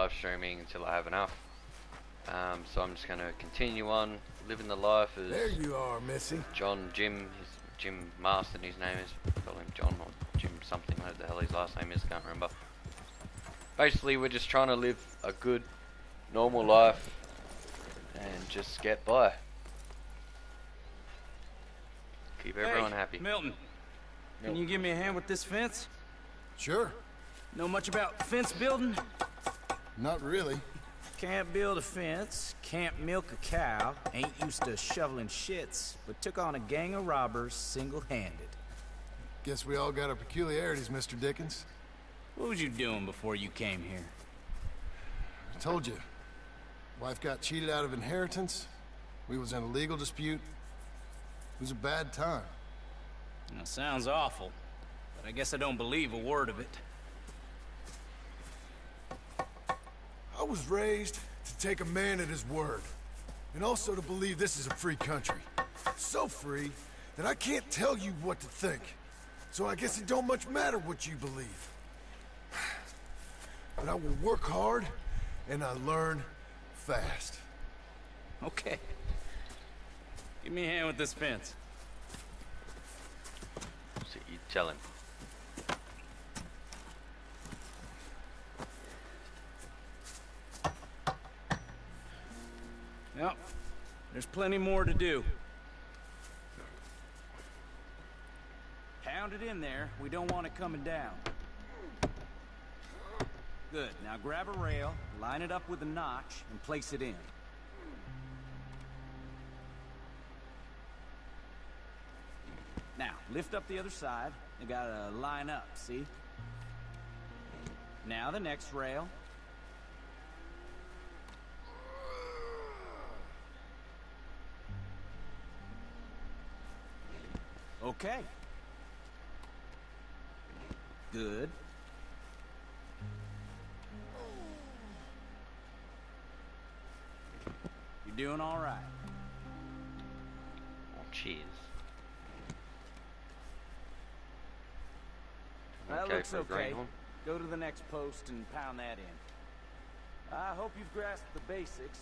live streaming until I have enough. So I'm just going to continue on living the life as there you are, Missy. Jim Marston, his name is. Call him John or Jim something, whatever the hell his last name is, can't remember. Basically, we're just trying to live a good, normal life and just get by. Keep everyone happy. Milton, can you give me a hand with this fence? Sure. Know much about fence building? Not really. Can't build a fence, can't milk a cow, ain't used to shoveling shits, but took on a gang of robbers single-handed. Guess we all got our peculiarities, Mr. Dickens. What was you doing before you came here? I told you. Wife got cheated out of inheritance. We was in a legal dispute. It was a bad time. Now, sounds awful, but I guess I don't believe a word of it. I was raised to take a man at his word, and also to believe this is a free country. So free that I can't tell you what to think. So I guess it don't much matter what you believe. But I will work hard, and I learn fast. Okay. Give me a hand with this fence. So you tell him. Yep. There's plenty more to do. Pound it in there. We don't want it coming down. Good. Now grab a rail, line it up with a notch, and place it in. Now, lift up the other side. You gotta line up, see? Now the next rail. Okay. Good. You're doing all right. Oh, cheers. That Okay looks for a okay. greenhorn. Go to the next post and pound that in. I hope you've grasped the basics.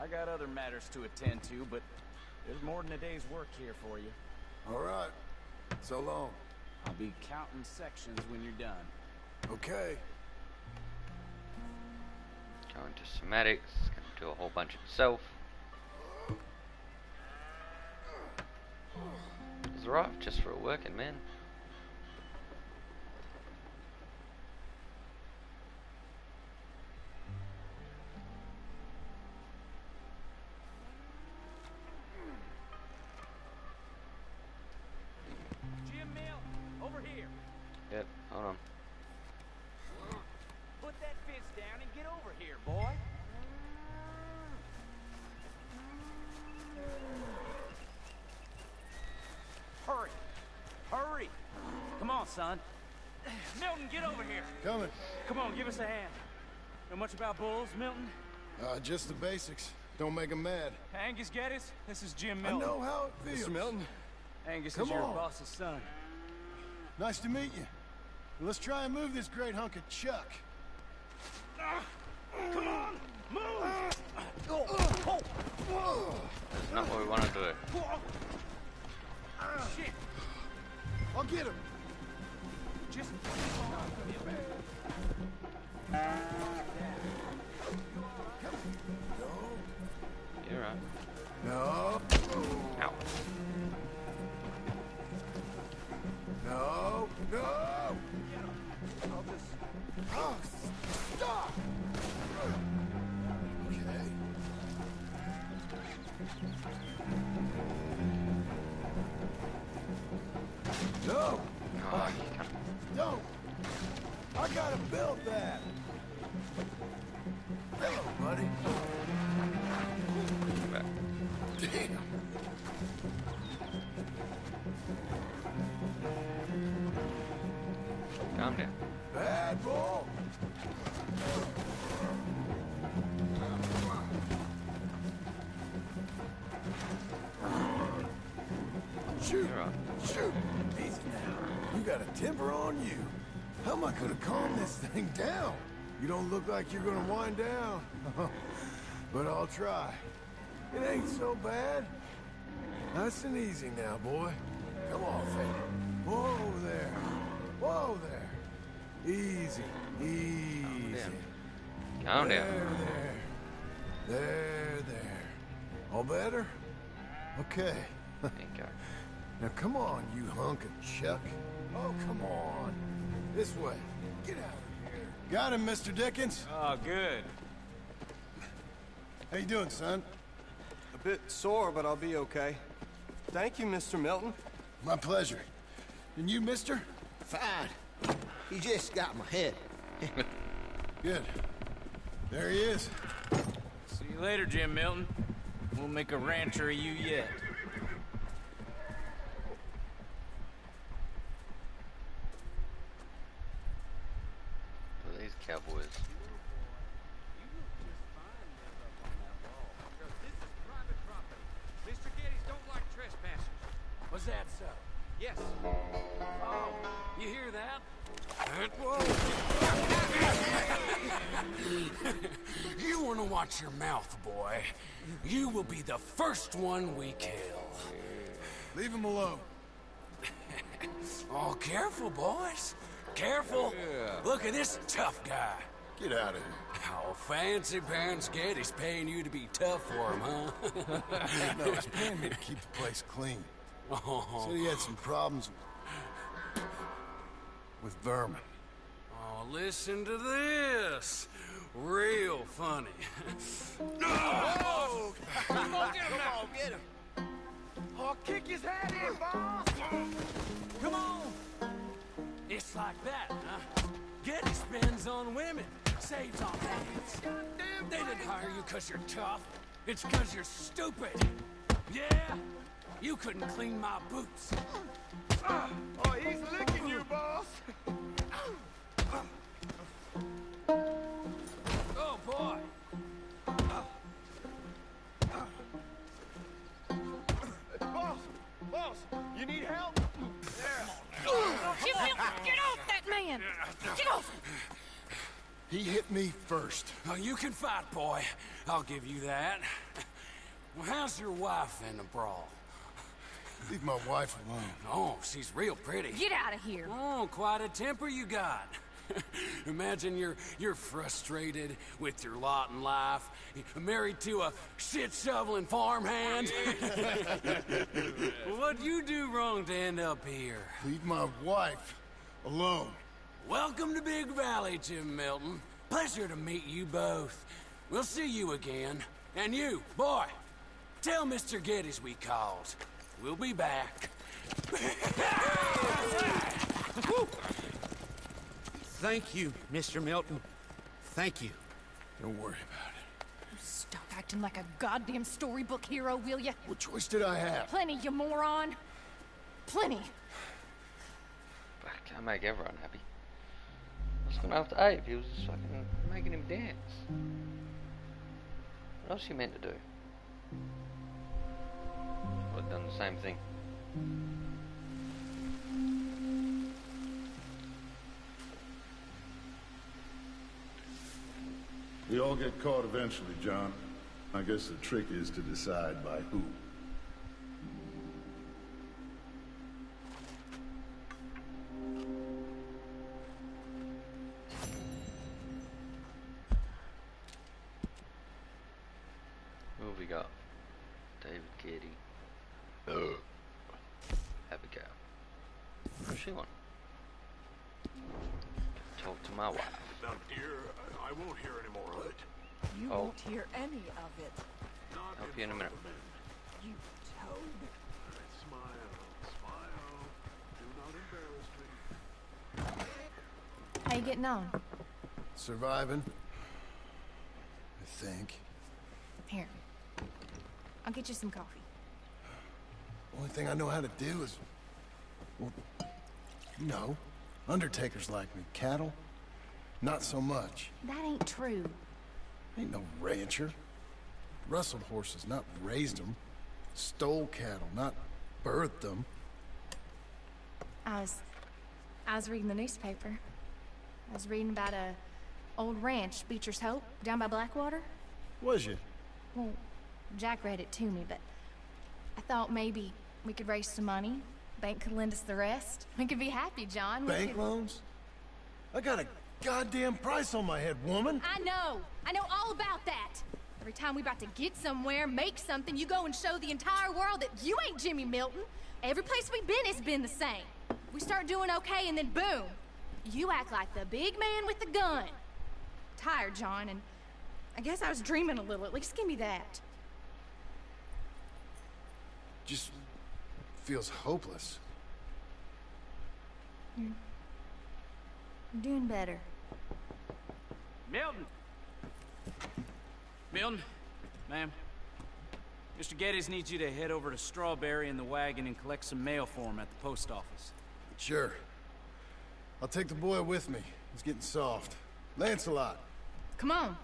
I got other matters to attend to, but there's more than a day's work here for you. All right. So long. I'll be counting sections when you're done. Okay. Going to somatics, going to do a whole bunch of self. It's alright just for a working man. Jim Mill, over here. Yep, hold on. Put that fence down and get over here, boy. Hurry. Hurry. Come on, son. Milton, get over here. Coming. Come on, give us a hand. Know much about bulls, Milton? Just the basics. Don't make them mad. Angus Geddes, this is Jim I Milton. know how it feels. Mr. Milton? Angus Come is your on. boss's son. Nice to meet you. Let's try and move this great hunk of chuck. Come on, move! That's not what we want to do. Shit, I'll get him. just... You're right. No. Ow. No. No. Oh, stop. Okay. No. Oh, you can't. No. I gotta build that. Hello, buddy. Go back. Damn. Calm down. Bad ball. Shoot. You're right. Shoot. Easy now. You got a temper on you. How am I gonna calm this thing down? You don't look like you're gonna wind down. But I'll try. It ain't so bad. Nice and easy now, boy. Come on, Fade. Whoa there. Whoa there. Easy, easy. Calm down. There. All better? Okay. There you go. Now come on, you hunk of chuck. Oh, come on. This way. Get out of here. Got him, Mr. Dickens. Oh, good. How you doing, son? A bit sore, but I'll be okay. Thank you, Mr. Milton. My pleasure. And you, mister? Fine. He just got my head. Good. There he is. See you later, Jim Milton. We'll make a rancher of you yet. For these cowboys. Mr. Geddes don't like trespassers. Was that so? Yes. Oh, you hear that? You want to watch your mouth, boy. You will be the first one we kill. Leave him alone. Oh, careful, boys. Careful. Look at this tough guy. Get out of here. Oh, fancy pants Geddes paying you to be tough for him, huh? No, he's paying me to keep the place clean. Oh, Said he had some problems with vermin. oh, listen to this. Real funny. Oh, come on, get him. I'll kick his head in, boss! Come on! It's like that, huh? Geddes spends on women, saves on hands. They didn't hire you because you're tough. It's because you're stupid. Yeah? You couldn't clean my boots. Oh, he's licking you, boss. Oh, boy. Boss, you need help? Get off that man! Get off! He hit me first. Oh, you can fight, boy. I'll give you that. Well, how's your wife in the brawl? Leave my wife alone. Oh, she's real pretty. Get out of here! Oh, quite a temper you got. Imagine you're frustrated with your lot in life, married to a shit-shoveling farmhand. What'd you do wrong to end up here? Leave my wife alone. Welcome to Big Valley, Jim Milton. Pleasure to meet you both. We'll see you again. And you, boy, tell Mr. Geddes we called. We'll be back. Thank you, Mr. Milton. Thank you. Don't worry about it. Stop acting like a goddamn storybook hero, will ya? What choice did I have? Plenty, you moron. Plenty. But I can't make everyone happy. What's going after Abe? He was just fucking making him dance. What else you meant to do? Well, I've done the same thing. We all get caught eventually, John. I guess the trick is to decide by who. Who have we got? David Kitty. Abigail. What's she want? Talk to my wife. Now, dear, I won't hear any more of it. You Oh. won't hear any of it. Not Help you in a minute. front of the men. You toad. Smile, smile. Do not embarrass me. How you getting on? Surviving. I think. Here. I'll get you some coffee. Only thing I know how to do is... Well, you know, undertakers like me. Cattle, not so much. That ain't true. Ain't no rancher. Rustled horses, not raised them. Stole cattle, not birthed them. I was reading the newspaper. I was reading about a old ranch, Beecher's Hope, down by Blackwater? Was you? Well, Jack read it to me, but I thought maybe we could raise some money. Bank could lend us the rest. We could be happy, John. Bank loans? I got a goddamn price on my head, woman. I know all about that. Every time we about to get somewhere, make something, you go and show the entire world that you ain't Jimmy Milton. Every place we've been has been the same. We start doing okay and then boom. You act like the big man with the gun. Tired, John, and I guess I was dreaming a little. At least give me that. Just feels hopeless. I'm doing better. Milton! Milton, ma'am. Mr. Geddes needs you to head over to Strawberry in the wagon and collect some mail for him at the post office. Sure. I'll take the boy with me. He's getting soft. Lancelot. Come on.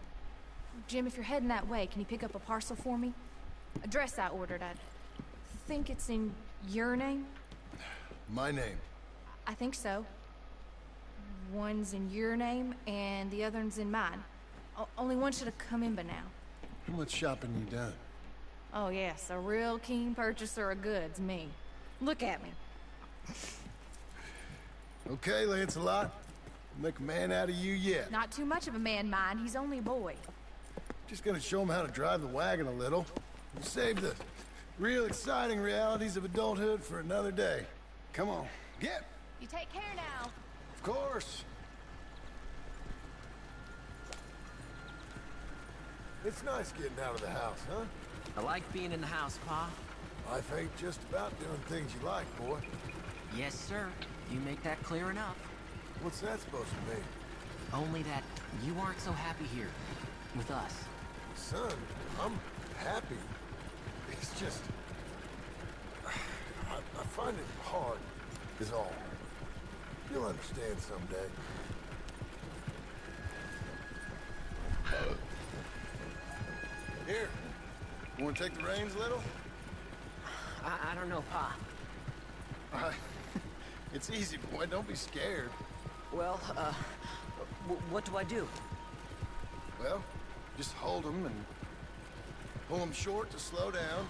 Jim, if you're heading that way, can you pick up a parcel for me? A dress I ordered. I think it's in your name? My name. I think so. One's in your name, and the other one's in mine. Only one should have come in by now. How much shopping you done? Oh yes, a real keen purchaser of goods, me. Look at me. Okay, Lancelot. Make a man out of you yet. Not too much of a man, mind. He's only a boy. Just gonna show him how to drive the wagon a little. We'll save the real exciting realities of adulthood for another day. Come on, get. You take care now. Of course. It's nice getting out of the house, huh? I like being in the house, Pa. Life ain't just about doing things you like, boy. Yes, sir. You make that clear enough. What's that supposed to mean? Only that you aren't so happy here. With us. Son, I'm happy. It's just... I find it hard, is all. You'll understand someday. Here. You want to take the reins a little? I don't know, Pa. It's easy, boy. Don't be scared. Well, what do I do? Well, just hold them and pull them short to slow down.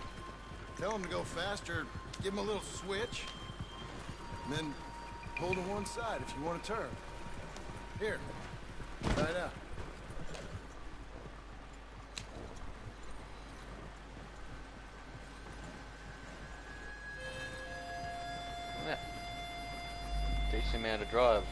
Tell them to go faster. Give them a little switch. And then pull to one side if you want to turn. Here. Try it out. Yeah. Decent amount of drive.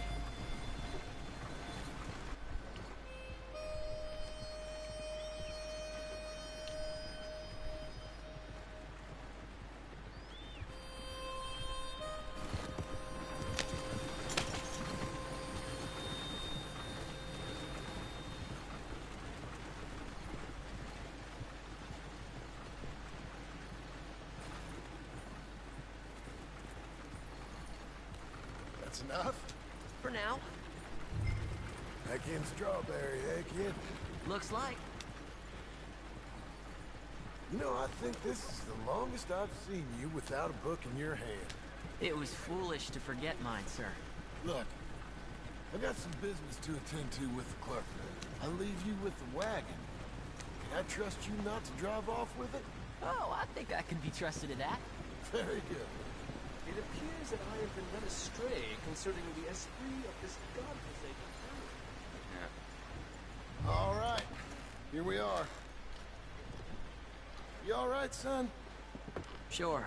That's enough? For now. Back in Strawberry, eh, kid? Looks like. You know, I think this is the longest I've seen you without a book in your hand. It was foolish to forget mine, sir. Look, I got some business to attend to with the clerk. I'll leave you with the wagon. Can I trust you not to drive off with it? Oh, I think I can be trusted to that. Very good. It appears that I have been led astray concerning the esprit of this godforsaken family. Yeah. All right, here we are. You all right, son? Sure.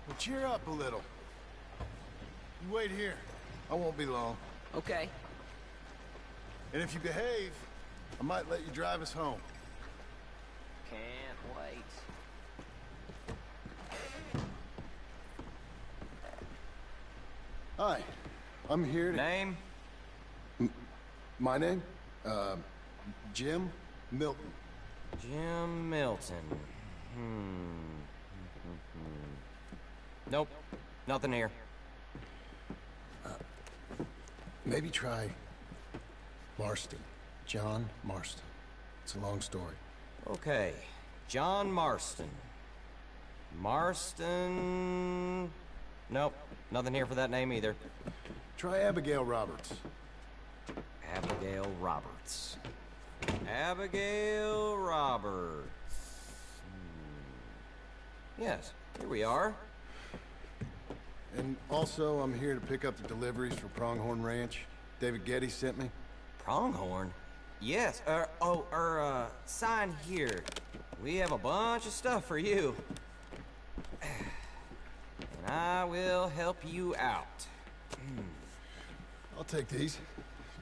Well, cheer up a little. You wait here. I won't be long. Okay. And if you behave, I might let you drive us home. Can't wait. Hi, I'm here to... Name? My name? Jim Milton. Jim Milton. Nope. Nothing here. Maybe try Marston. John Marston. It's a long story. Okay. John Marston. Marston... Nope. Nothing here for that name either. Try Abigail Roberts. Abigail Abigail Roberts. Abigail Roberts. Yes, here we are. And also, I'm here to pick up the deliveries for Pronghorn Ranch. David Getty sent me. Pronghorn? Yes, sign here. We have a bunch of stuff for you. And I will help you out. I'll take these.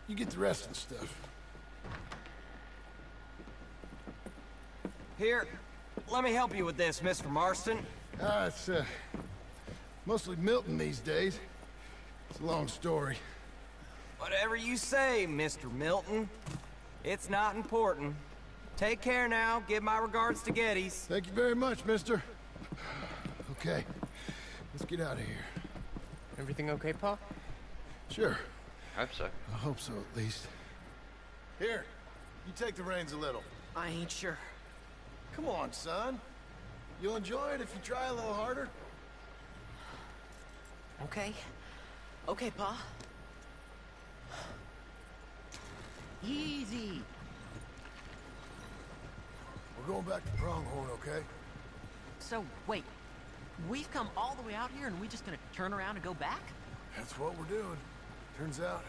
You get the rest of the stuff. Here, let me help you with this, Mr. Marston. It's, mostly Milton these days. It's a long story. Whatever you say, Mr. Milton. It's not important. Take care now. Give my regards to Geddes. Thank you very much, mister. Okay, let's get out of here. Everything okay, Pa? Sure. Hope so. I hope so, at least. Here, you take the reins a little. I ain't sure. Come on, son. You'll enjoy it if you try a little harder. Okay. Okay, Pa. Easy. We're going back to Pronghorn, okay? So, wait. We've come all the way out here and we just gonna turn around and go back? That's what we're doing. Turns out,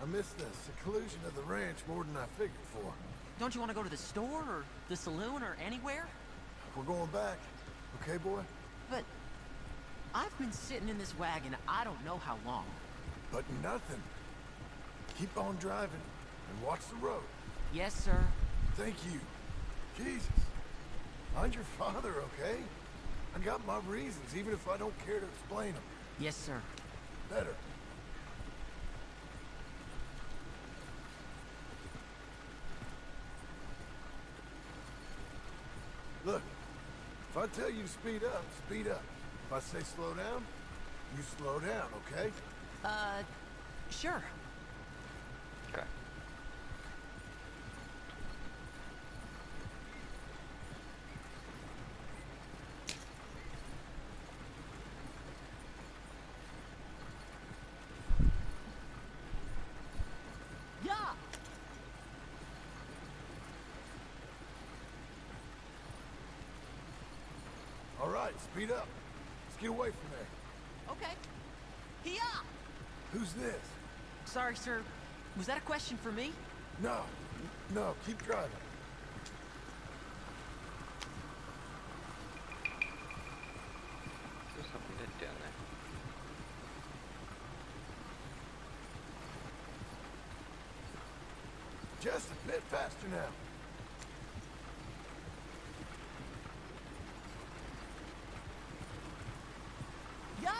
I miss the seclusion of the ranch more than I figured for. Don't you want to go to the store or the saloon or anywhere? We're going back. Okay, boy? But I've been sitting in this wagon I don't know how long. But nothing. Keep on driving and watch the road. Yes, sir. Thank you. Jesus. Mind your father, okay? I got my reasons, even if I don't care to explain them. Yes, sir. Better. Look, if I tell you to speed up, speed up. If I say slow down, you slow down, okay? Sure. Okay. Yeah. All right, speed up. Let's get away from there. Okay. Yeah. Who's this? Sorry, sir. Was that a question for me? No, no, keep driving. There's something dead down there. Just a bit faster now. Yeah.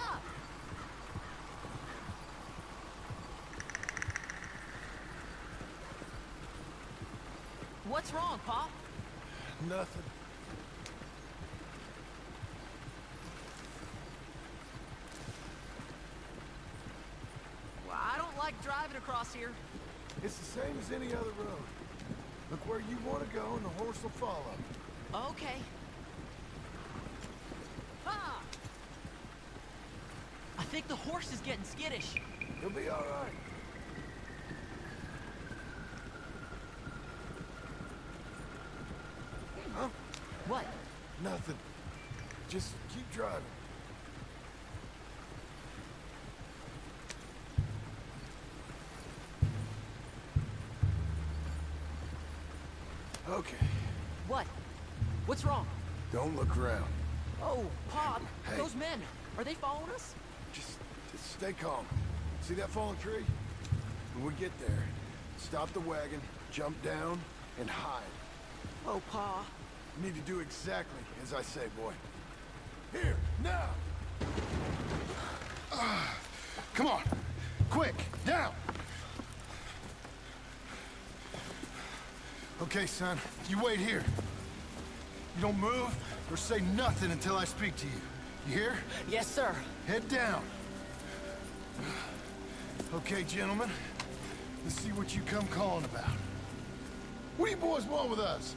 What's wrong, Pa? Nothing. Well, I don't like driving across here. It's the same as any other road. Look where you want to go and the horse will follow. Okay. Ah! I think the horse is getting skittish. He'll be all right. Huh? What? Nothing. Just keep driving. Okay. What? What's wrong? Don't look around. Oh, Pa, Hey. those men, are they following us? Just stay calm. See that fallen tree? When we get there, stop the wagon, jump down, and hide. Oh, Pa. You need to do exactly as I say, boy. Here, now! Come on! Quick, down! Okay, son, you wait here. You don't move or say nothing until I speak to you. You hear? Yes, sir. Head down. Okay, gentlemen. Let's see what you come calling about. What do you boys want with us?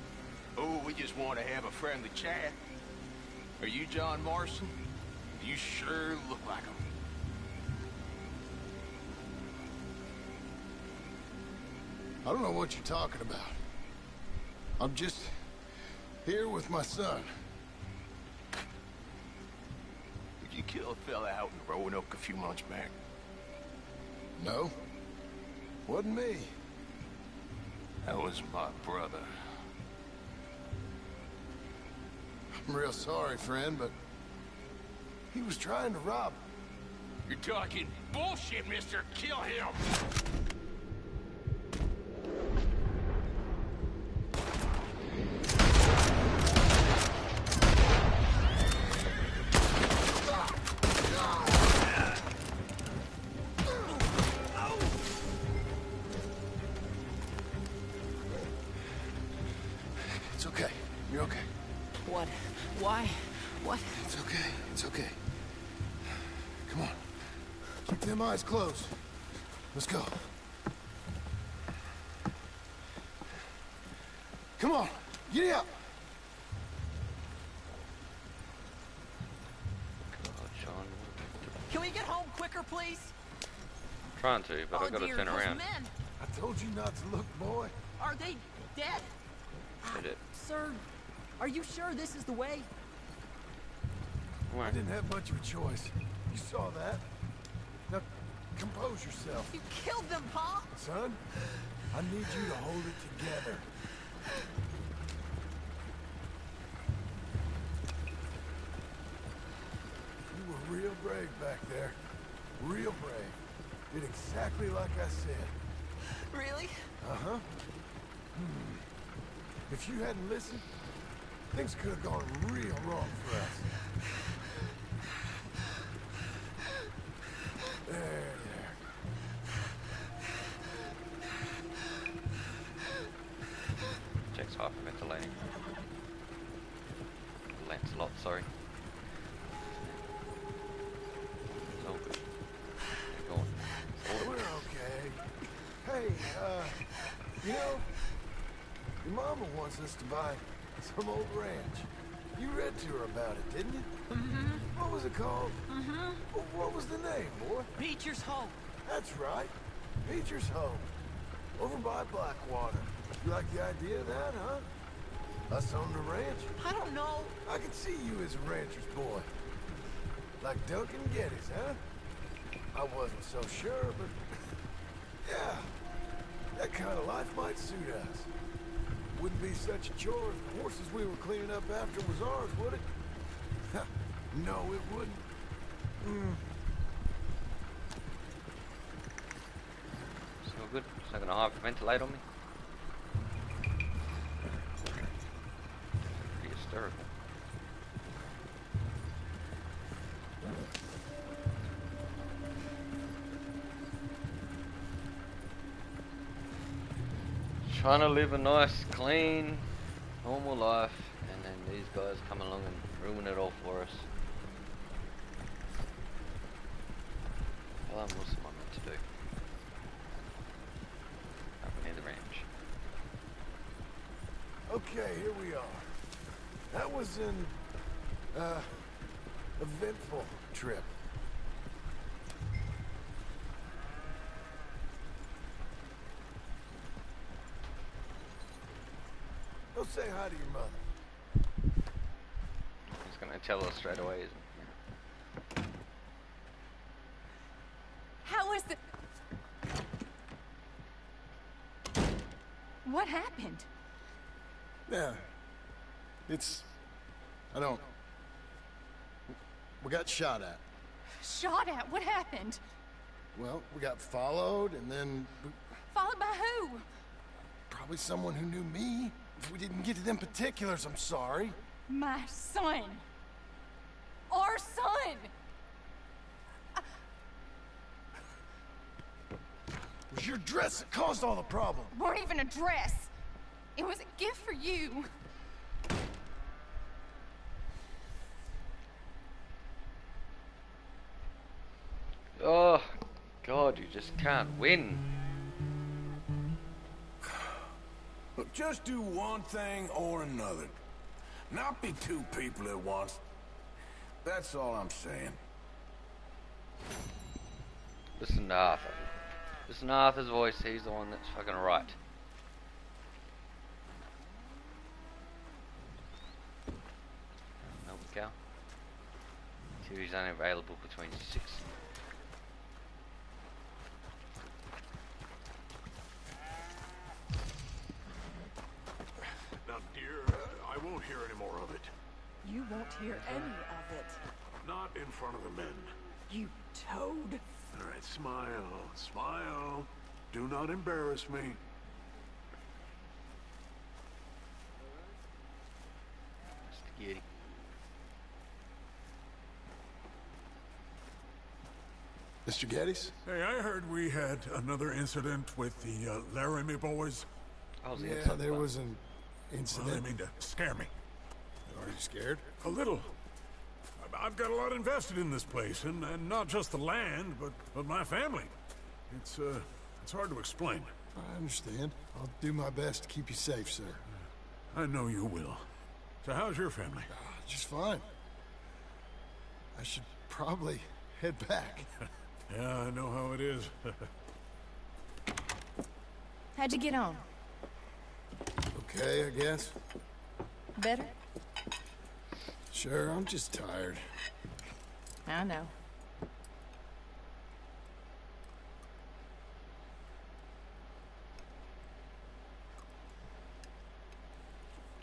Oh, we just want to have a friendly chat. Are you John Marston? You sure look like him. I don't know what you're talking about. I'm just here with my son. Did you kill a fella out in Roanoke a few months back? No. Wasn't me. That was my brother. I'm real sorry, friend, but he was trying to rob. You're talking bullshit, mister. Kill him. It's okay. You're okay. What? Why? What? It's okay. It's okay. Come on. Keep them eyes closed. Let's go. Come on. Giddy up. God, Sean. Can we get home quicker, please? Trying to, but I've got to dear, turn those around. Men. I told you not to look, boy. Are they dead? Hit it. Sir, are you sure this is the way? I didn't have much of a choice. You saw that. Now, compose yourself. You killed them, Pa! Son, I need you to hold it together. You were real brave back there. Real brave. Did exactly like I said. Really? Uh-huh. If you hadn't listened, things could have gone real wrong for us. There. Jack's hyperventilating. Lancelot, sorry. It's all good. Go on. We're okay. Hey, you know, your mama wants us to buy some old ranch. You read to her about it, didn't you? Mm-hmm. What was it called? Mm-hmm. What was the name, boy? Beecher's Hope. That's right. Beecher's Hope. Over by Blackwater. You like the idea of that, huh? Us on the ranch? I don't know. I could see you as a rancher's boy. Like Duncan Geddes, huh? I wasn't so sure, but... yeah. That kind of life might suit us. Wouldn't be such a chore if the horses we were cleaning up after was ours, would it? No, it wouldn't. It's all good. It's not going to hyperventilate on me. Pretty hysterical. Trying to live a nice, clean, normal life, and then these guys come along and ruin it all for us. Well, what's am I meant to do? Up near the ranch. Okay, here we are. That was an, eventful trip. Go say hi to your mother. He's gonna tell us straight away, isn't he? How was the... What happened? Yeah. I don't... We got shot at. Shot at? What happened? Well, we got followed, and then... Followed by who? Probably someone who knew me. If we didn't get to them particulars, I'm sorry. My son. Our son. It was your dress that caused all the problem. Weren't even a dress. It was a gift for you. Oh, God, you just can't win. Look, just do one thing or another. Not be two people at once. That's all I'm saying. Listen to Arthur. Listen to Arthur's voice, he's the one that's fucking right. is only available between 6. Now, dear, I won't hear any more of it. You won't hear any of it. Not in front of the men. You toad. All right, smile, smile. Do not embarrass me. Mr. Getty. Mr. Geddes? Hey, I heard we had another incident with the Laramie boys. Yeah, there was an Well, incident. I mean to scare me. Are you scared? A little. I've got a lot invested in this place, and not just the land, but my family. It's hard to explain. I understand. I'll do my best to keep you safe, sir. I know you will. So how's your family? Just fine. I should probably head back. Yeah, I know how it is. How'd you get on? Okay, I guess. Better? Sure, I'm just tired. I know.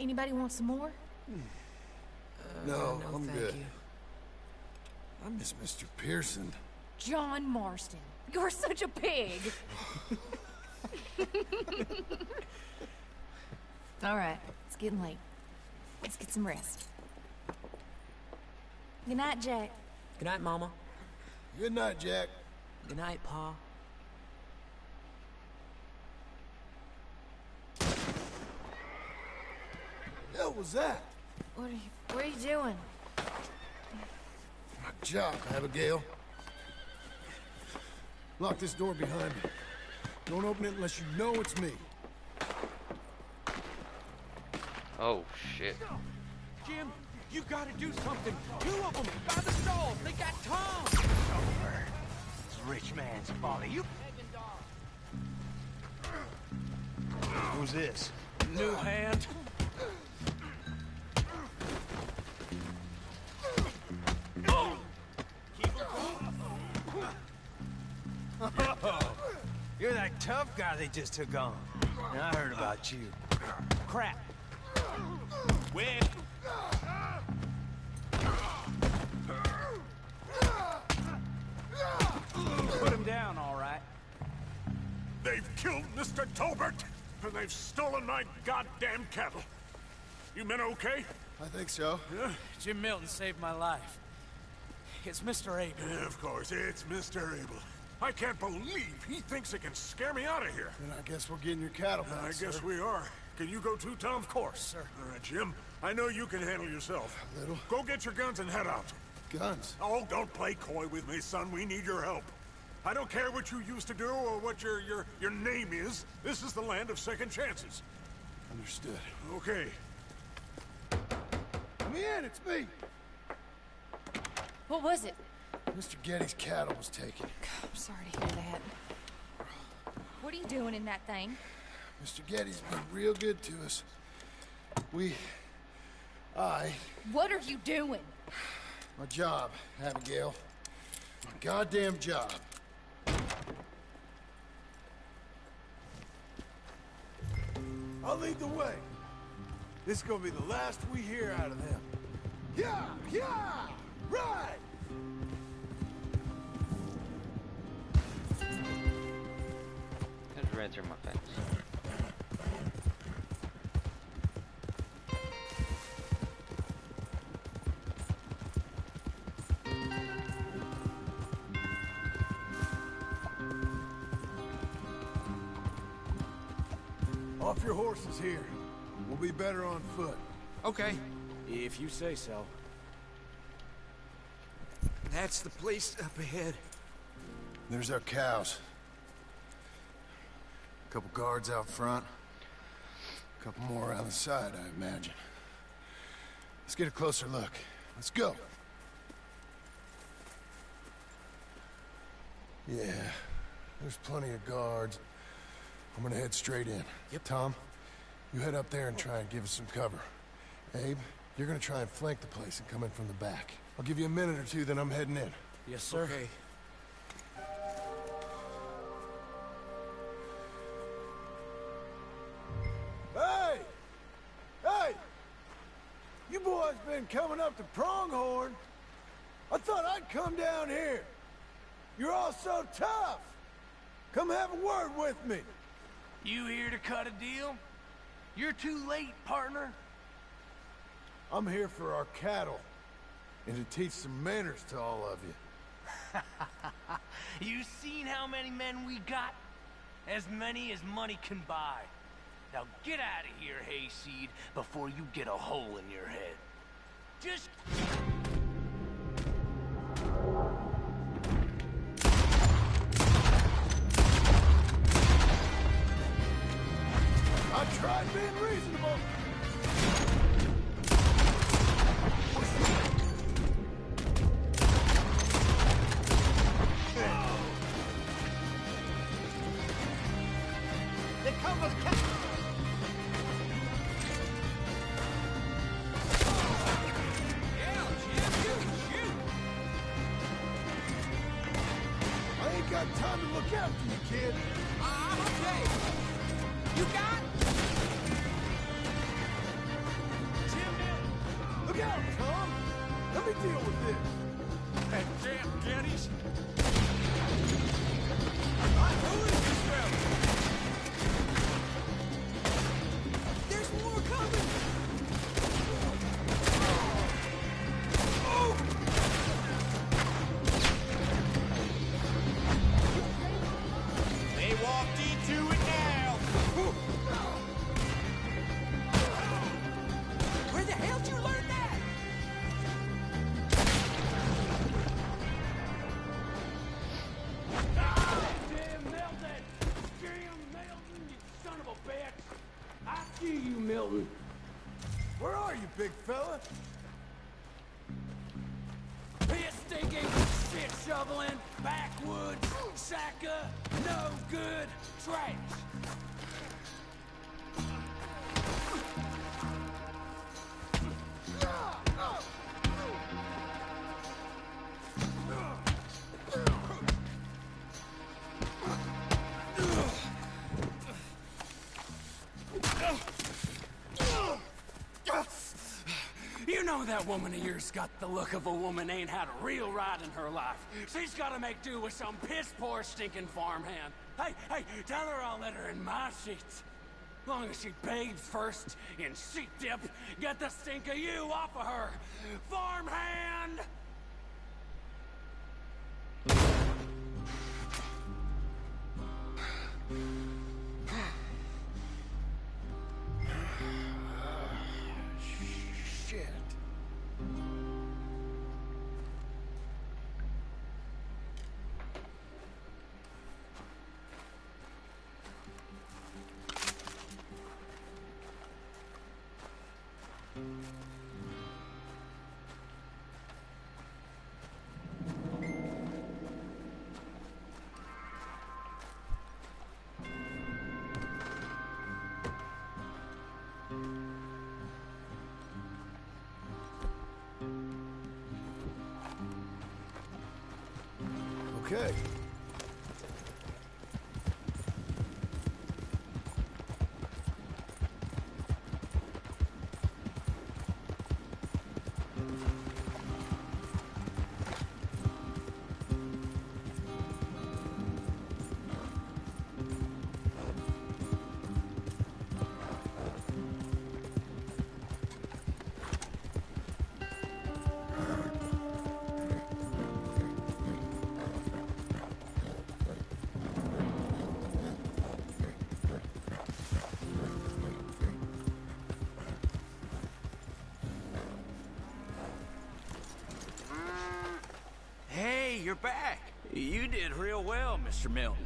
Anybody want some more? No, I'm thank good. you. I miss Mr. Pearson. John Marston, you're such a pig. All right, it's getting late. Let's get some rest. Good night, Jack. Good night, Mama. Good night, Jack. Good night, Pa. Hell was that? What are you doing? My job, Abigail. Lock this door behind me. Don't open it unless you know it's me. Oh, shit. Jim, you gotta do something. 2 of them by the stalls. They got Tom. It's rich man's folly. You. Who's this? New hand. You're that tough guy they just took on. I heard about you. Crap. Win. Put him down, all right. They've killed Mr. Tolbert, and they've stolen my goddamn cattle. You men okay? I think so. Yeah? Jim Milton saved my life. It's Mr. Abel. Yeah, of course, it's Mr. Abel. I can't believe he thinks he can scare me out of here. Then I guess we're getting your cattle back, I guess sir. we are. Can you go too, Tom? Of course, sir. All right, Jim. I know you can handle yourself. A little. Go get your guns and head out. Guns? Oh, don't play coy with me, son. We need your help. I don't care what you used to do or what your name is. This is the land of second chances. Understood. Okay. Let me in, it's me. What was it? Mr. Geddes' cattle was taken. I'm sorry to hear that. What are you doing in that thing? Mr. Geddes been real good to us. What are you doing? My job, Abigail. My goddamn job. I'll lead the way. This is gonna be the last we hear out of them. Yeah! Yeah! Right! Just ran through my fence. Off your horses here. We'll be better on foot. Okay, if you say so. That's the place up ahead. There's our cows. A couple guards out front. A couple more around the side, I imagine. Let's get a closer look. Let's go. Yeah, there's plenty of guards. I'm gonna head straight in. Yep. Tom, you head up there and try and give us some cover. Abe, you're gonna try and flank the place and come in from the back. I'll give you a minute or two, then I'm heading in. Yes, sir. Okay. Hey! Hey! You boys been coming up to Pronghorn. I thought I'd come down here. You're all so tough. Come have a word with me. You here to cut a deal? You're too late, partner. I'm here for our cattle. And to teach some manners to all of you. You seen how many men we got? As many as money can buy. Now get out of here, Hayseed, before you get a hole in your head. Just... I tried being reasonable. They come with cat. I ain't got time to look after you, kid. I'm okay. You got? Look out, Tom! Let me deal with this. That damn Geddes. Who is this fella? There's more coming. Oh! They walked into it now. Where the hell did you learn that? Damn Milton! Damn Milton, you son of a bitch! I see you, Milton. Where are you, big fella? Pit stinking, shit shoveling, backwoods, Shaka, no good, trash. You know that woman of yours got the look of a woman ain't had a real ride in her life. She's gotta make do with some piss-poor stinking farmhand. Hey, tell her I'll let her in my sheets. Long as she bathes first in sheep dip, get the stink of you off of her. Farmhand! Shit. Okay. Hey, you're back. You did real well, Mr. Milton.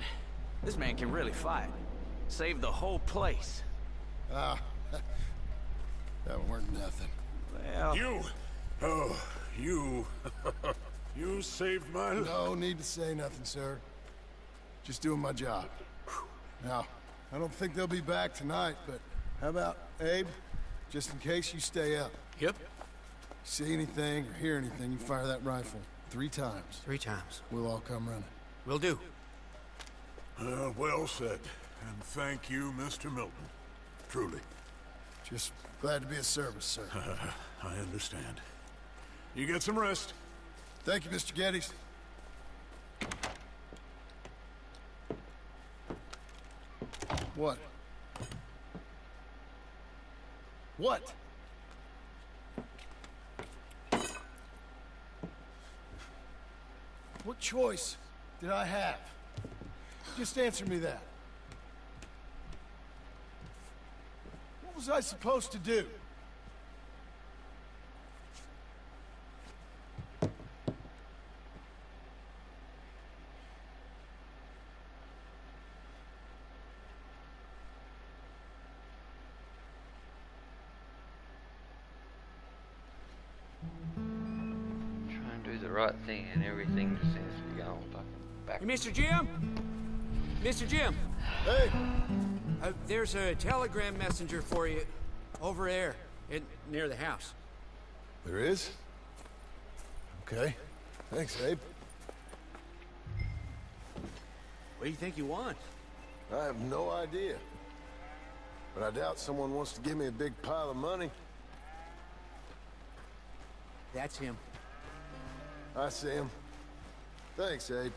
This man can really fight. Saved the whole place. That weren't nothing. Well... You! Oh, you... you saved my life. No need to say nothing, sir. Just doing my job. Now, I don't think they'll be back tonight, but how about Abe? Just in case you stay up. Yep. See anything or hear anything, you fire that rifle 3 times. 3 times. We'll all come running. Will do. Well said. And thank you, Mr. Milton. Truly. Just glad to be of service, sir. I understand. You get some rest. Thank you, Mr. Geddes. What? What? What choice did I have? Just answer me that. What was I supposed to do? Right thing and everything just seems to be going back. Hey, Mr. Jim? Mr. Jim? Hey! There's a telegram messenger for you over there, near the house. There is? Okay. Thanks, Abe. What do you think you want? I have no idea. But I doubt someone wants to give me a big pile of money. That's him. I see him. Thanks, Abe.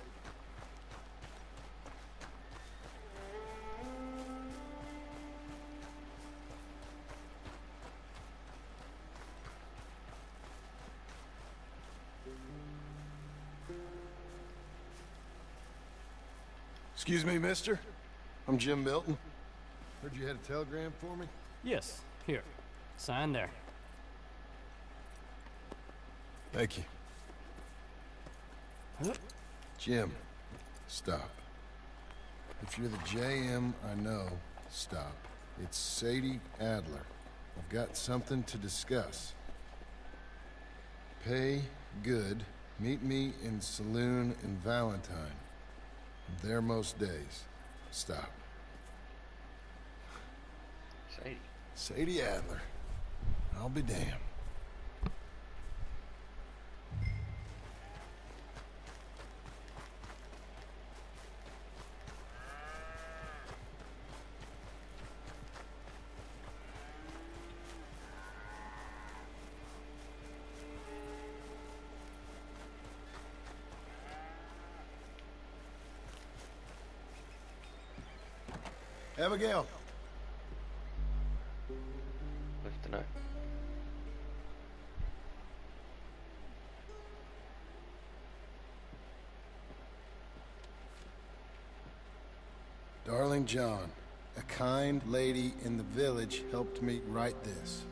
Excuse me, mister. I'm Jim Milton. Heard you had a telegram for me? Yes. Here. Sign there. Thank you. Jim, stop. If you're the JM I know, stop. It's Sadie Adler. I've got something to discuss. Pay good. Meet me in saloon in Valentine. I'm there most days. Stop. Sadie. Sadie Adler. I'll be damned. Abigail. Left a note. Darling John, a kind lady in the village helped me write this.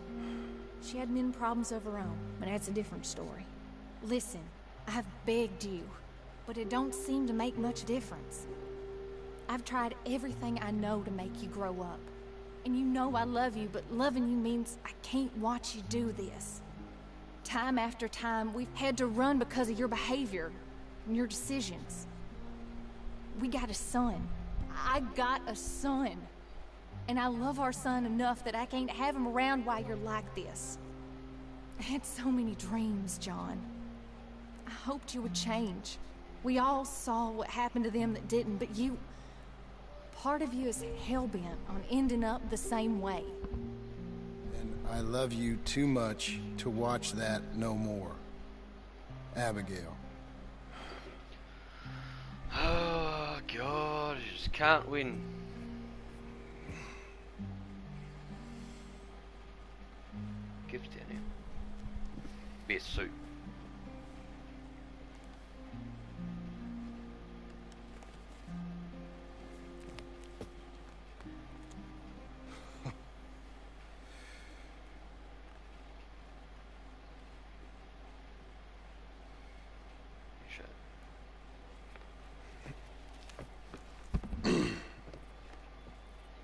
She had men problems of her own, but that's a different story. Listen, I've begged you, but it don't seem to make much difference. I've tried everything I know to make you grow up. And you know I love you, but loving you means I can't watch you do this. Time after time, we've had to run because of your behavior and your decisions. We got a son. I got a son. And I love our son enough that I can't have him around while you're like this. I had so many dreams, John. I hoped you would change. We all saw what happened to them that didn't, but you... Part of you is hell-bent on ending up the same way. And I love you too much to watch that no more. Abigail. Oh, God, I just can't win. Gift in here. Be a suit.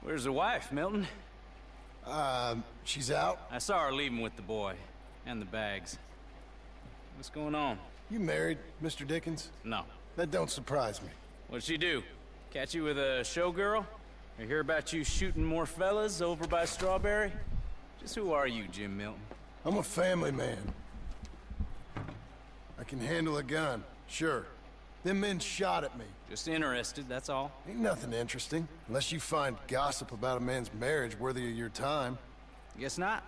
Where's the wife, Milton? She's out. I saw her leaving with the boy. And the bags. What's going on? You married, Mr. Dickens? No. That don't surprise me. What'd she do? Catch you with a showgirl? Or hear about you shooting more fellas over by Strawberry? Just who are you, Jim Milton? I'm a family man. can handle a gun, sure. Them men shot at me. Just interested, that's all. Ain't nothing interesting, unless you find gossip about a man's marriage worthy of your time. Guess not.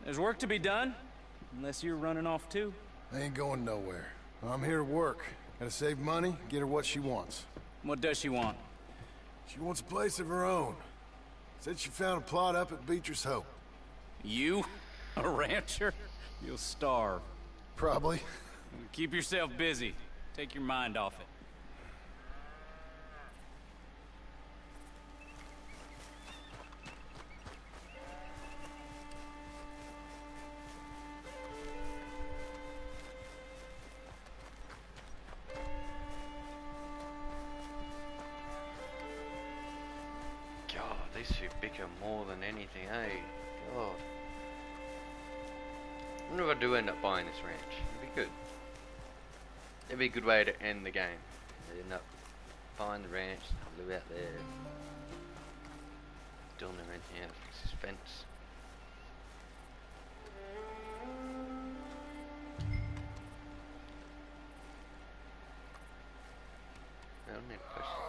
There's work to be done, unless you're running off too. I ain't going nowhere. I'm here to work. Gotta save money, get her what she wants. What does she want? She wants a place of her own. Said she found a plot up at Beecher's Hope. You? A rancher? You'll starve. Probably. Keep yourself busy. Take your mind off it. God, these two bicker more than anything, eh? God. I wonder if I do end up buying this ranch. It'd be good. It'd be a good way to end the game. I'd end up buying the ranch, live out there. Still never anything else. Fix this fence. I don't need a question.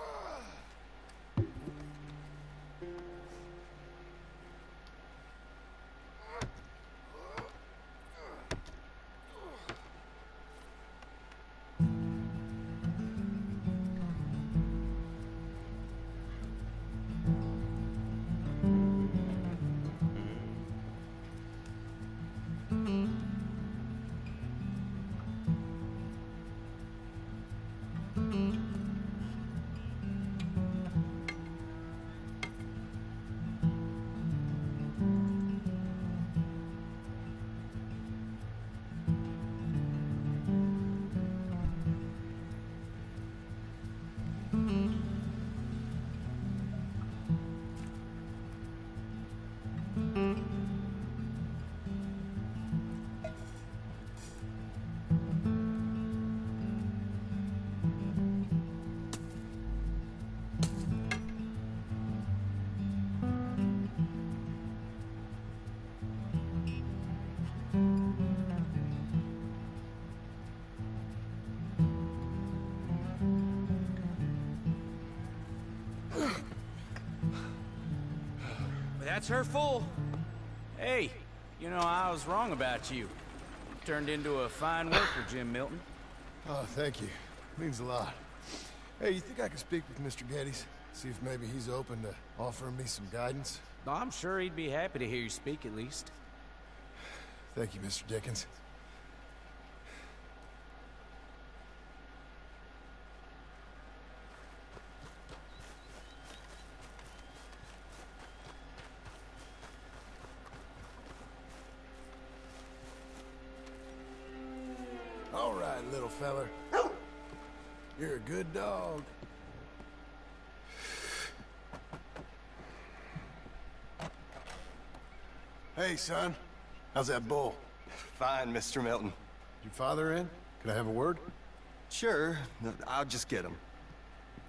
That's her full. Hey, you know, I was wrong about you. Turned into a fine worker, Jim Milton. Oh, thank you. Means a lot. Hey, you think I could speak with Mr. Geddes? See if maybe he's open to offering me some guidance? I'm sure he'd be happy to hear you speak, at least. Thank you, Mr. Dickens. All right, little feller. You're a good dog. Hey, son. How's that bull? Fine, Mr. Milton. Your father in? Can I have a word? Sure. I'll just get him.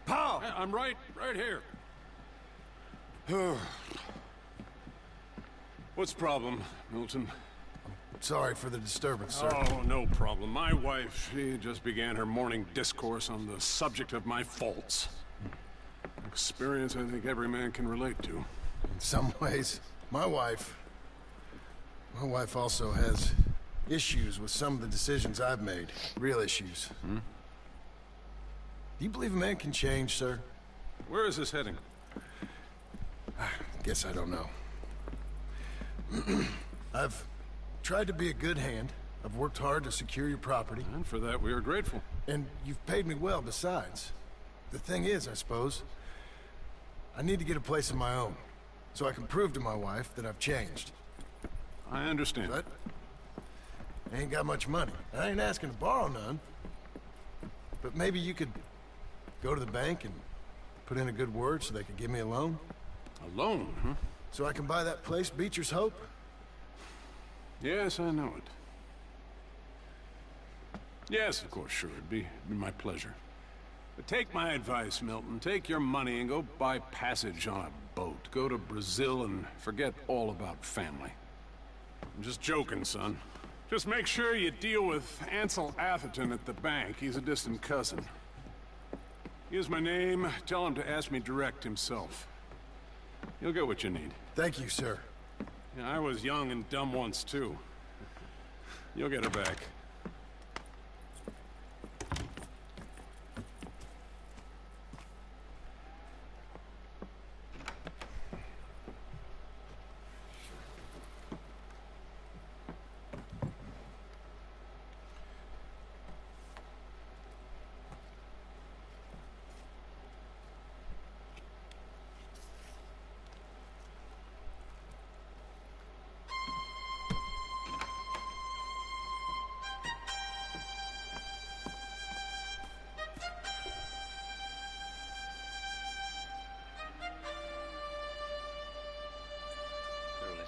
Pa! I'm right here. What's the problem, Milton? Sorry for the disturbance, sir. Oh, no problem. My wife, she just began her morning discourse on the subject of my faults. Experience I think every man can relate to. In some ways, my wife also has issues with some of the decisions I've made. Real issues. Hmm? Do you believe a man can change, sir? Where is this heading? Guess I don't know. I've tried to be a good hand. I've worked hard to secure your property. And for that, we are grateful. And you've paid me well, besides. The thing is, I suppose, I need to get a place of my own, so I can prove to my wife that I've changed. I understand. But I ain't got much money. I ain't asking to borrow none. But maybe you could go to the bank and put in a good word so they could give me a loan? A loan, huh? So I can buy that place, Beecher's Hope? Yes, I know it. Yes, of course, sure. It'd be my pleasure. But take my advice, Milton. Take your money and go buy passage on a boat. Go to Brazil and forget all about family. I'm just joking, son. Just make sure you deal with Ansel Atherton at the bank. He's a distant cousin. Here's my name. Tell him to ask me direct himself. You'll get what you need. Thank you, sir. Yeah, I was young and dumb once, too. You'll get her back.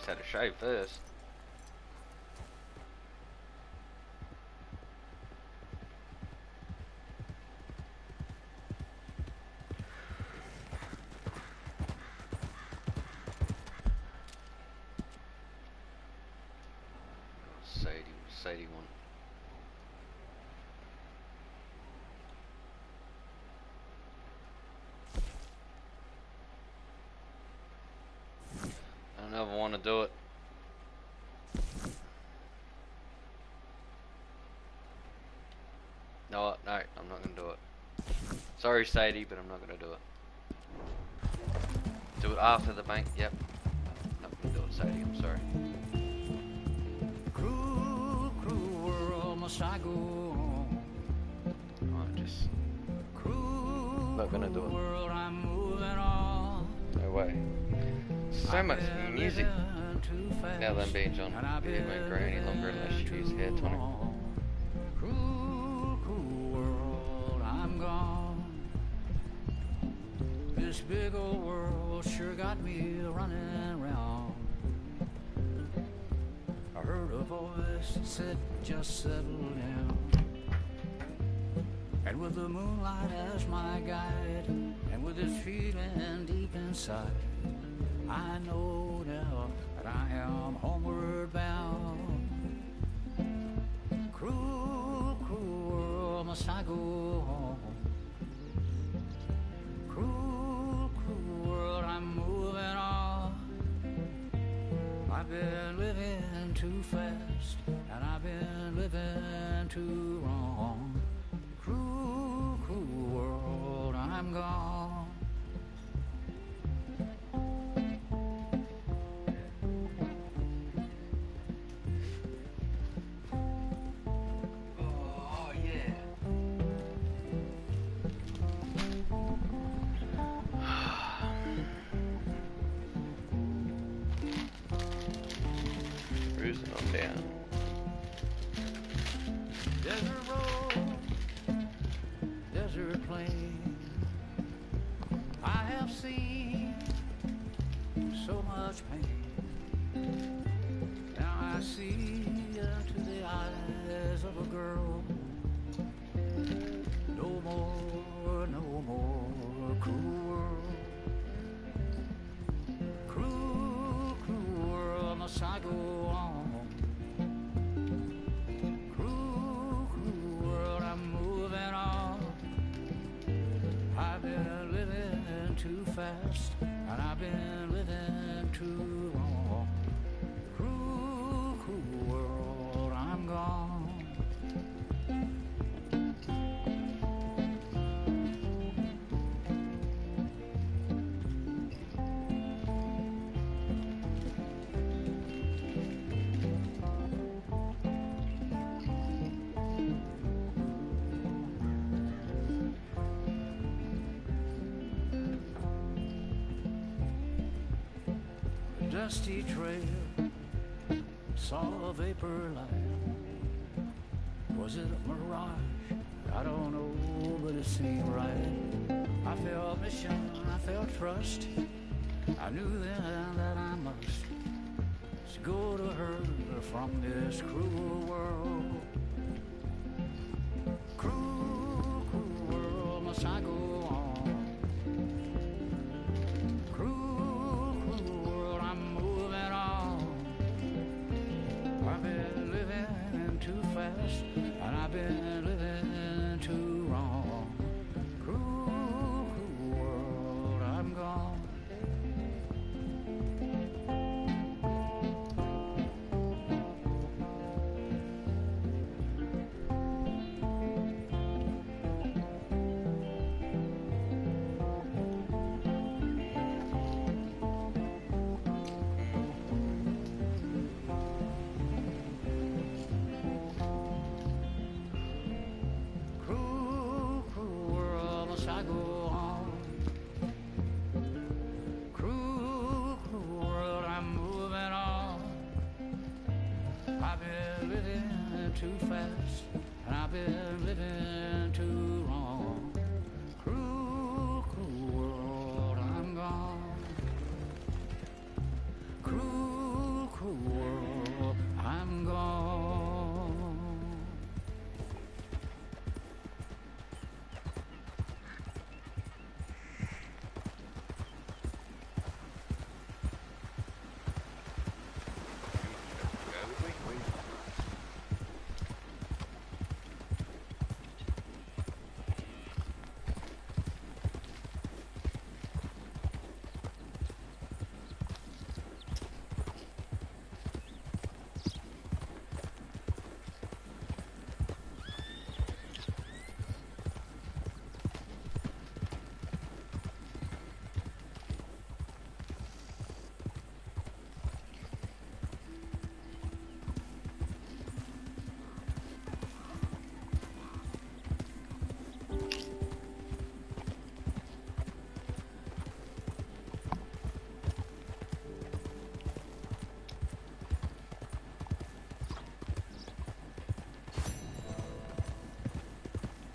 Had a shave first. Sadie one. I never want to do it. No, I'm not going to do it. Sorry, Sadie, but I'm not going to do it. Do it after the bank, yep. Not going to do it, Sadie, I'm sorry. Cruel, cruel world, must I go on? Just not going to do it. World, I'm moving on. No way. So much music. Now then being John, it won't grow any longer unless you use hair tonic. Cruel, cruel world, I'm gone. This big old world sure got me running round. I heard a voice that said, just settle down. And with the moonlight as my guide, and with this feeling deep inside, I know now that I am homeward bound. Cruel, cruel world, must I go home? Cruel, cruel world, I'm moving on. I've been living too fast, and I've been living too wrong. Cruel, cruel world, I'm gone. Cruising on down. Desert road, desert plain. I have seen so much pain. Now I see into the eyes of a girl. No more, no more cruel world. Cruel, cruel world, must I go on? Cruel, cruel world, I'm moving on. I've been living too fast, and I've been living too long. Cruel, cruel world, I'm gone. Dusty trail, saw a vapor light. Was it a mirage? I don't know, but it seemed right. I felt mission, I felt trust. I knew then that I must go to her from this cruel world. Cruel, cruel world, must I go on? I've been living fast, and I've been living too wrong. Cruel, cruel world, I'm gone. Cruel, cruel world, must I go on? Cruel, cruel world, I'm moving on. I've been living too fast, and I've been living too wrong. Cruel, cruel world, I'm gone. Cruel, cruel world, I'm gone.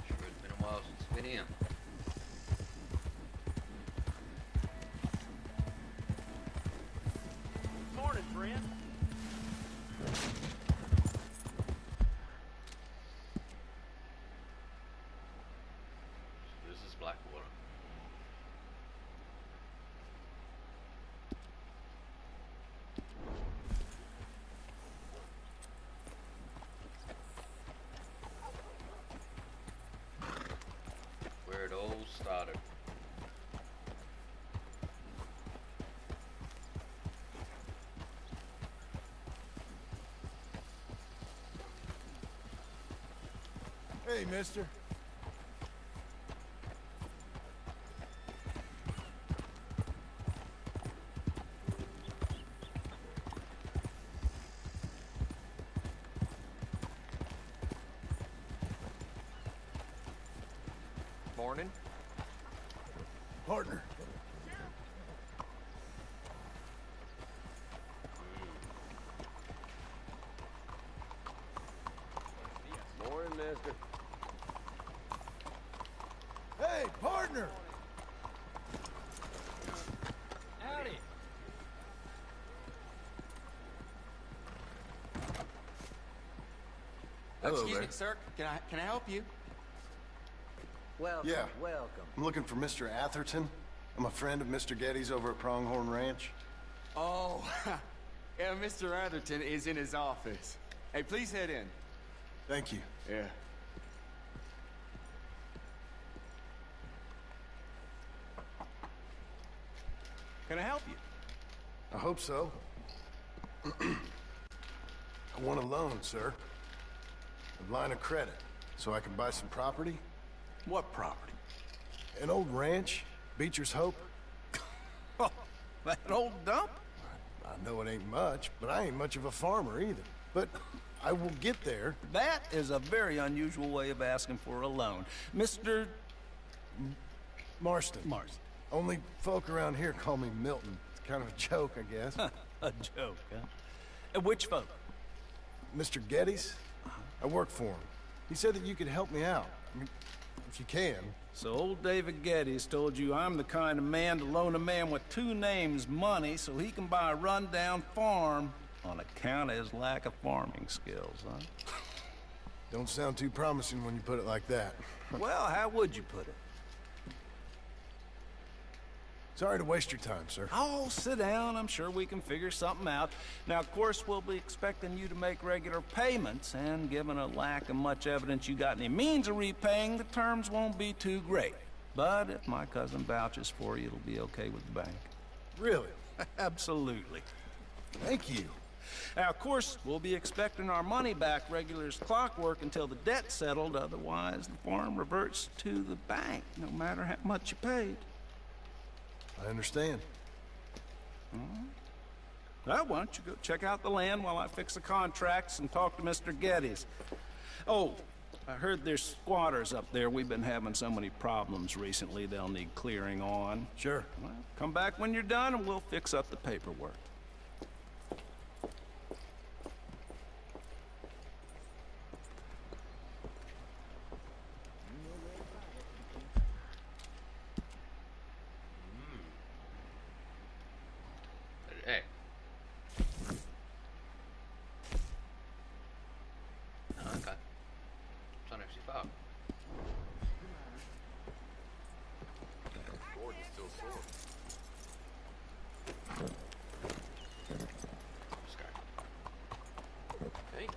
Sure, it's been a while since I've been here. Morning, friend. This is Blackwater. Where it all started. Hey, mister. Morning. Partner. Morning, mister. Hey, partner! Howdy. Hello Excuse there. me, sir. Can I help you? Welcome, Yeah. welcome. I'm looking for Mr. Atherton. I'm a friend of Mr. Getty's over at Pronghorn Ranch. Oh, yeah, Mr. Atherton is in his office. Hey, please head in. Thank you. Yeah. Can I help you? I hope so. I want a loan, sir. A line of credit, so I can buy some property. What property? An old ranch, Beecher's Hope. Oh, that old dump? I know it ain't much, but I ain't much of a farmer either. But I will get there. That is a very unusual way of asking for a loan. Mr. Marston. Marston. Only folk around here call me Milton. It's kind of a joke, I guess. A joke, huh? And which folk? Mr. Getty's? I work for him. He said that you could help me out. I mean, if you can. So old David Geddes told you I'm the kind of man to loan a man with two names money so he can buy a rundown farm on account of his lack of farming skills, huh? Don't sound too promising when you put it like that. Well, how would you put it? Sorry to waste your time, sir. Oh, sit down. I'm sure we can figure something out. Now, of course, we'll be expecting you to make regular payments, and given a lack of much evidence you got any means of repaying, the terms won't be too great. But if my cousin vouches for you, it'll be okay with the bank. Really? Absolutely. Thank you. Now, of course, we'll be expecting our money back regular as clockwork until the debt's settled. Otherwise, the farm reverts to the bank, no matter how much you paid. I understand. Well, why don't you go check out the land while I fix the contracts and talk to Mr. Geddes. Oh, I heard there's squatters up there. We've been having so many problems recently, they'll need clearing on. Sure. Well, come back when you're done and we'll fix up the paperwork. Hey. Oh, okay. It's not actually far. Gordon's still sore. Let's go. Hey.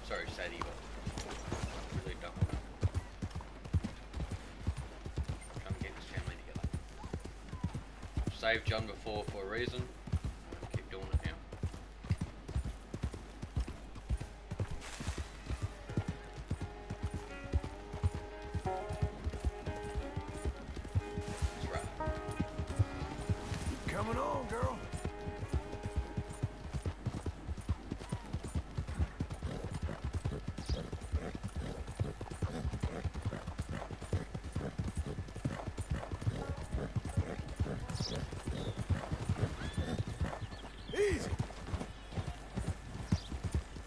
Sorry, Sadie, but I really don't want to. Trying to get this family together. Saved John before for a reason. Keep doing it now. That's right. Coming on, girl. Easy.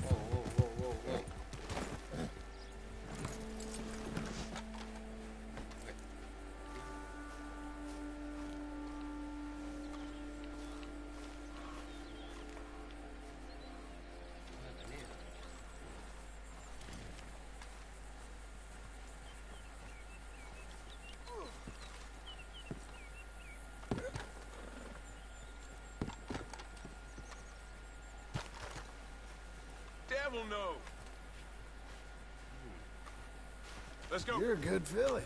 Whoa, whoa, whoa, whoa, whoa. Devil no. Let's go. You're a good filly.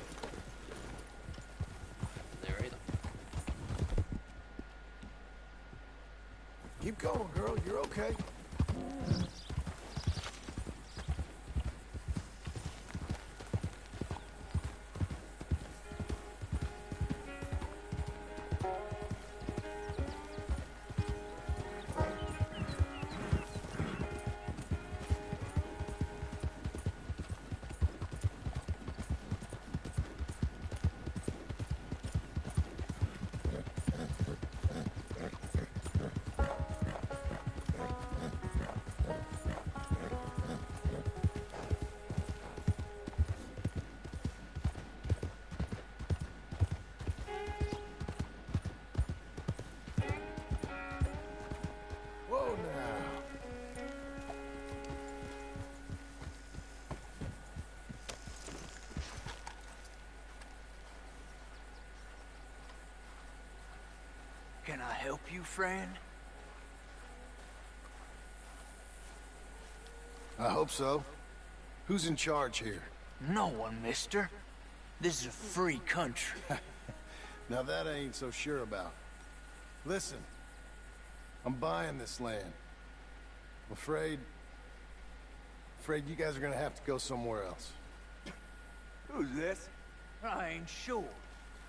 There either. Keep going, girl. You're okay. Whoa now. Can I help you, friend? I hope so. Who's in charge here? No one, mister. This is a free country. Now that I ain't so sure about. Listen, I'm buying this land. I'm afraid you guys are gonna have to go somewhere else. Who's this? I ain't sure.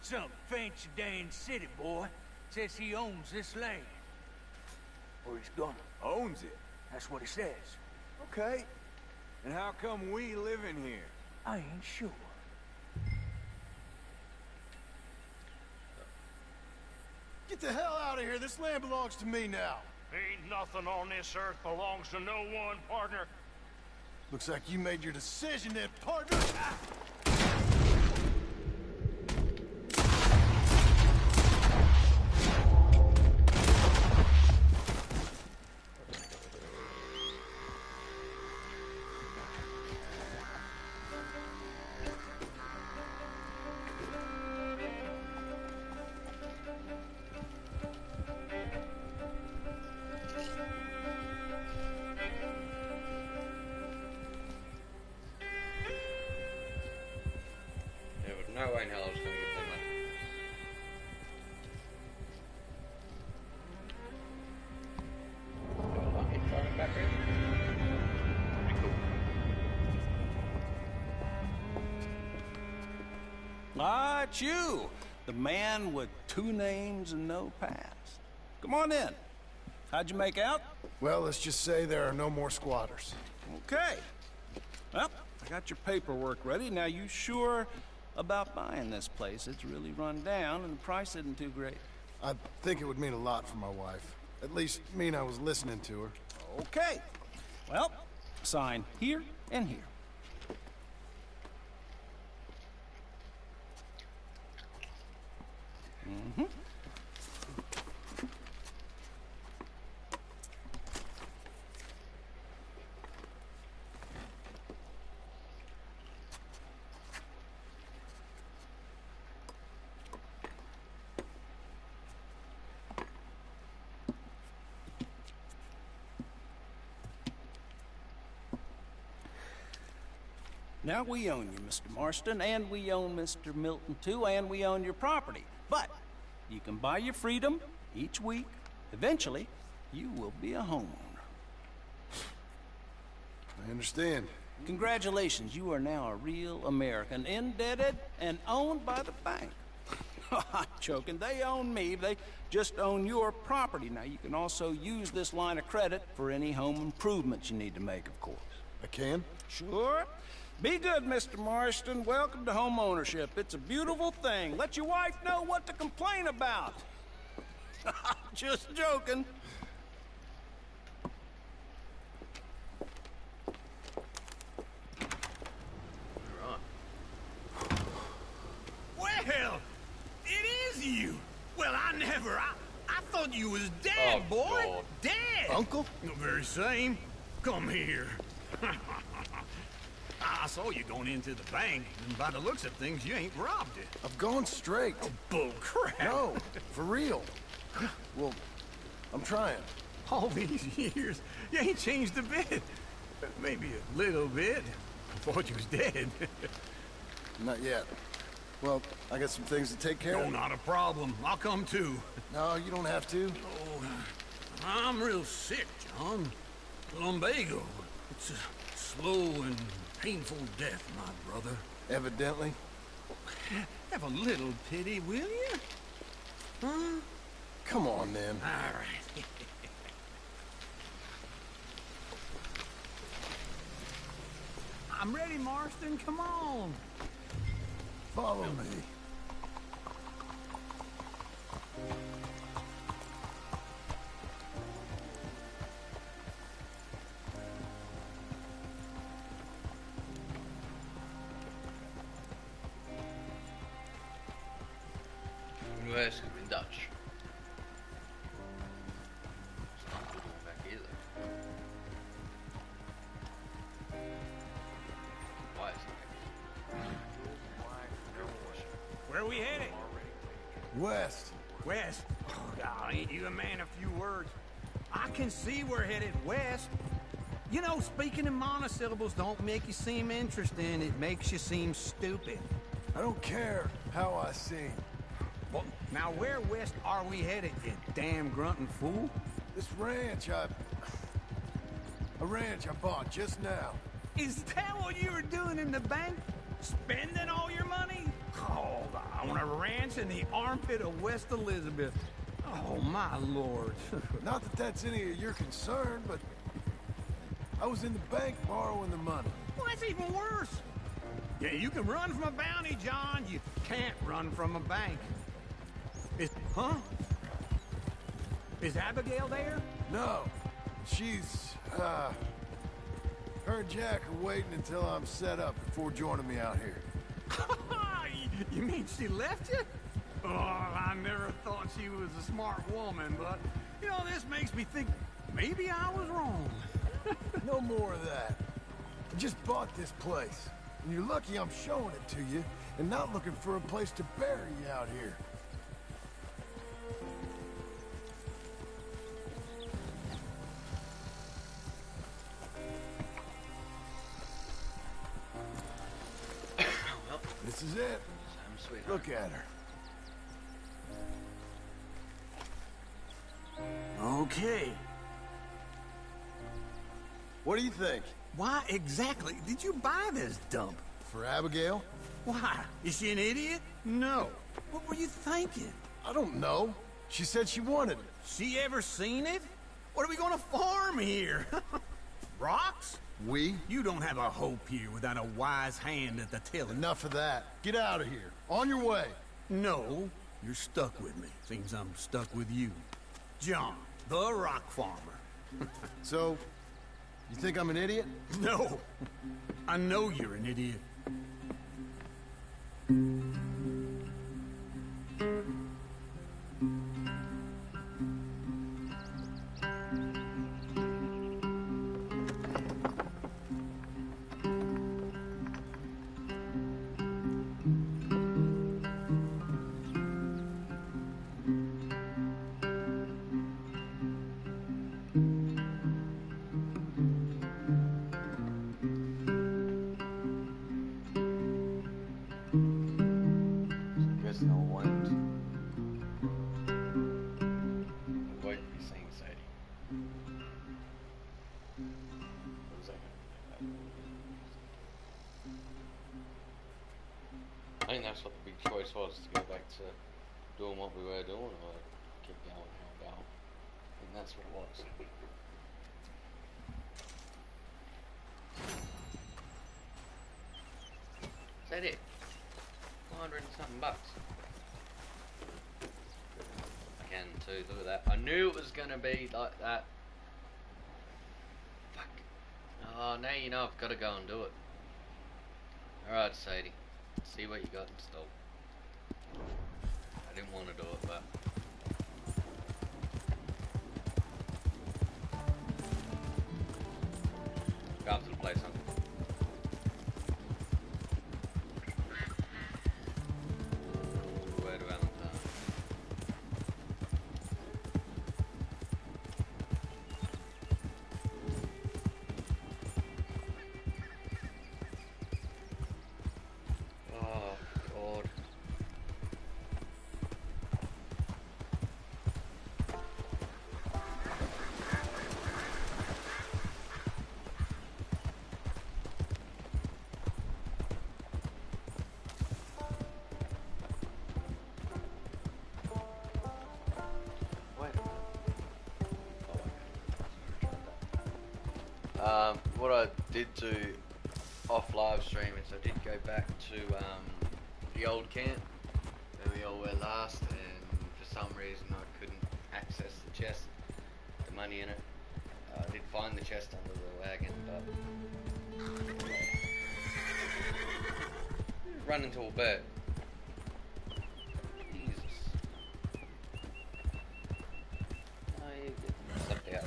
Some fancy Dan city boy says he owns this land. Or he's gonna. Owns it. That's what he says. Okay. And how come we live in here? I ain't sure. Get the hell out of here. This land belongs to me now. Ain't nothing on this earth belongs to no one, partner. Looks like you made your decision then, partner. Ah! way in hell I was gonna get them money. Back here. Pretty cool. Ah, it's you, the man with 2 names and no past. Come on in. How'd you make out? Well, let's just say there are no more squatters. Okay. Well, I got your paperwork ready. Now, you sure about buying this place? It's really run down, and the price isn't too great. I think it would mean a lot for my wife. At least mean I was listening to her. Okay. Well, sign here and here. Mm-hmm. Now, we own you, Mr. Marston, and we own Mr. Milton, too, and we own your property. But you can buy your freedom each week. Eventually, you will be a homeowner. I understand. Congratulations, you are now a real American, indebted and owned by the bank. I'm joking, they own me, they just own your property. Now, you can also use this line of credit for any home improvements you need to make, of course. I can? Sure. Be good, Mr. Marston. Welcome to home ownership. It's a beautiful thing. Let your wife know what to complain about. Just joking. Well, it is you. Well, I thought you was dead, boy. God. Dead. Uncle? The very same. Come here. I saw you going into the bank, and by the looks of things, you ain't robbed it. I've gone straight. Oh, bull crap. No, for real. Well, I'm trying. All these years, you ain't changed a bit. Maybe a little bit. I thought you was dead. Not yet. Well, I got some things to take care of. No, not a problem. I'll come too. No, you don't have to. Oh, I'm real sick, John. Lumbago. It's a slow and painful death, my brother. Evidently. Have a little pity, will you? Huh? Come on, then. All right. I'm ready, Marston. Come on. Follow me. You ask him in Dutch. It's not good one back either. Why is Where are we headed? West. West? Oh, God, ain't you a man of few words? I can see we're headed west. You know, speaking in monosyllables don't make you seem interesting. It makes you seem stupid. I don't care how I seem. Well, now where west are we headed, you damn grunting fool? This ranch a ranch I bought just now. Is that what you were doing in the bank? Spending all your money? Oh, I want a ranch in the armpit of West Elizabeth. Oh, my lord. Not that that's any of your concern, but I was in the bank borrowing the money. Well, that's even worse. Yeah, you can run from a bounty, John. You can't run from a bank. Huh? Is Abigail there? No. She's, her and Jack are waiting until I'm set up before joining me out here. You mean she left you? Oh, I never thought she was a smart woman, but, you know, this makes me think maybe I was wrong. No more of that. I just bought this place, and you're lucky I'm showing it to you and not looking for a place to bury you out here. Well, this is it. sweetheart. Look at her. Okay. What do you think? Why exactly did you buy this dump? For Abigail? Why? Is she an idiot? No. What were you thinking? I don't know. She said she wanted it. She ever seen it? What are we gonna farm here? Rocks? We? You don't have a hope here without a wise hand at the tiller. Enough of that. Get out of here. On your way. No, you're stuck with me. Seems I'm stuck with you. John, the rock farmer. So, you think I'm an idiot? No. I know you're an idiot. I think that's what the big choice was, to go back to doing what we were doing, or keep going how about. I think that's what it was. Is that it? 400 and something bucks. Again, too, look at that. I knew it was gonna be like that. Fuck. Oh, now you know I've got to go and do it. Alright, Sadie. See what you got in store. I didn't want to do it, but... Go up to the place, huh? Where to Valentine? Oh, God. What I did do off live stream is I did go back to the old camp where we all were last, and for some reason I couldn't access the chest, the money in it. I did find the chest under the wagon, but run into a bird. Jesus. Oh, you get stepped out.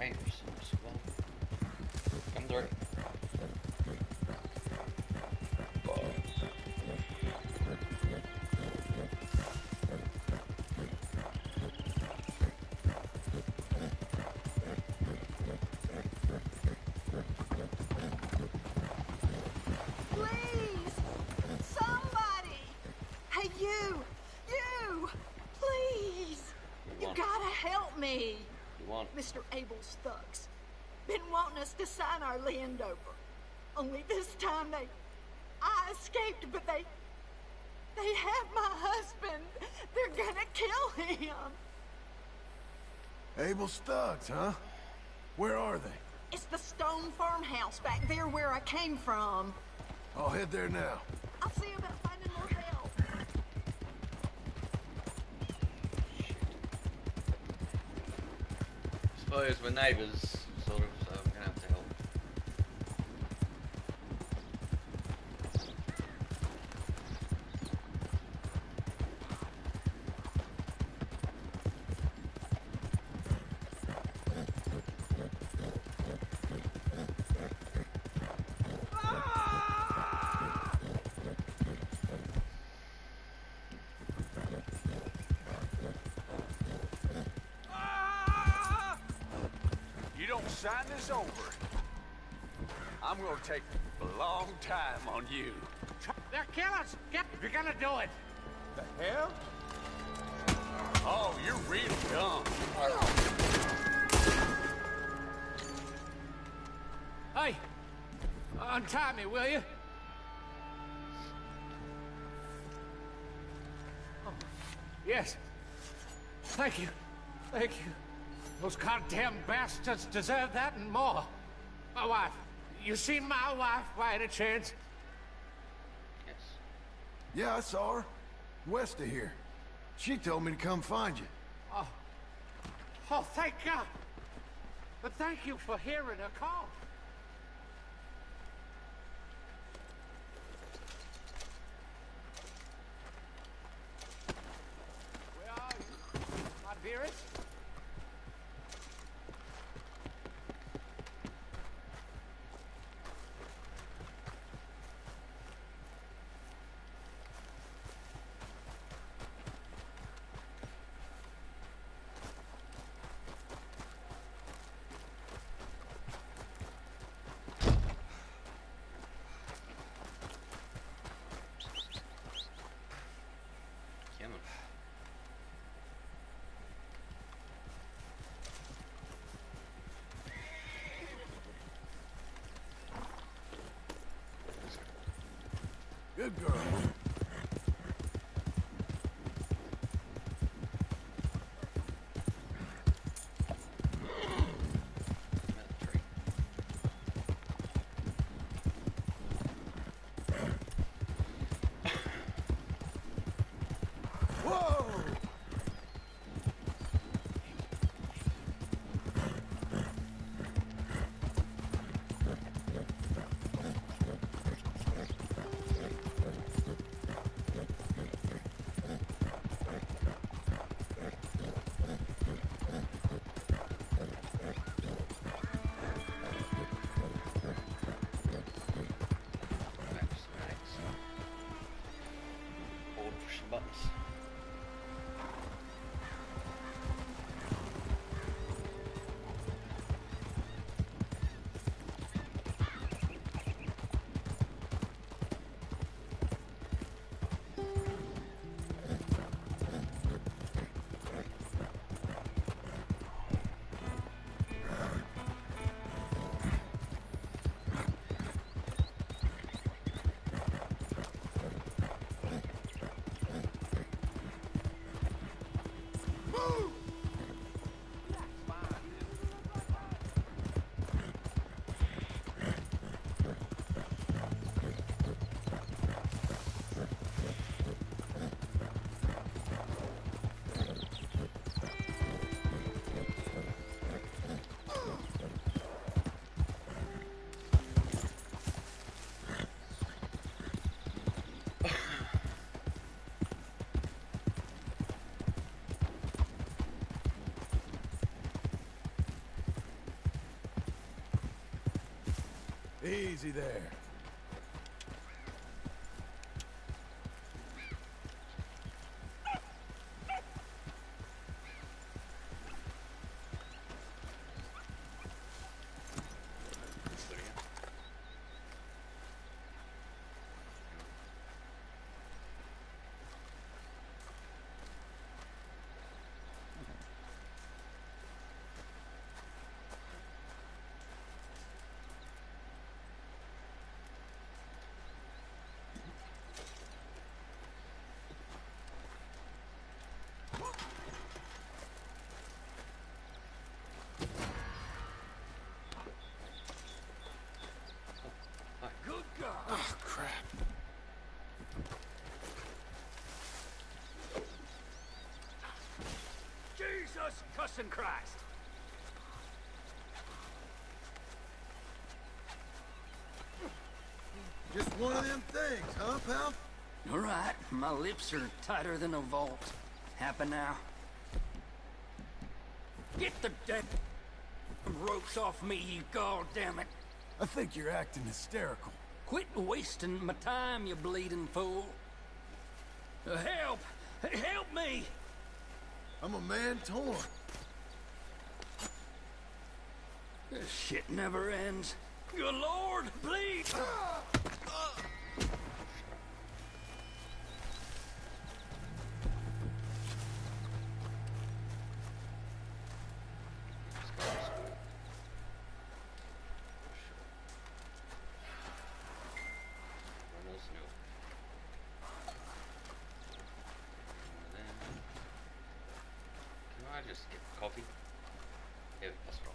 Rangers, come through. Please! Somebody! Hey, you! Please! You gotta help me! Mr. Abel's thugs. Been wanting us to sign our land over. Only this time I escaped, but they have my husband. They're gonna kill him. Abel's thugs, huh? Where are they? It's the stone farmhouse back there where I came from. I'll head there now. I'll see about finding more help. I suppose we're neighbours, sort of, so I'm gonna have to help. Sign this over. I'm gonna take a long time on you. They're killers! You're gonna do it! The hell? Oh, you're really dumb. Hey! Untie me, will you? Oh, yes. Thank you. Thank you. Those goddamn bastards deserve that and more. My wife. You seen my wife by any chance? Yes. Yeah, I saw her. West of here. She told me to come find you. Oh, thank God. But thank you for hearing her call. Where are you, my dearest? Good girl. Whoa! Easy there. Good God. Oh, crap. Jesus cussing Christ. Just one of them things, huh, pal? All right, my lips are tighter than a vault. Happy now? Get the damn ropes off me, you goddammit. I think you're acting hysterical. Quit wasting my time, you bleeding fool. Help! Help me! I'm a man torn. This shit never ends. Good Lord, please! Can I just get coffee? Yeah, that's right.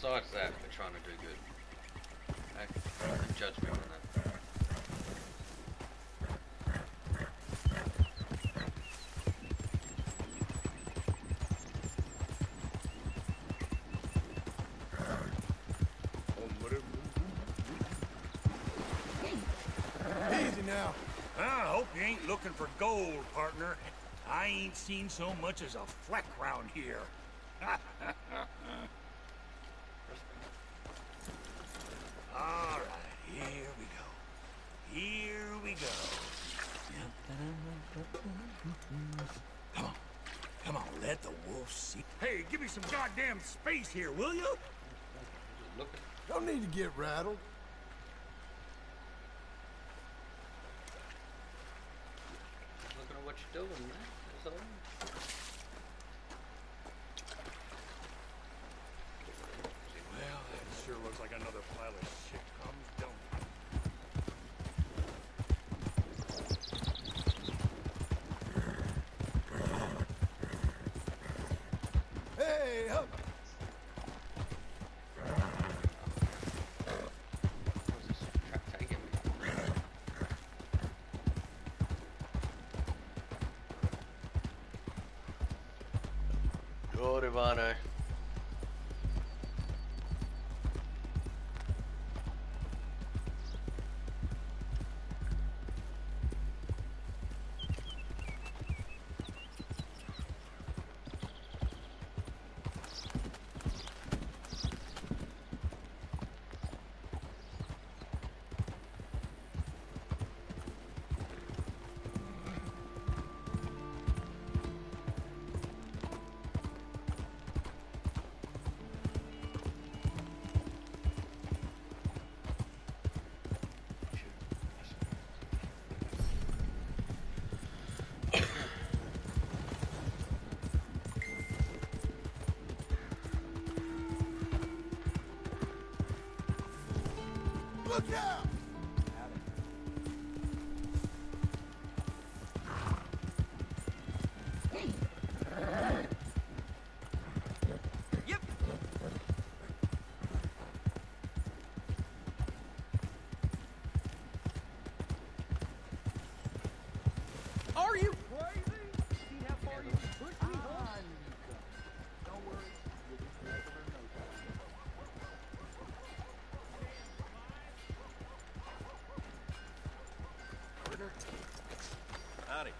Besides that, we're trying to do good. Okay? Don't judge me on that. Easy now. I hope you ain't looking for gold, partner. I ain't seen so much as a fleck round here. All right, here we go. Here we go. Come on. Come on, let the wolf see. Hey, give me some goddamn space here, will you? Don't need to get rattled. Looking at what you're doing, man. That's all. Well, that sure looks like another pile of shit comes, don't it? Hey, up! Good, Ivano. Look out! Yep. Are you crazy? See how far you can push me, huh? Don't worry. You'll be regular no time. Howdy.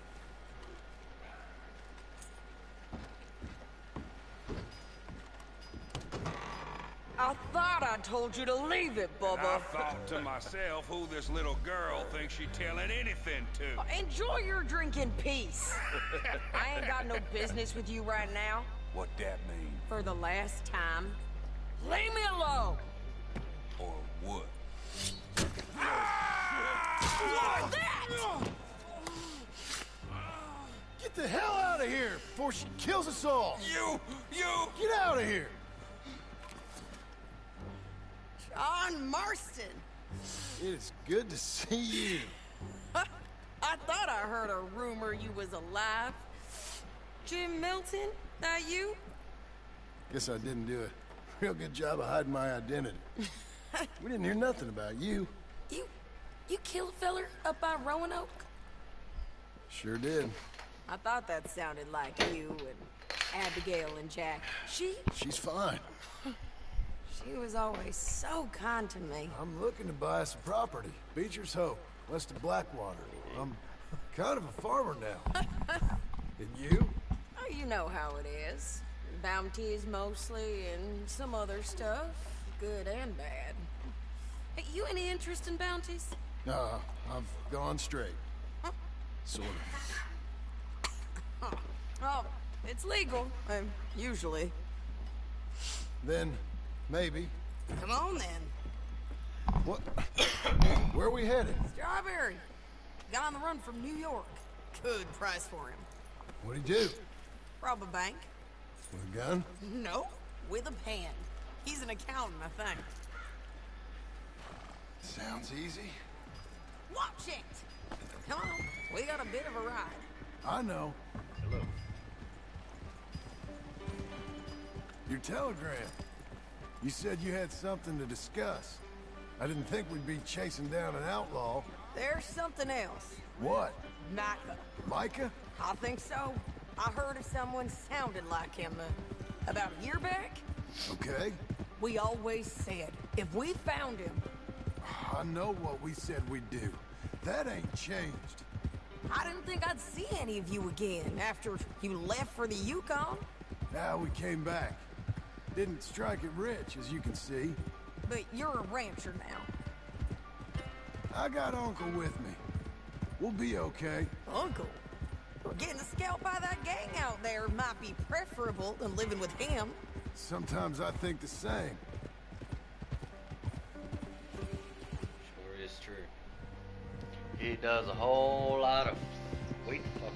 I thought I told you to leave it, Bubba. I thought to myself who this little girl thinks she telling anything to. Enjoy your drink in peace. I ain't got no business with you right now. What that mean? For the last time, leave me alone. Or what? Like that! Get the hell out of here before she kills us all! You! Get out of here! John Marston. It is good to see you. I thought I heard a rumor you was alive. Jim Milton? That you? Guess I didn't do a real good job of hiding my identity. We didn't hear nothing about you. You killed a feller up by Roanoke? Sure did. I thought that sounded like you and Abigail and Jack. She's fine. She was always so kind to me. I'm looking to buy some property. Beecher's Hope, west of Blackwater. I'm kind of a farmer now. And you? Oh, you know how it is. Bounties mostly, and some other stuff. Good and bad. Hey, you any interest in bounties? Nah, I've gone straight. Sort of. Oh, it's legal. Usually. Then, maybe. Come on, then. What? Where are we headed? Strawberry. Got on the run from New York. Good price for him. What'd he do? Rob a bank. With a gun? No, with a pen. He's an accountant, I think. Sounds easy. Watch it! Come on, we got a bit of a ride. I know. Hello. Your telegram. You said you had something to discuss. I didn't think we'd be chasing down an outlaw. There's something else. What? Micah. Micah? I think so. I heard of someone sounded like him about a year back. Okay. We always said, if we found him... I know what we said we'd do. That ain't changed. I didn't think I'd see any of you again after you left for the Yukon. Now we came back. Didn't strike it rich, as you can see. But you're a rancher now. I got Uncle with me. We'll be okay. Uncle? Getting scalped by that gang out there might be preferable than living with him. Sometimes I think the same. Sure is true. He does a whole lot of sweet fuck.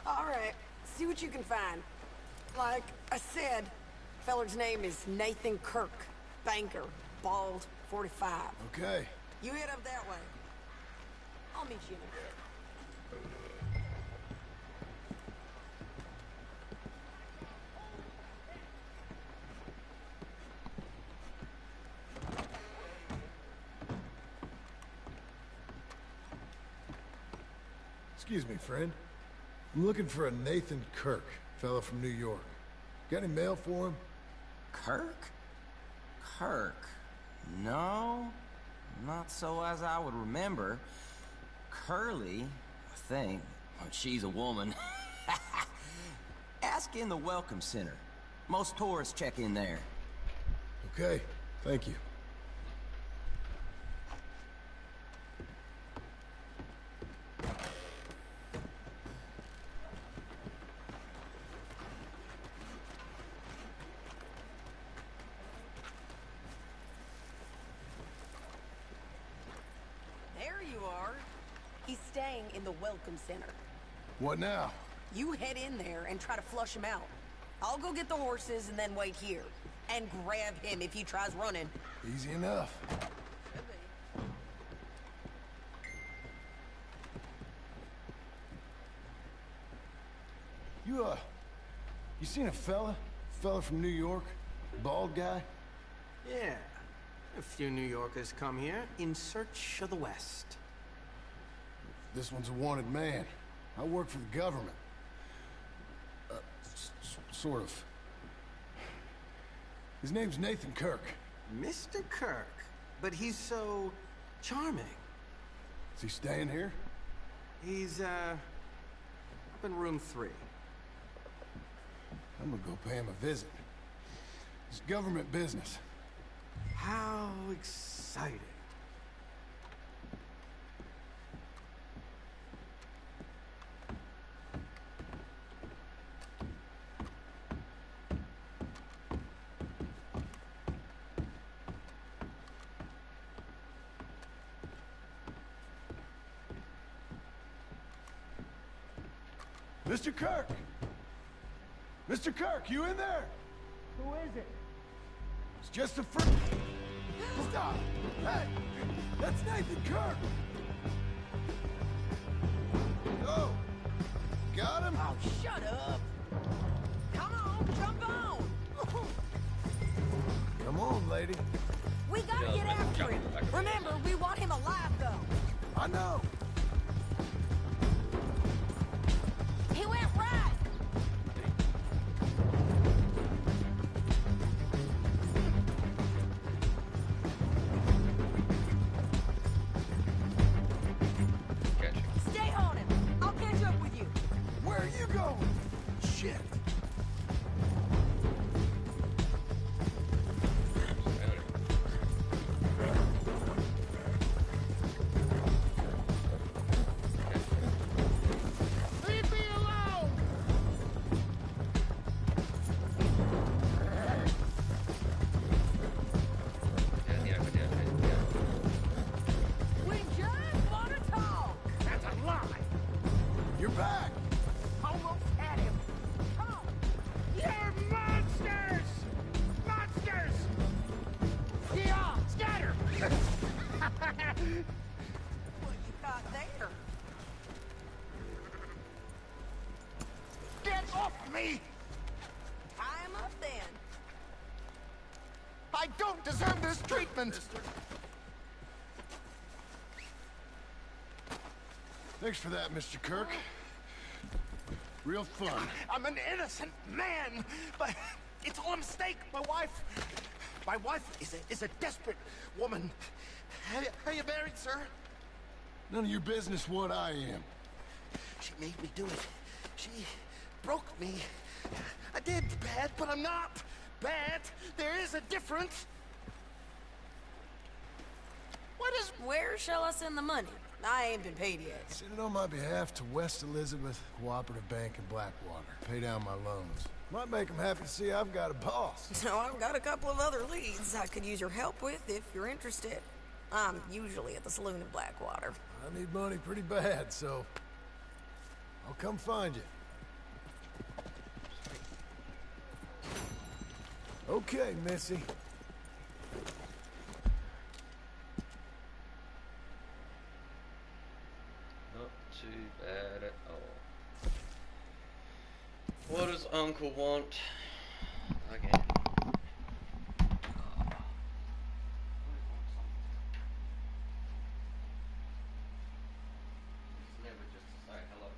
All right, see what you can find. Like I said, feller's name is Nathan Kirk. Banker, bald, 45. Okay. You head up that way. I'll meet you in a bit. Excuse me, friend. I'm looking for a Nathan Kirk, fella from New York. Got any mail for him? Kirk? Kirk? No, not so as I would remember. Curly, I think. Well, she's a woman. Ask in the Welcome Center. Most tourists check in there. Okay, thank you. He's staying in the Welcome Center. What now? You head in there and try to flush him out. I'll go get the horses and then wait here. And grab him if he tries running. Easy enough. You seen a fella? Fella from New York? Bald guy? Yeah. A few New Yorkers come here in search of the West. This one's a wanted man. I work for the government. Sort of. His name's Nathan Kirk. Mr. Kirk? But he's so charming. Is he staying here? He's, up in room 3. I'm gonna go pay him a visit. It's government business. How exciting. Mr. Kirk! Mr. Kirk, you in there? Who is it? It's just a Stop! Hey! That's Nathan Kirk! Oh! Got him? Oh, shut up! Come on, jump on! Come on, lady. We gotta get after him. Remember, we want him alive, though. I know. He went right. Stay on him. I'll catch up with you. Where are you going? Shit. Leave me alone! We just want to talk. That's a lie! You're back. Almost had him. Come on. You're monsters! Monsters! Yeah, scatter! What you got there? Get off me! Tie him up, then. I don't deserve this treatment! Thanks for that, Mr. Kirk. Real fun. I'm an innocent man, but it's all a mistake. My wife is a desperate woman. Are you married, sir? None of your business what I am. She made me do it. She broke me. I did bad, but I'm not bad. There is a difference. What is... Where shall I send the money? I ain't been paid yet. Send it on my behalf to West Elizabeth Cooperative Bank in Blackwater. Pay down my loans. Might make them happy to see I've got a boss. So I've got a couple of other leads I could use your help with if you're interested. I'm usually at the saloon in Blackwater. I need money pretty bad, so I'll come find you. Okay, Missy. Not too bad at all. What does Uncle want? Again. It's never just to say hello.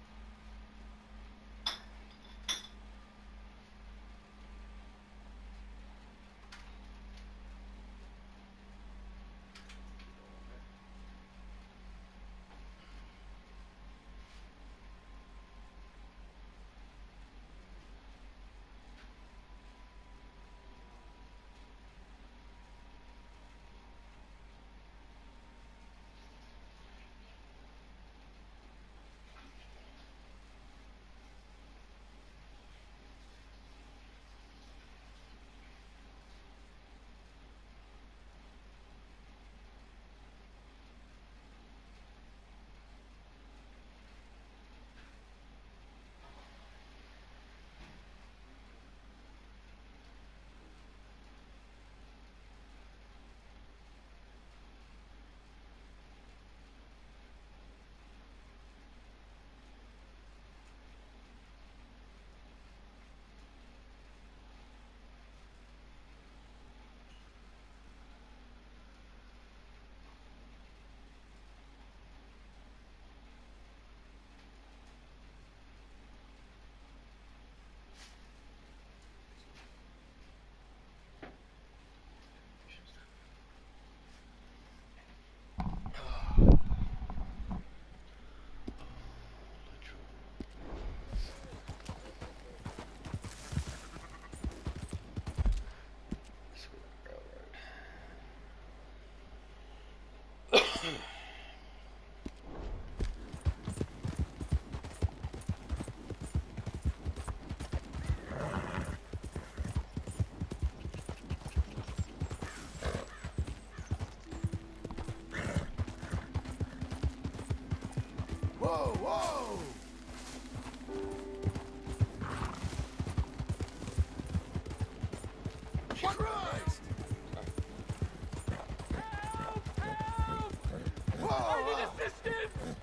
need assistance!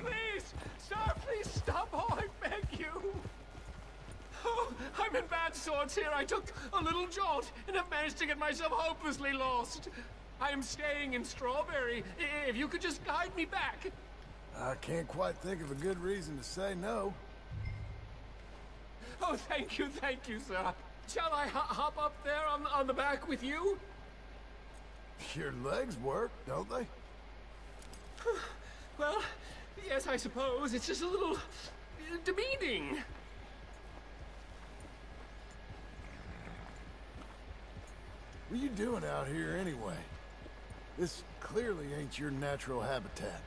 Please! Sir, please stop! Oh, I beg you! Oh, I'm in bad sorts here. I took a little jaunt and have managed to get myself hopelessly lost. I am staying in Strawberry. If you could just guide me back. I can't quite think of a good reason to say no. Oh, thank you, sir. Shall I hop up there on the back with you? Your legs work, don't they? Well, yes, I suppose. It's just a little demeaning. What are you doing out here anyway? This clearly ain't your natural habitat.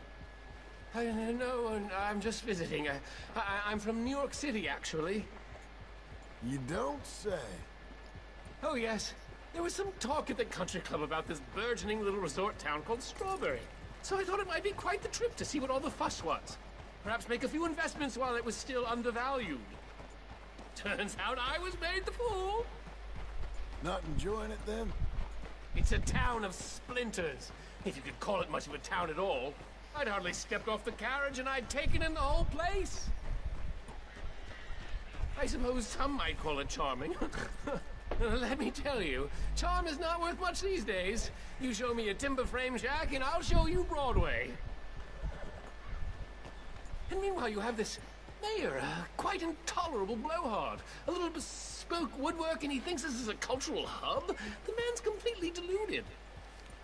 No, I'm just visiting. I'm from New York City, actually. You don't say. Oh, yes. There was some talk at the country club about this burgeoning little resort town called Strawberry. So I thought it might be quite the trip to see what all the fuss was. Perhaps make a few investments while it was still undervalued. Turns out I was made the fool. Not enjoying it, then? It's a town of splinters, if you could call it much of a town at all. I'd hardly stepped off the carriage and I'd taken in the whole place. I suppose some might call it charming. Let me tell you, charm is not worth much these days. You show me a timber frame shack and I'll show you Broadway. And meanwhile you have this mayor, a quite intolerable blowhard. A little bespoke woodwork and he thinks this is a cultural hub? The man's completely deluded.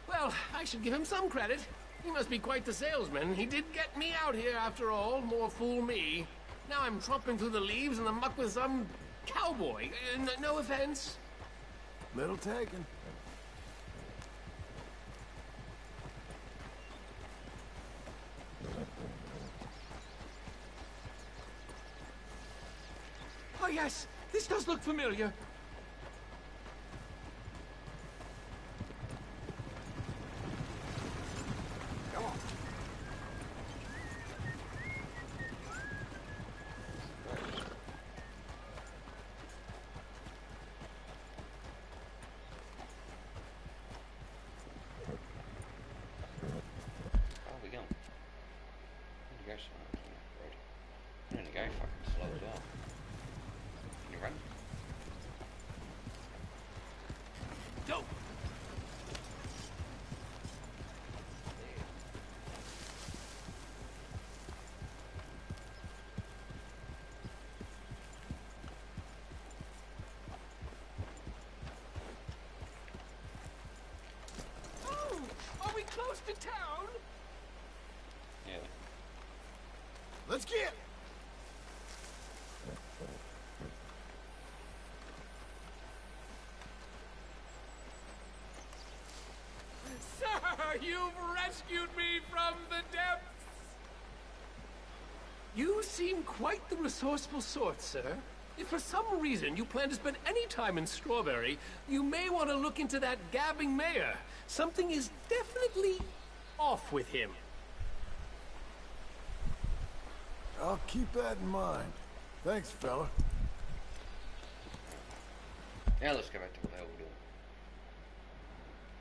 Well, I should give him some credit. He must be quite the salesman. He did get me out here after all. More fool me. Now I'm tromping through the leaves and the muck with some cowboy. No offense. Little taken. Oh yes, this does look familiar. Close to town? Yeah. Let's get. Sir, you've rescued me from the depths. You seem quite the resourceful sort, sir. If for some reason you plan to spend any time in Strawberry, you may want to look into that gabbing mayor. Something is definitely off with him. I'll keep that in mind. Thanks, fella. Now let's go back to what the hell we're doing.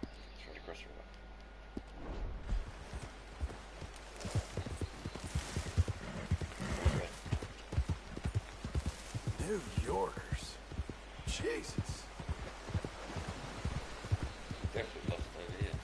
Let's try to cross the river. New Yorkers. Jesus. Definitely lost over here.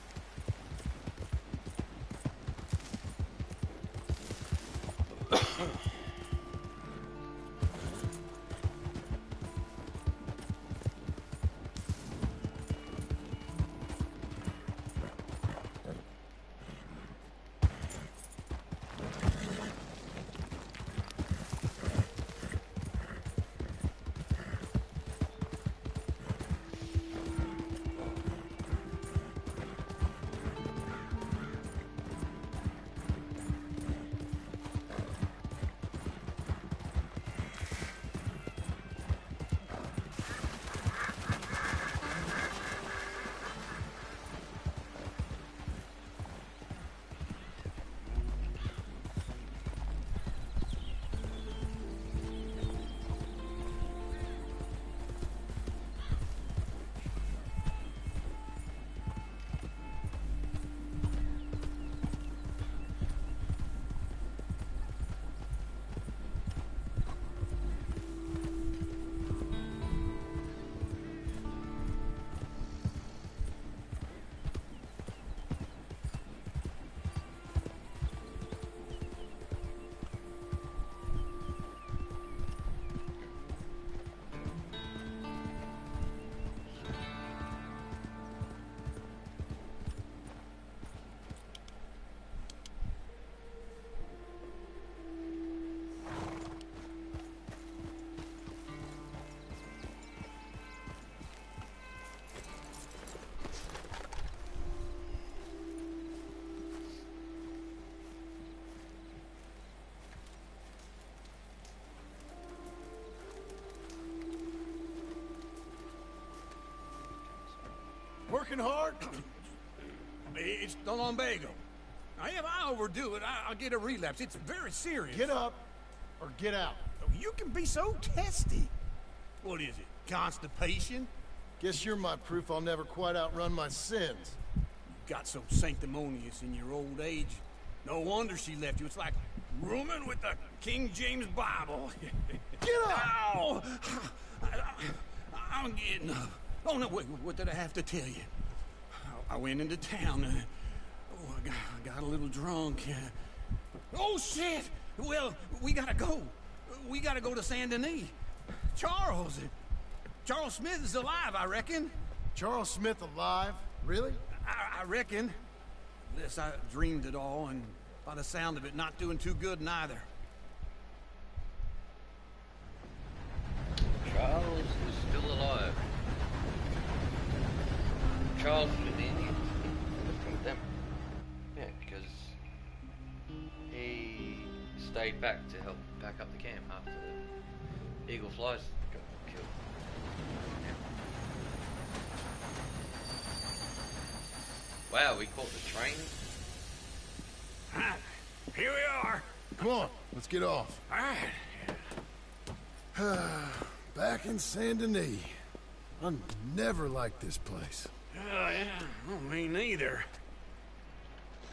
working hard? It's the lumbago. Now, if I overdo it, I'll get a relapse. It's very serious. Get up or get out. You can be so testy. What is it, constipation? Guess you're my proof I'll never quite outrun my sins. You got so sanctimonious in your old age. No wonder she left you. It's like rooming with the King James Bible. Get up! Ow! I'm getting up. Oh, no, wait, what did I have to tell you? I went into town. I got a little drunk. Oh, shit! Well, we gotta go. We gotta go to Saint Denis. Charles Smith is alive, I reckon. Charles Smith alive? Really? I reckon. Unless I dreamed it all, and by the sound of it, not doing too good neither. Charles is still alive. Charles was an Indian. With them. Yeah, because he stayed back to help pack up the camp after the Eagle Flies got killed. Yeah. Wow, we caught the train. Here we are. Come on, let's get off. All right. Back in Saint Denis. I never liked this place. Oh, yeah. Oh, me neither.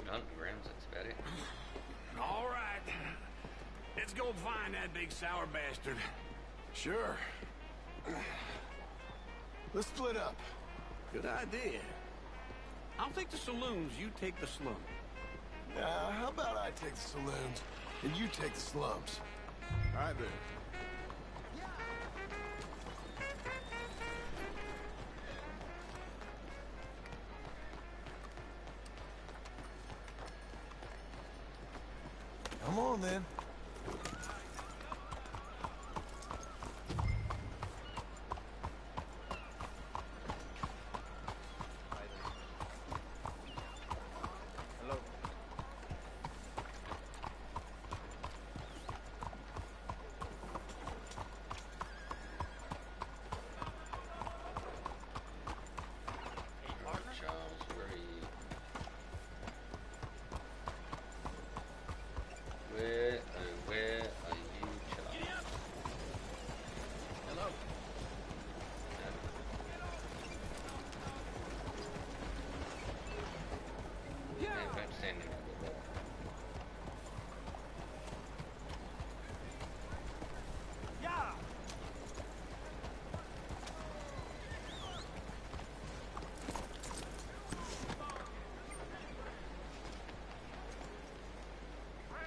Hunting grounds, that's about it. All right. Let's go find that big sour bastard. Sure. Let's split up. Good idea. I'll take the saloons, you take the slums. How about I take the saloons, and you take the slums? All right, then. Come on, then.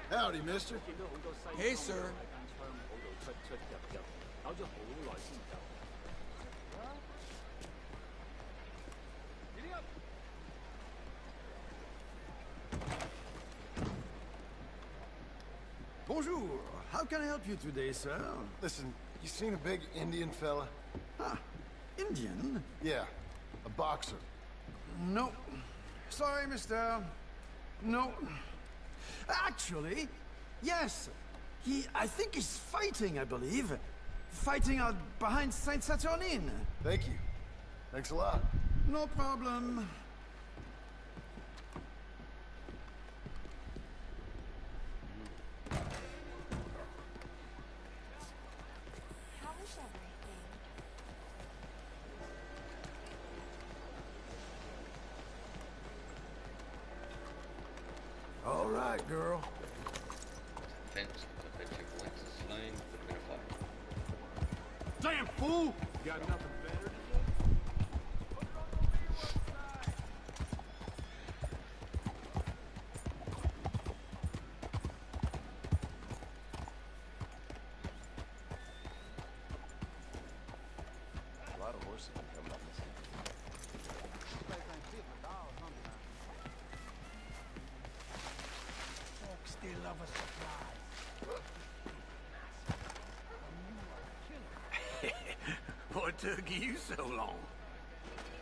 Howdy, mister. Hey, sir. Bonjour. How can I help you today, sir? Listen, you seen a big Indian fella? Ah, Indian? Yeah, a boxer. No. Sorry, mister. No. Actually, yes. I think he's fighting, I believe. Fighting out behind Saint Saturnin. Thank you. Thanks a lot. No problem. All right, girl. Fence, I bet you Lance is slain, but we're gonna fight. Damn fool! You got nothing better to do? A lot of horses are coming up this way. Folks, they love a surprise. What took you so long?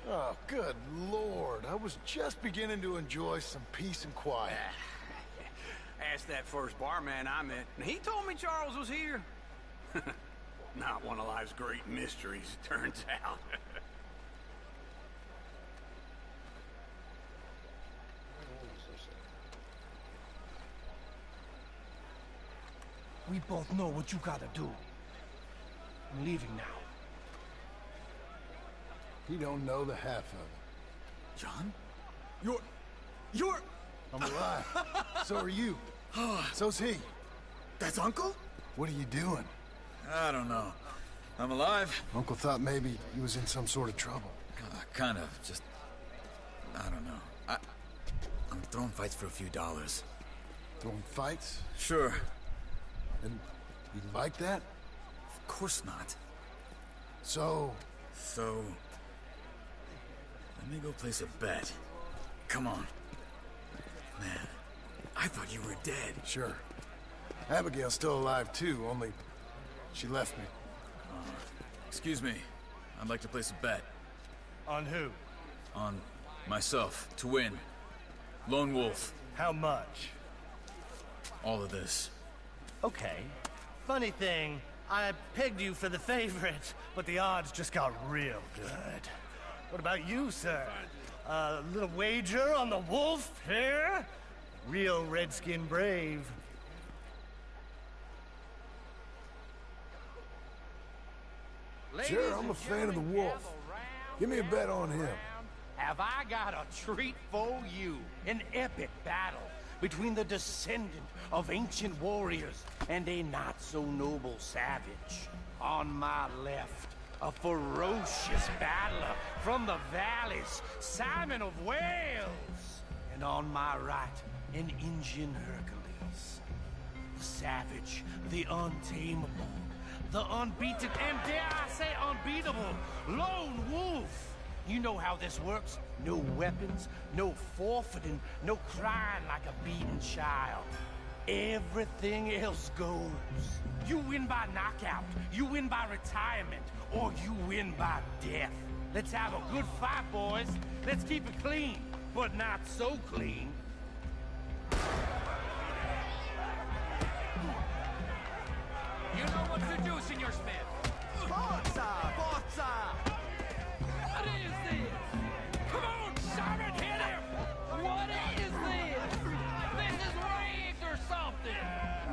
Oh, good Lord. I was just beginning to enjoy some peace and quiet. Asked that first barman I met, and he told me Charles was here. Not one of life's great mysteries, it turns out. We both know what you gotta do. I'm leaving now. He don't know the half of it. John? You're... I'm alive. So are you. So's he. That's Uncle? What are you doing? I don't know. I'm alive. Uncle thought maybe he was in some sort of trouble. Kind of. Just... I don't know. I'm throwing fights for a few dollars. Throwing fights? Sure. And you like that? Of course not. So, let me go place a bet. Come on. Man, I thought you were dead. Sure. Abigail's still alive too, only she left me. Excuse me. I'd like to place a bet. On who? On myself, to win. Lone Wolf. How much? All of this. Okay. Funny thing, I pegged you for the favorite, but the odds just got real good. What about you, sir? A little wager on the wolf here? Real redskin brave. Sure, I'm a fan of the wolf. Give me a bet on him. Have I got a treat for you? An epic battle between the descendant of ancient warriors and a not-so-noble savage. On my left, a ferocious battler from the valleys, Simon of Wales. And on my right, an Indian Hercules. The savage, the untamable, the unbeaten, and dare I say unbeatable, Lone Wolf. You know how this works. No weapons, no forfeiting, no crying like a beaten child. Everything else goes. You win by knockout, you win by retirement, or you win by death. Let's have a good fight, boys. Let's keep it clean, but not so clean. You know what to do, Senor Smith. Forza! Forza! What is this? Come on, Simon, hit him! What is this? This is rigged or something!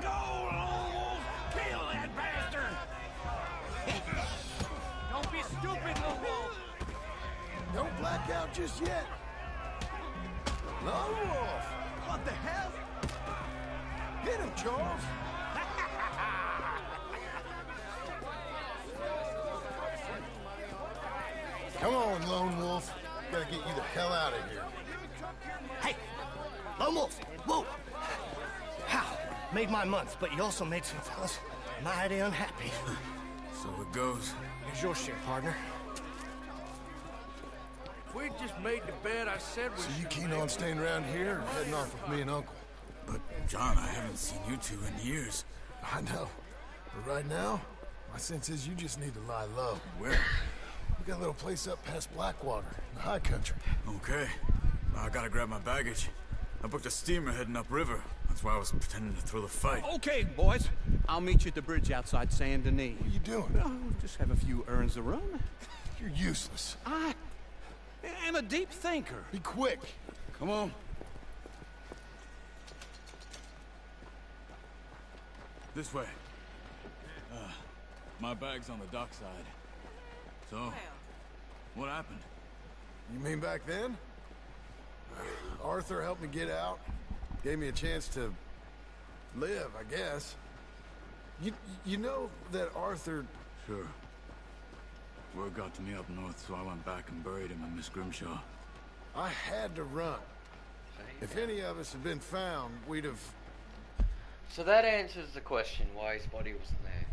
Go, Lone Wolf! Kill that bastard! Don't be stupid, Lone Wolf! Don't black out just yet. Lone Wolf! What the hell? Hit him, Charles! Come on, Lone Wolf. Gotta get you the hell out of here. Hey! Lone Wolf! Whoa! How? Made my month, but you also made some fellas mighty unhappy. So it goes. Here's your share, partner. We just made the bet I said we So you keen on staying around here or heading off with me and Uncle? But, John, I haven't seen you two in years. I know. But right now, my sense is you just need to lie low. Where? We got a little place up past Blackwater, in the high country. Okay. I gotta grab my baggage. I booked a steamer heading upriver. That's why I was pretending to throw the fight. Okay, boys. I'll meet you at the bridge outside Saint Denis. What are you doing? Oh, just have a few errands to run. You're useless. I am a deep thinker. Be quick. Come on. This way. My bag's on the dockside. So, what happened? You mean back then? Arthur helped me get out. Gave me a chance to live, I guess. You know that Arthur... Sure. Word got to me up north, so I went back and buried him in Miss Grimshaw. I had to run. If any of us had been found, we'd have... So that answers the question why his body wasn't there.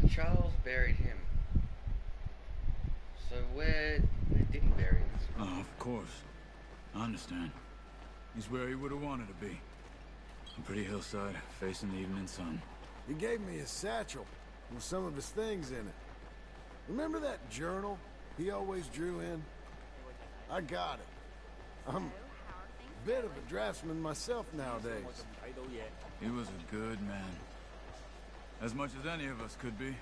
So Charles buried him. So where did he bury him? Oh, of course. I understand. He's where he would have wanted to be. A pretty hillside, facing the evening sun. He gave me his satchel with some of his things in it. Remember that journal he always drew in? I got it. I'm a bit of a draftsman myself nowadays. He was a good man. As much as any of us could be.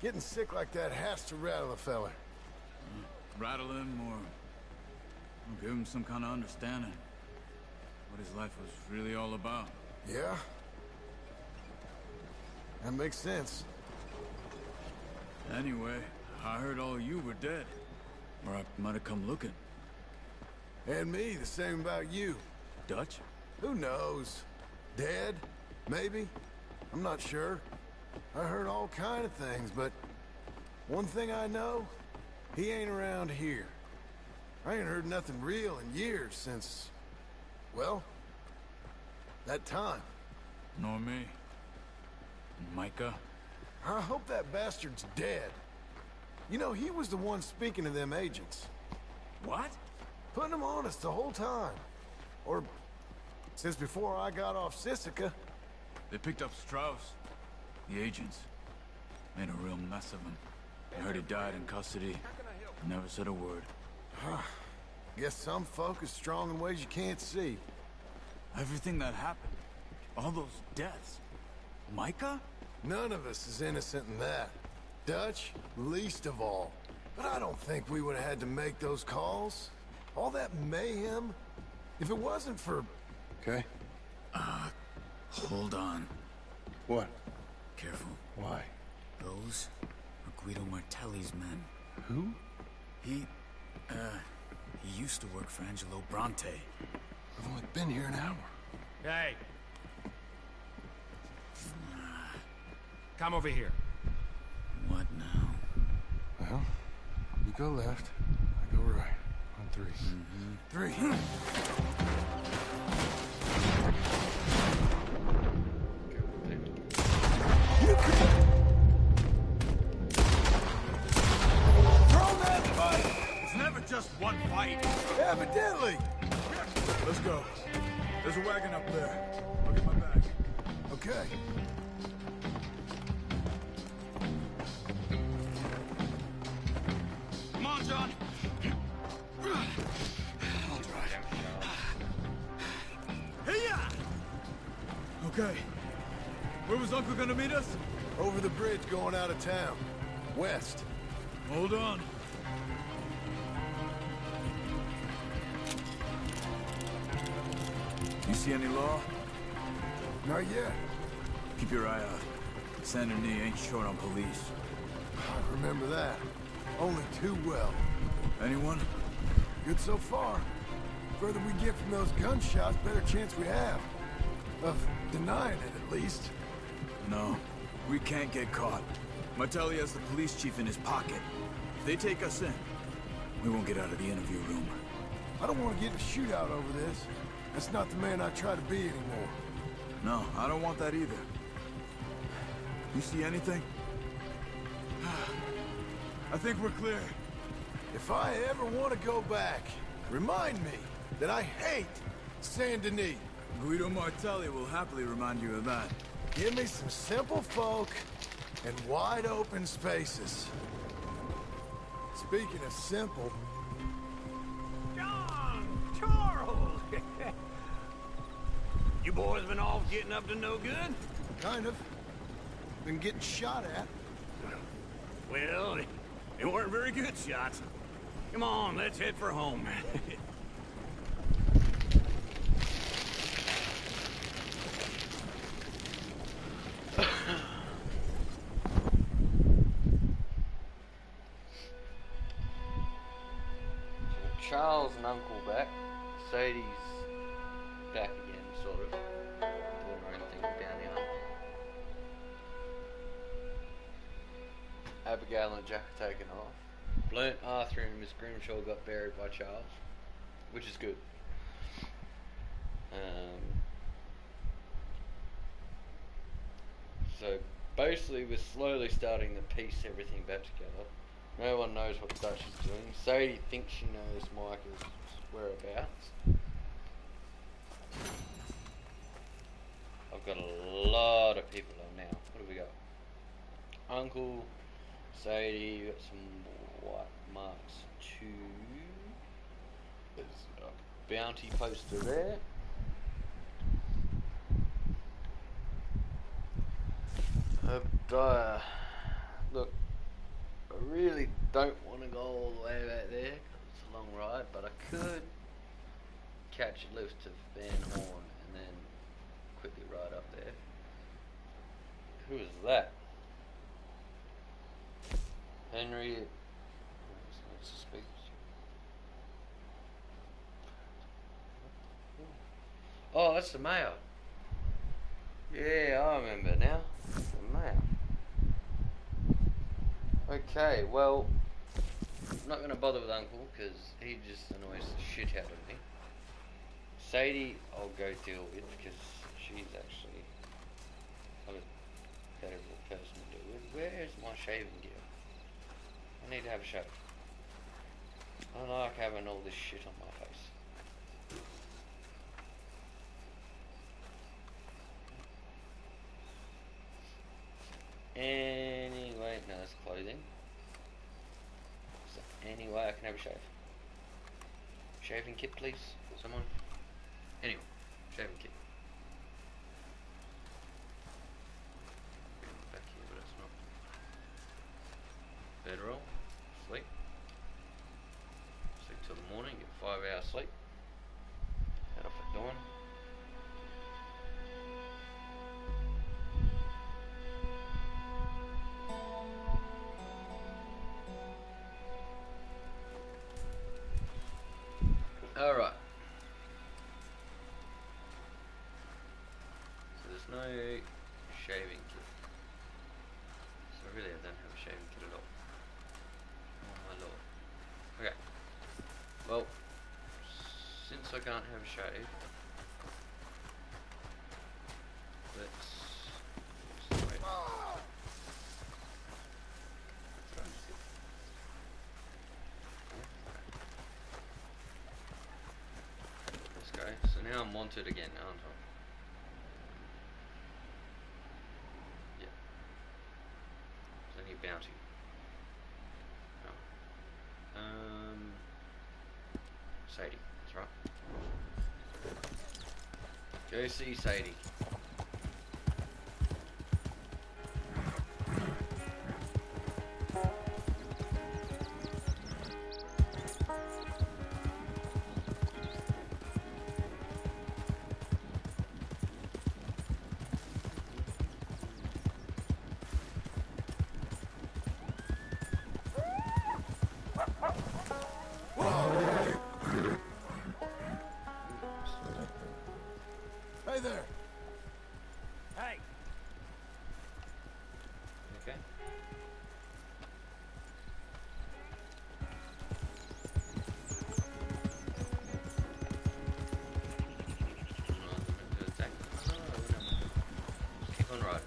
Getting sick like that has to rattle a fella. Rattle him or give him some kind of understanding. What his life was really all about. Yeah? That makes sense. Anyway, I heard all you were dead. Or I might have come looking. And me, the same about you. Dutch? Who knows? Dead? Maybe? I'm not sure. I heard all kind of things, but one thing I know, he ain't around here. I ain't heard nothing real in years since, well, that time. Nor me. And Micah? I hope that bastard's dead. You know, he was the one speaking to them agents. What? Putting them on us the whole time. Or since before I got off Sisika. They picked up Strauss. The agents. Made a real mess of him. I heard he died in custody. Never said a word. Guess some folk is strong in ways you can't see. Everything that happened. All those deaths. Micah? None of us is innocent in that. Dutch, least of all. But I don't think we would have had to make those calls. All that mayhem. If it wasn't for... Okay. Hold on. What? Careful. Why? Those are Guido Martelli's men. Who? He used to work for Angelo Bronte. I've only been here an hour. Hey. Come over here. What now? Well, you go left, I go right. On three. Three. Throw that fight! It's never just one fight. Evidently. Let's go. There's a wagon up there. I'll get my bag. Okay. Come on, John. I'll drive. Hey-ya! Okay. Where was Uncle gonna meet us? Over the bridge going out of town. West. Hold on. You see any law? Not yet. Keep your eye out. Saint Denis ain't short on police. I remember that. Only too well. Anyone? Good so far. Further we get from those gunshots, better chance we have. Of denying it, at least. No. We can't get caught. Martelli has the police chief in his pocket. If they take us in, we won't get out of the interview room. I don't want to get in a shootout over this. That's not the man I try to be anymore. No, I don't want that either. You see anything? I think we're clear. If I ever want to go back, remind me that I hate Saint Denis. Guido Martelli will happily remind you of that. Give me some simple folk and wide open spaces. Speaking of simple... John! Charles! You boys been off getting up to no good? Kind of. Been getting shot at. Well, they weren't very good shots. Come on, let's head for home. Charles and Uncle back. Sadie's back again, sort of. Doing her own thing down here. Abigail and Jack are taken off. Blunt, Arthur and Miss Grimshaw got buried by Charles, which is good. So basically we're slowly starting to piece everything back together. No one knows what Dutch is doing. Sadie thinks she knows Micah's whereabouts. I've got a lot of people on now. What have we got? Uncle, Sadie, got some white marks too. There's a bounty poster there. Dyer. Look, I really don't want to go all the way back there because it's a long ride, but I could catch a lift to Van Horn and then quickly ride up there. Who is that? Henry. Oh, that's the mayor. Yeah, I remember now. The mayor. Okay, well, I'm not going to bother with Uncle because he just annoys the shit out of me. Sadie, I'll go deal with because she's actually a better person to deal with. Where's my shaving gear? I need to have a shave. I don't like having all this shit on my face. Anyway, no, that's clothing. So anyway, I can have a shave. Shaving kit, please. Someone. Anyway, shaving kit. Back here, but it's not. Bedroll. Sleep. Sleep till the morning. Get 5 hours sleep. Head off at dawn. Alright. So there's no shaving kit. So really I don't have a shaving kit at all. Oh my lord. Okay. Well, since I can't have a shave, let's wait. So now I'm wanted again, aren't I? Yeah. Is there any bounty? No. Sadie, that's right. Go see Sadie. Hey there. Hey. Okay. Keep on riding.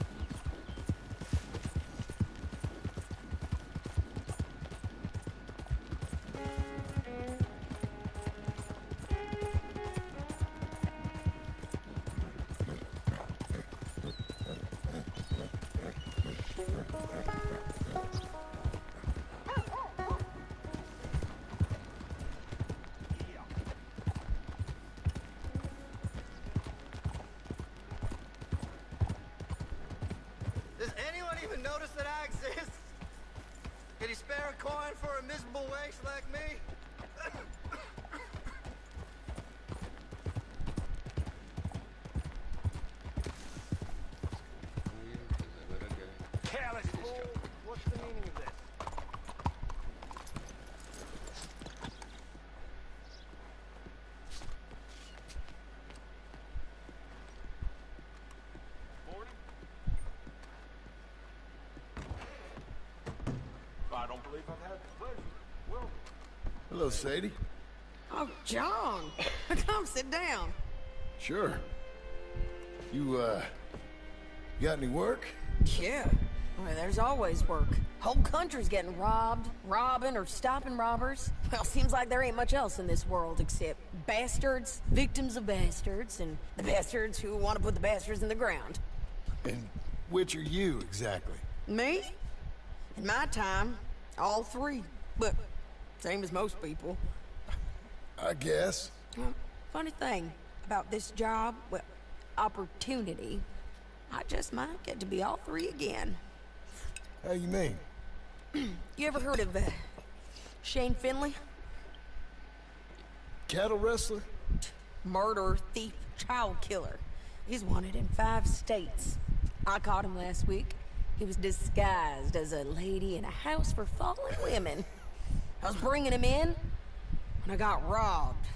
Does anyone even notice that I exist? Can you spare a coin for a miserable waste like me? Careless fool. What's the meaning of this? I don't believe I've had the pleasure. Well, Hello, Sadie. Oh, John. Come sit down. Sure. You got any work? Yeah. Well, there's always work. Whole country's getting robbed, robbing, or stopping robbers. Well, seems like there ain't much else in this world except bastards, victims of bastards, and the bastards who want to put the bastards in the ground. And which are you, exactly? Me? In my time, all three. But same as most people. I guess. Well, funny thing about this job, well, opportunity, I just might get to be all three again. How you mean? You ever heard of Shane Finley? Cattle wrestler? Murderer, thief, child killer. He's wanted in 5 states. I caught him last week. He was disguised as a lady in a house for fallen women. I was bringing him in when I got robbed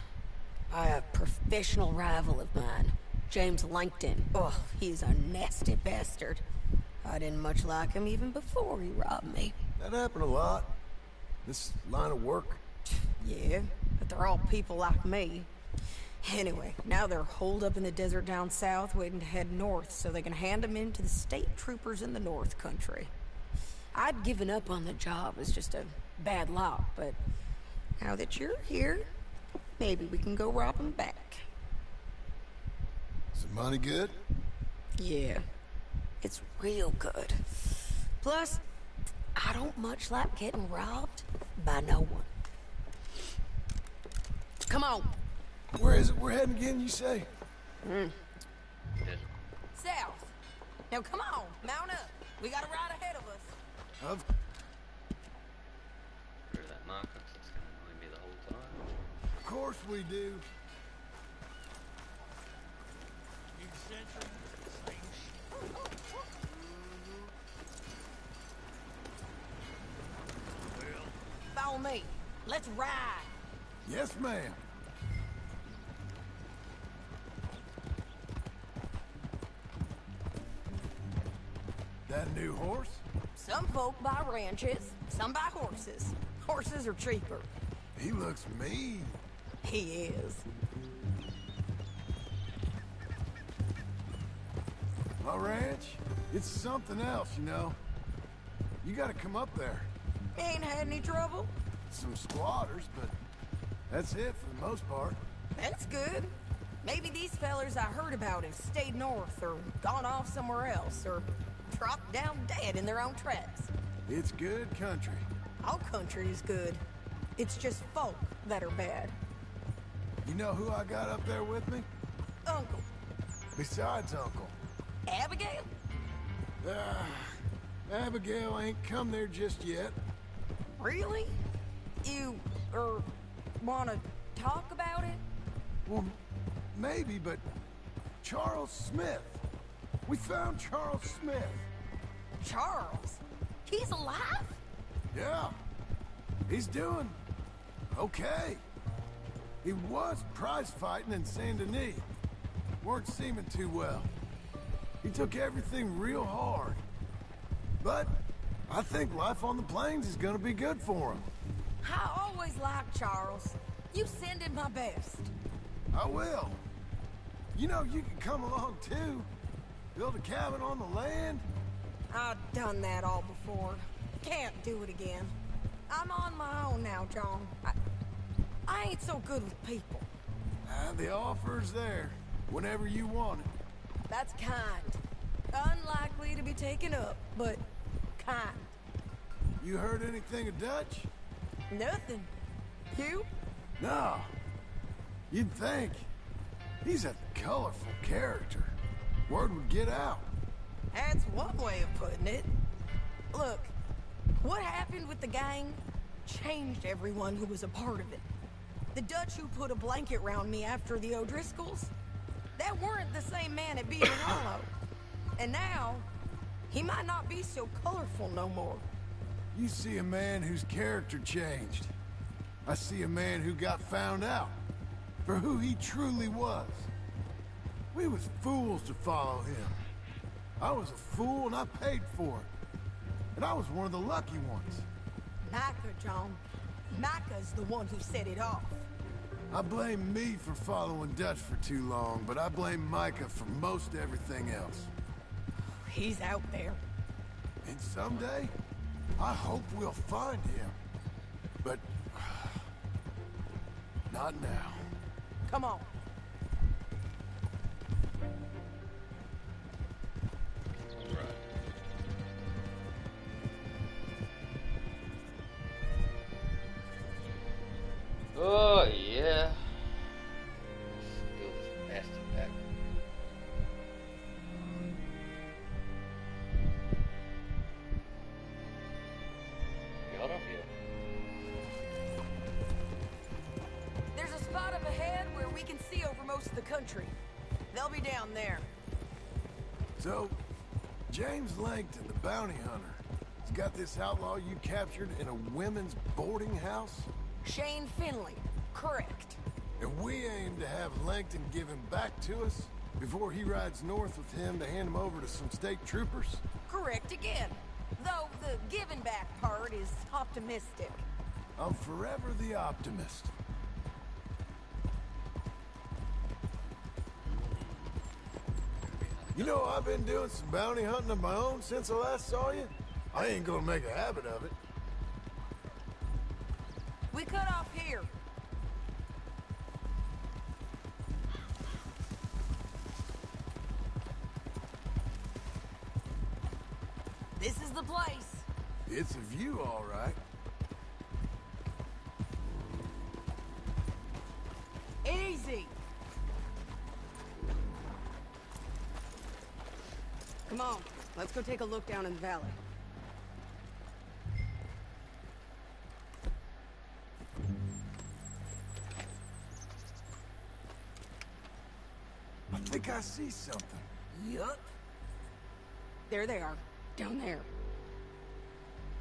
by a professional rival of mine, James Langton. Oh, he's a nasty bastard. I didn't much like him even before he robbed me. That happened a lot. This line of work. Yeah, but they're all people like me. Anyway, now they're holed up in the desert down south, waiting to head north so they can hand them in to the state troopers in the north country. I'd given up on the job as just a bad lot, but now that you're here, maybe we can go rob them back. Is the money good? Yeah, it's real good. Plus, I don't much like getting robbed by no one. Come on. Where is it we're heading again, you say? South. Now come on, mount up. We got a ride ahead of us. Of that Marcus, it's going to annoy me the whole time. Of course we do. Follow me. Let's ride. Yes, ma'am. That new horse? Some folk buy ranches, some buy horses. Horses are cheaper. He looks mean. He is. My ranch, it's something else, you know. You gotta come up there. Ain't had any trouble? Some squatters, but that's it for the most part. That's good. Maybe these fellers I heard about have stayed north or gone off somewhere else or dropped down dead in their own tracks. It's good country. All country is good. It's just folk that are bad. You know who I got up there with me? Uncle. Besides Uncle. Abigail? Abigail ain't come there just yet. Really? You, wanna talk about it? Well, maybe, but Charles Smith. We found Charles Smith. Charles? He's alive? Yeah. He's doing okay. He was prize fighting in Saint Denis. Weren't seeming too well. He took everything real hard. But I think life on the plains is gonna be good for him. I always liked Charles. You send him my best. I will. You know, you can come along too. Build a cabin on the land. I've done that all before. Can't do it again. I'm on my own now, John. I ain't so good with people. The offer's there, whenever you want it. That's kind. Unlikely to be taken up, but kind. You heard anything of Dutch? Nothing. You? No. You'd think. He's a colorful character. Word would get out. That's one way of putting it. Look, what happened with the gang changed everyone who was a part of it. The Dutch who put a blanket round me after the O'Driscolls, that weren't the same man at Beaver Hollow. And now, he might not be so colorful no more. You see a man whose character changed. I see a man who got found out for who he truly was. We was fools to follow him. I was a fool and I paid for it. And I was one of the lucky ones. Micah, John. Micah's the one who set it off. I blame me for following Dutch for too long, but I blame Micah for most everything else. He's out there. And someday, I hope we'll find him. But not now. Come on. Oh, yeah. Let's go this bastard back. Got up here. There's a spot up ahead where we can see over most of the country. They'll be down there. So, James Langton, the bounty hunter. He's got this outlaw you captured in a women's boarding house? Shane Finley, correct. And we aim to have Langton give him back to us before he rides north with him to hand him over to some state troopers? Correct again. Though the giving back part is optimistic. I'm forever the optimist. You know, I've been doing some bounty hunting of my own since I last saw you. I ain't gonna make a habit of it. We cut off here. This is the place. It's a view, all right. Easy. Come on, let's go take a look down in the valley. I think I see something. Yup. There they are, down there.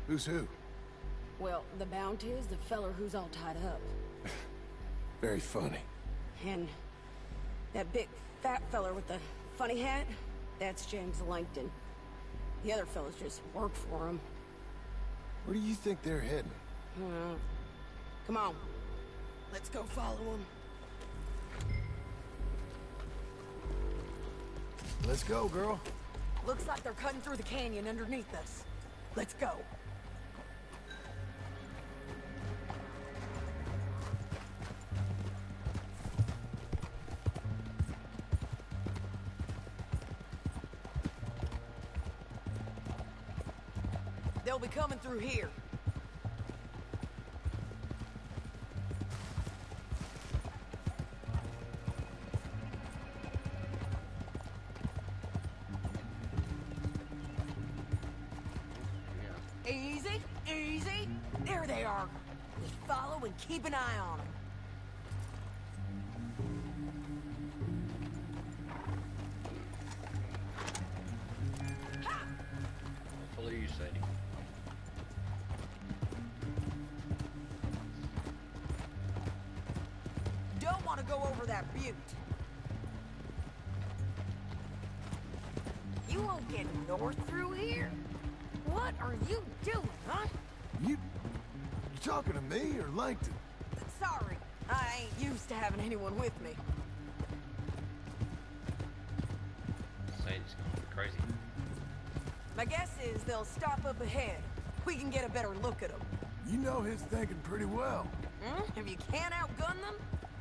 Who's who? Well, the bounty is the feller who's all tied up. Very funny. And that big fat feller with the funny hat, that's James Langton. The other fellas just work for him. Where do you think they're heading? Come on, let's go follow them. Let's go, girl. Looks like they're cutting through the canyon underneath us. Let's go. They'll be coming through here. Easy, easy. There they are. Just follow and keep an eye on them. Hopefully you said it. Don't want to go over that butte. You won't get north through here? What are you doing, huh? You talking to me or Langton? Sorry, I ain't used to having anyone with me. Satan's going crazy. My guess is they'll stop up ahead. We can get a better look at them. You know his thinking pretty well. If you can't outgun them,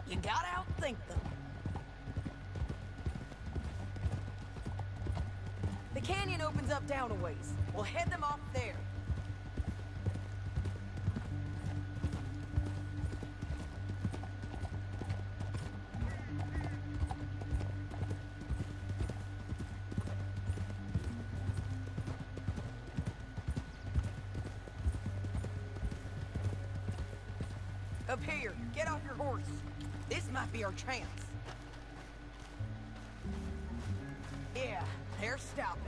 you gotta outthink them. The canyon opens up down a ways. We'll head them off there. Up here, get off your horse. This might be our chance. Yeah, they're stopping.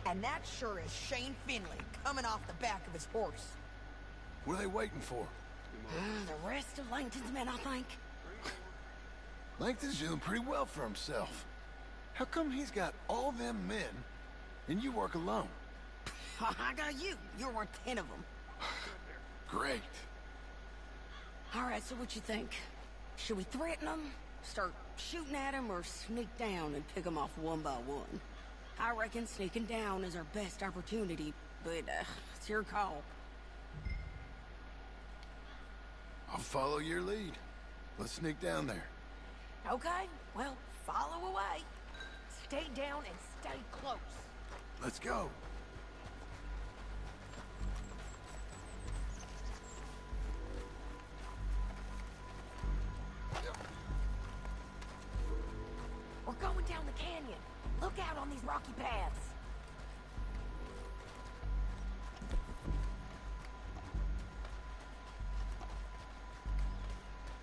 And that sure is Shane Finley coming off the back of his horse. What are they waiting for? The rest of Langton's men, I think. Langton's doing pretty well for himself. How come he's got all them men and you work alone? I got you. You're worth 10 of them. Great. All right, so what you think? Should we threaten them, start shooting at them, or sneak down and pick them off one by one? I reckon sneaking down is our best opportunity, but it's your call. I'll follow your lead. Let's sneak down there. Okay, well, follow away. Stay down and stay close. Let's go. We're going down the canyon. Look out on these rocky paths.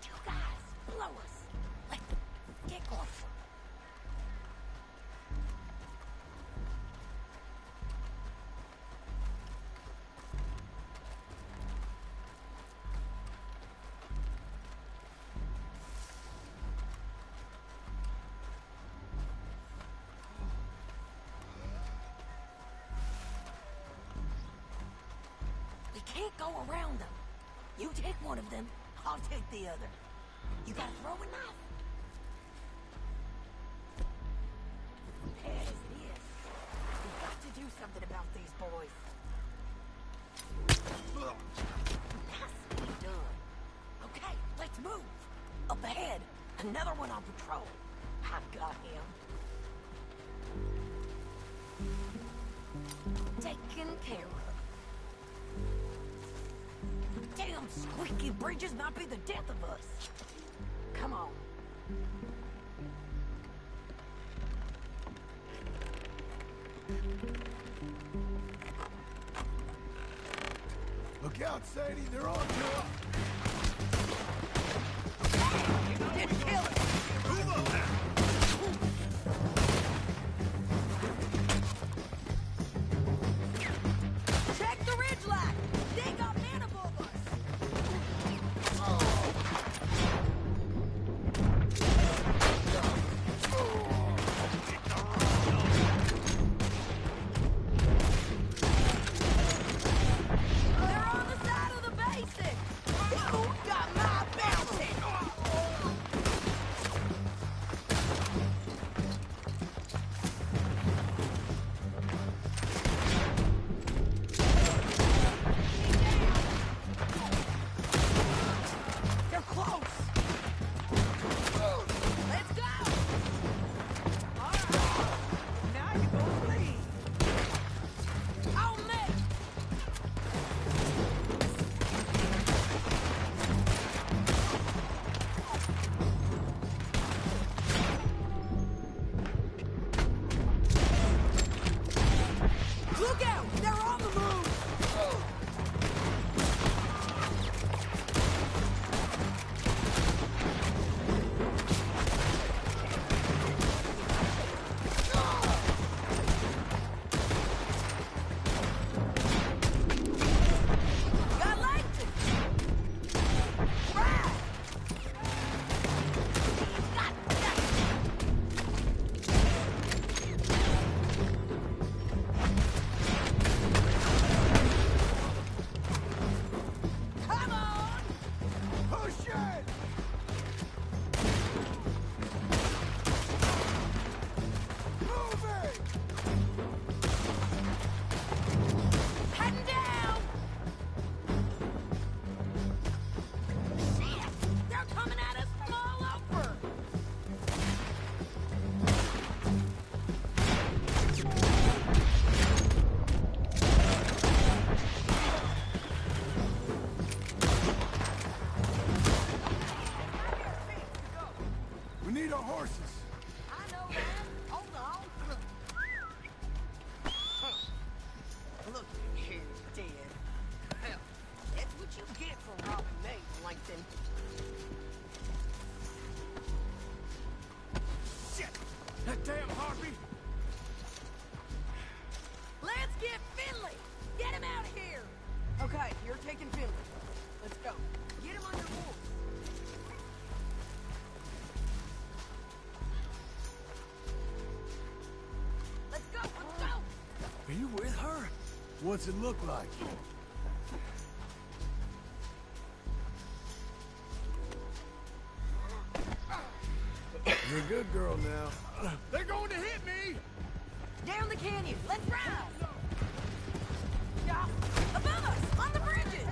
You guys, blow us. Let's get closer. can't go around them. You take one of them, I'll take the other. You gotta throw a knife. Bad as it is, we've got to do something about these boys. Nicely done. Okay, let's move. Up ahead, another one on patrol. I've got him. Taken care of. Damn squeaky bridges might be the death of us. Come on. Look out, Sadie, they're on to us. Didn't kill it. Move on now. Check the ridgeline. They got men above us. They're on the side of the basin. Who got my bounty? They're close. Let's go. All right. Now you're gonna bleed. On me. Look out! They're on the move! Got Langton! Right! Come on! Push it! Move it! Heading down! Shit! They're coming at us from all over! We need our horses. I know that. Hold on. Look here, dead. Hell, that's what you get for robbing me, Langton. Shit! That damn harpy! Let's get Finley! Get him out of here! Okay, you're taking Finley. Let's go. Get him on your horse. Let's go, let's go! Are you with her? What's it look like? You're a good girl now. They're going to hit me! Down the canyon, let's ride! Yeah, above us, on the bridges!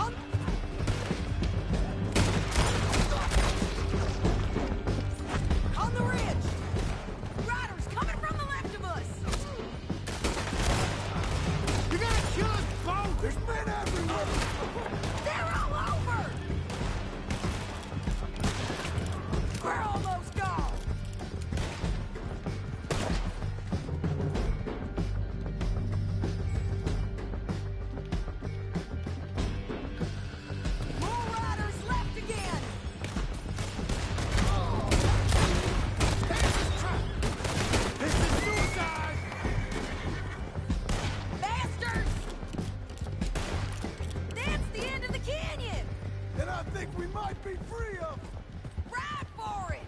On On the ridge! Riders coming from the left of us! You're gonna kill us both! There's men everywhere! They're all over! We're almost gone! More riders left again! This is suicide! Bastards! That's the end of the canyon! Then I think we might be free of them! Ride for it!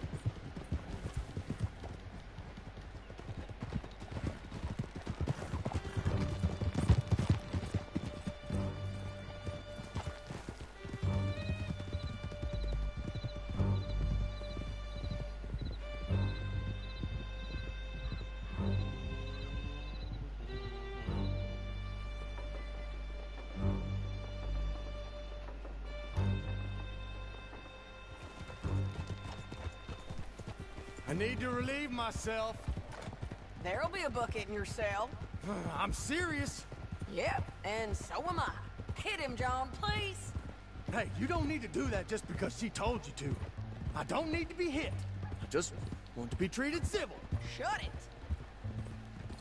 I need to relieve myself. There'll be a bucket in your cell. I'm serious. Yep, and so am I. Hit him, John, please. Hey, you don't need to do that just because she told you to. I don't need to be hit. I just want to be treated civil. Shut it.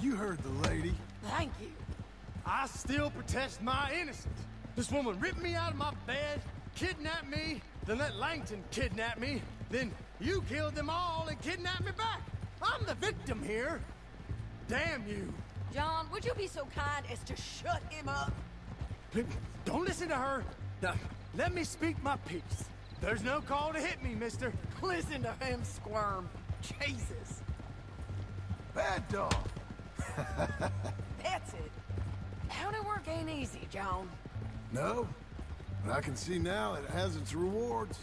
You heard the lady. Thank you. I still protest my innocence. This woman ripped me out of my bed, kidnapped me, then let Langton kidnap me, then you killed them all and kidnapped me back. I'm the victim here. Damn you. John, would you be so kind as to shut him up? Don't listen to her. Now, let me speak my piece. There's no call to hit me, mister. Listen to him squirm. Jesus. Bad dog. That's it. County work ain't easy, John. No, but I can see now it has its rewards.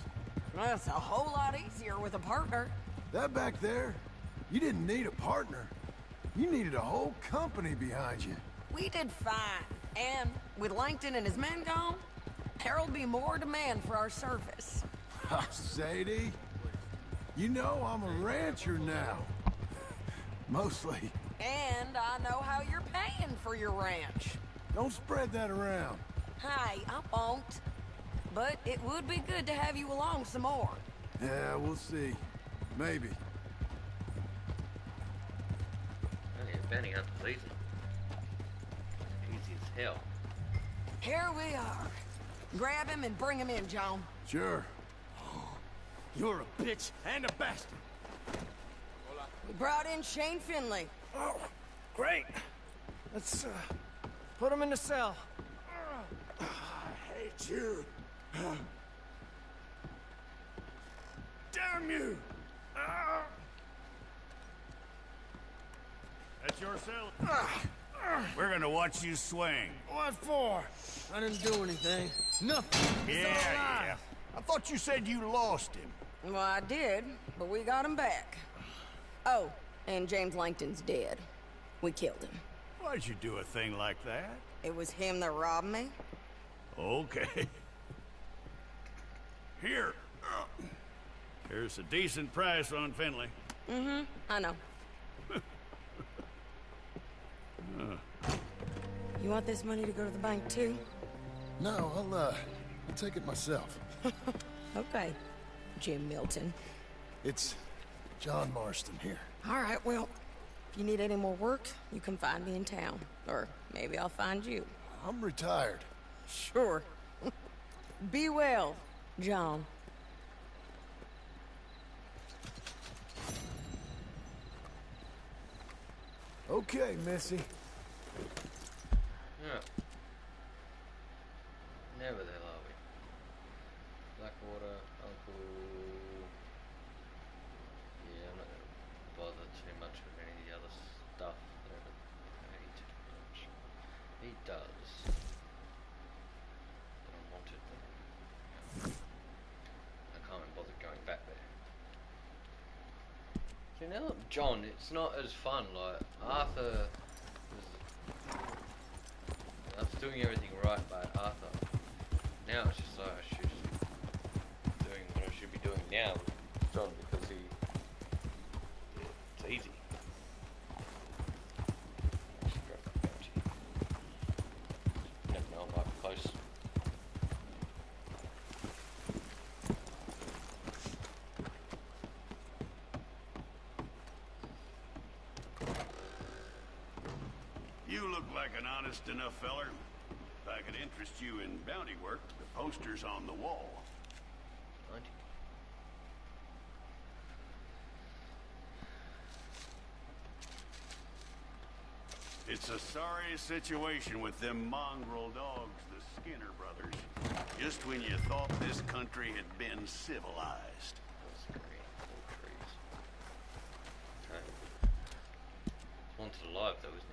That's a whole lot easier with a partner. That back there, you didn't need a partner. You needed a whole company behind you. We did fine. And with Langton and his men gone, there'll be more demand for our service. Sadie, you know I'm a rancher now. Mostly. And I know how you're paying for your ranch. Don't spread that around. Hey, I won't. But it would be good to have you along some more. Yeah, we'll see. Maybe. Only a bounty hunter season. Easy as hell. Here we are. Grab him and bring him in, John. Sure. You're a bitch and a bastard. We brought in Shane Finley. Oh, great. Let's put him in the cell. I hate you. Damn you! That's your cell. We're gonna watch you swing. What for? I didn't do anything. Nothing. It's all Yeah. I thought you said you lost him. Well, I did, but we got him back. Oh, and James Langton's dead. We killed him. Why'd you do a thing like that? It was him that robbed me. Okay. Here. Here's a decent price on Finley. Mm-hmm, I know. You want this money to go to the bank, too? No, I'll take it myself. Okay, Jim Milton. It's John Marston here. All right, well, if you need any more work, you can find me in town. Or maybe I'll find you. I'm retired. Sure. Be well, John. Okay, Missy. Yeah. Now where the hell are we? Blackwater, Uncle... Yeah, I'm not going to bother too much with any of the other stuff that I don't need to do much. He does. I don't want it. I can't even bother going back there. See, now that John, it's not as fun. Like, Arthur I was doing everything right by Arthur. Now it's just like I should be doing what I should be doing now with John because it's easy. Just grab that bounty. Never know, I might be close. You look like an honest enough feller. If I could interest you in bounty work, the poster's on the wall. It's a sorry situation with them mongrel dogs, the Skinner brothers. Just when you thought this country had been civilized. Wanted alive though, isn't he?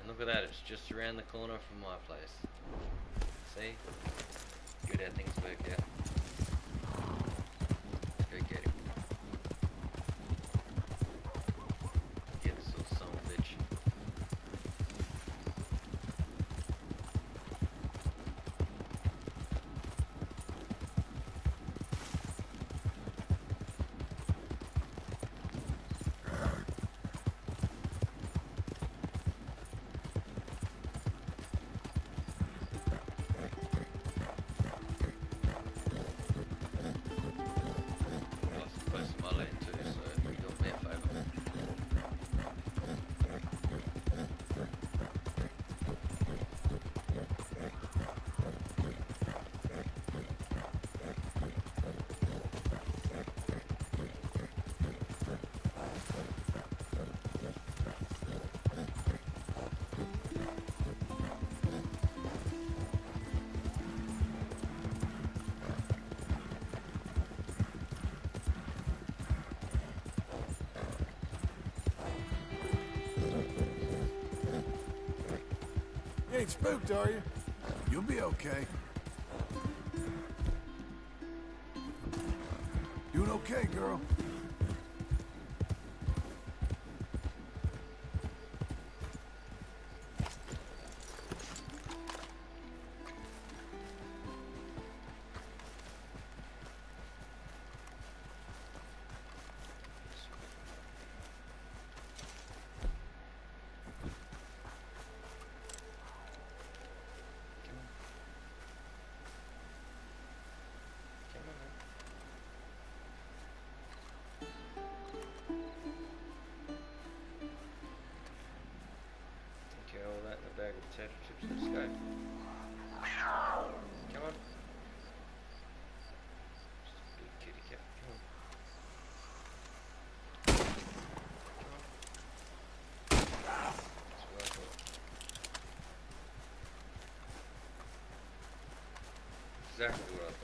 And look at that, it's just around the corner from my place. See? Good how things work out. Let's go get him. Get this little son of a bitch. You ain't spooked, are you? You'll be okay. Doing okay, girl. Bag of potato chips. Let's go. Come on. Good kitty cat. Come on. That's what I thought. Exactly what I thought.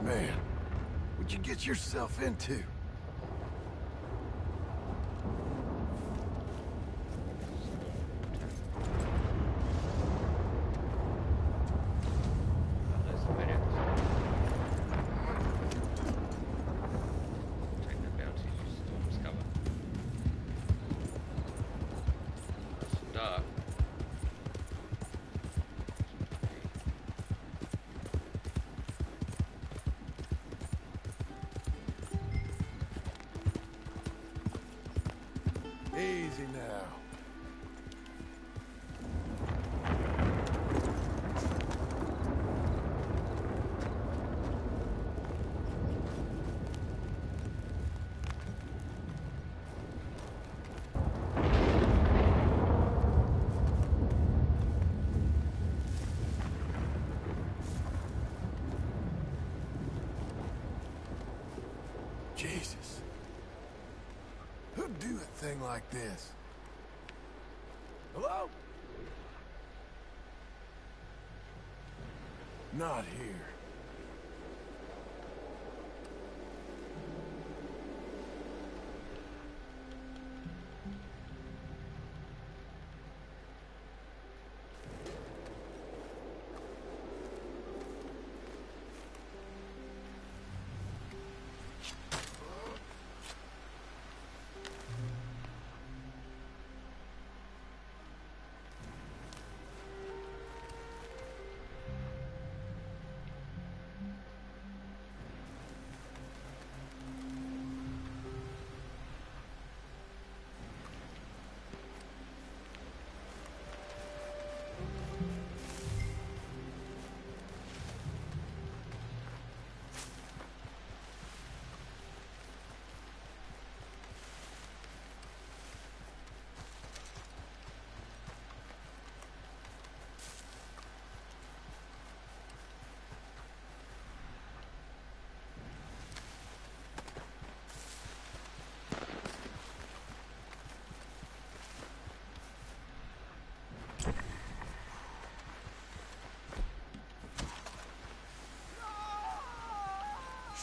Man, what'd you get yourself into? Easy now. Jesus. Who'd do a thing like this? Hello? Not here.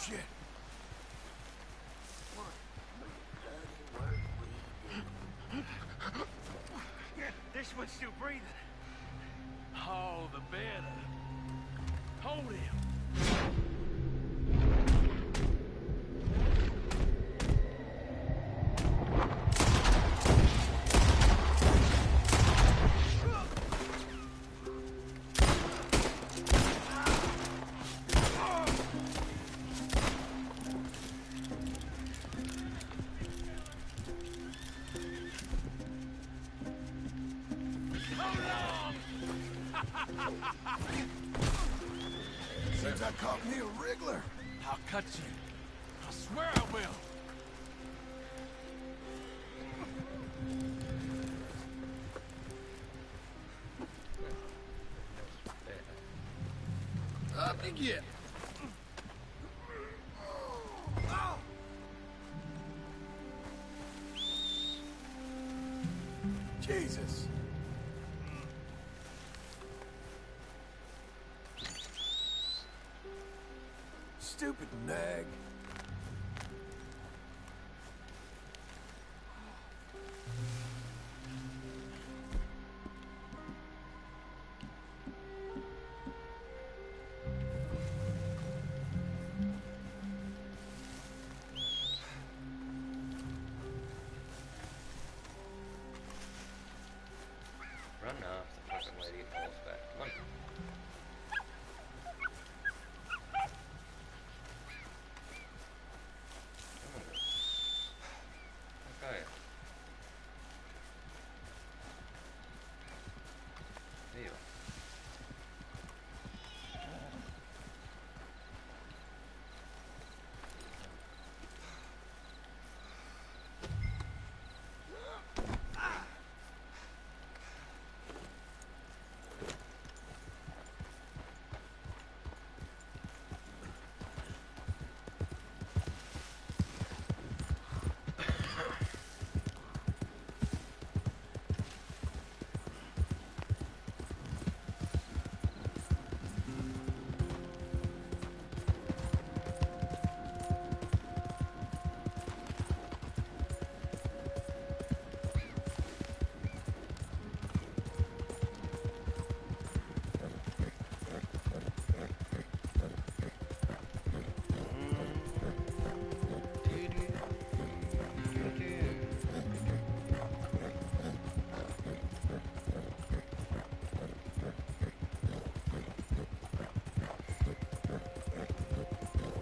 Shit. This one's still breathing. Oh, the better. Hold him. Seems I caught me a wriggler. I'll cut you. I swear I will. you get? Jesus. Stupid nag. Run off the fucking lady falls back. Come on. Okay. Deal.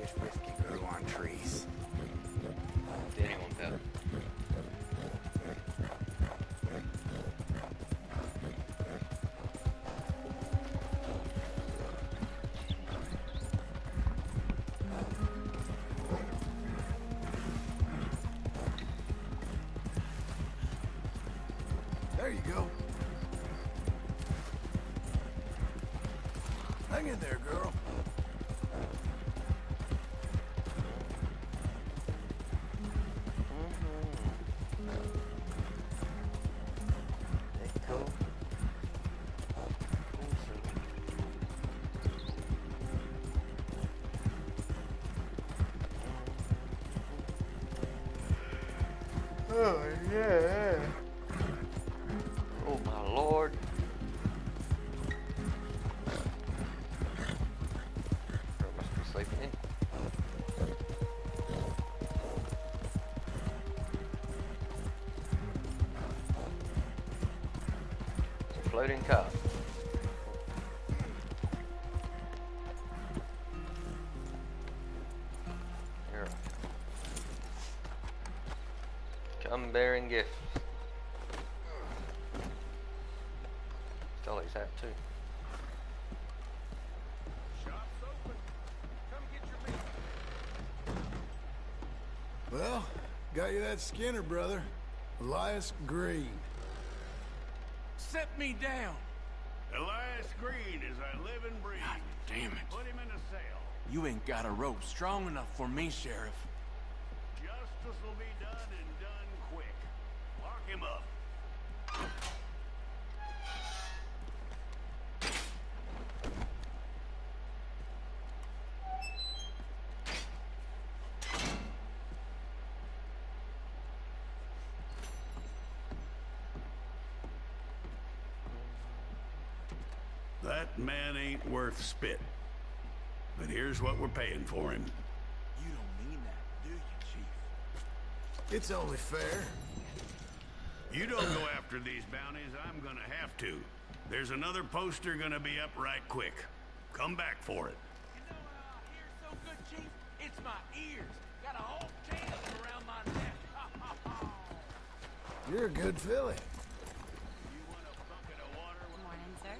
Wish whiskey grew on trees. Anyone better. There you go. Hang in there, girl. Oh yeah. Oh my lord. Girl must be sleeping in. It's a floating car. Here I come bearing gifts. Stole his hat too. Well, got you that Skinner, brother. Elias Green. Set me down. Elias Green, as I live and breathe. God damn it. Put him in a cell. You ain't got a rope strong enough for me, Sheriff. Justice will be done and done quick. Lock him up. That man ain't worth spit. But here's what we're paying for him. You don't mean that, do you, Chief? It's only fair. You don't go after these bounties, I'm gonna have to. There's another poster gonna be up right quick. Come back for it. You know how I hear so good, Chief? It's my ears. Got a whole chain of them around my neck. You're a good filly. Morning, sir.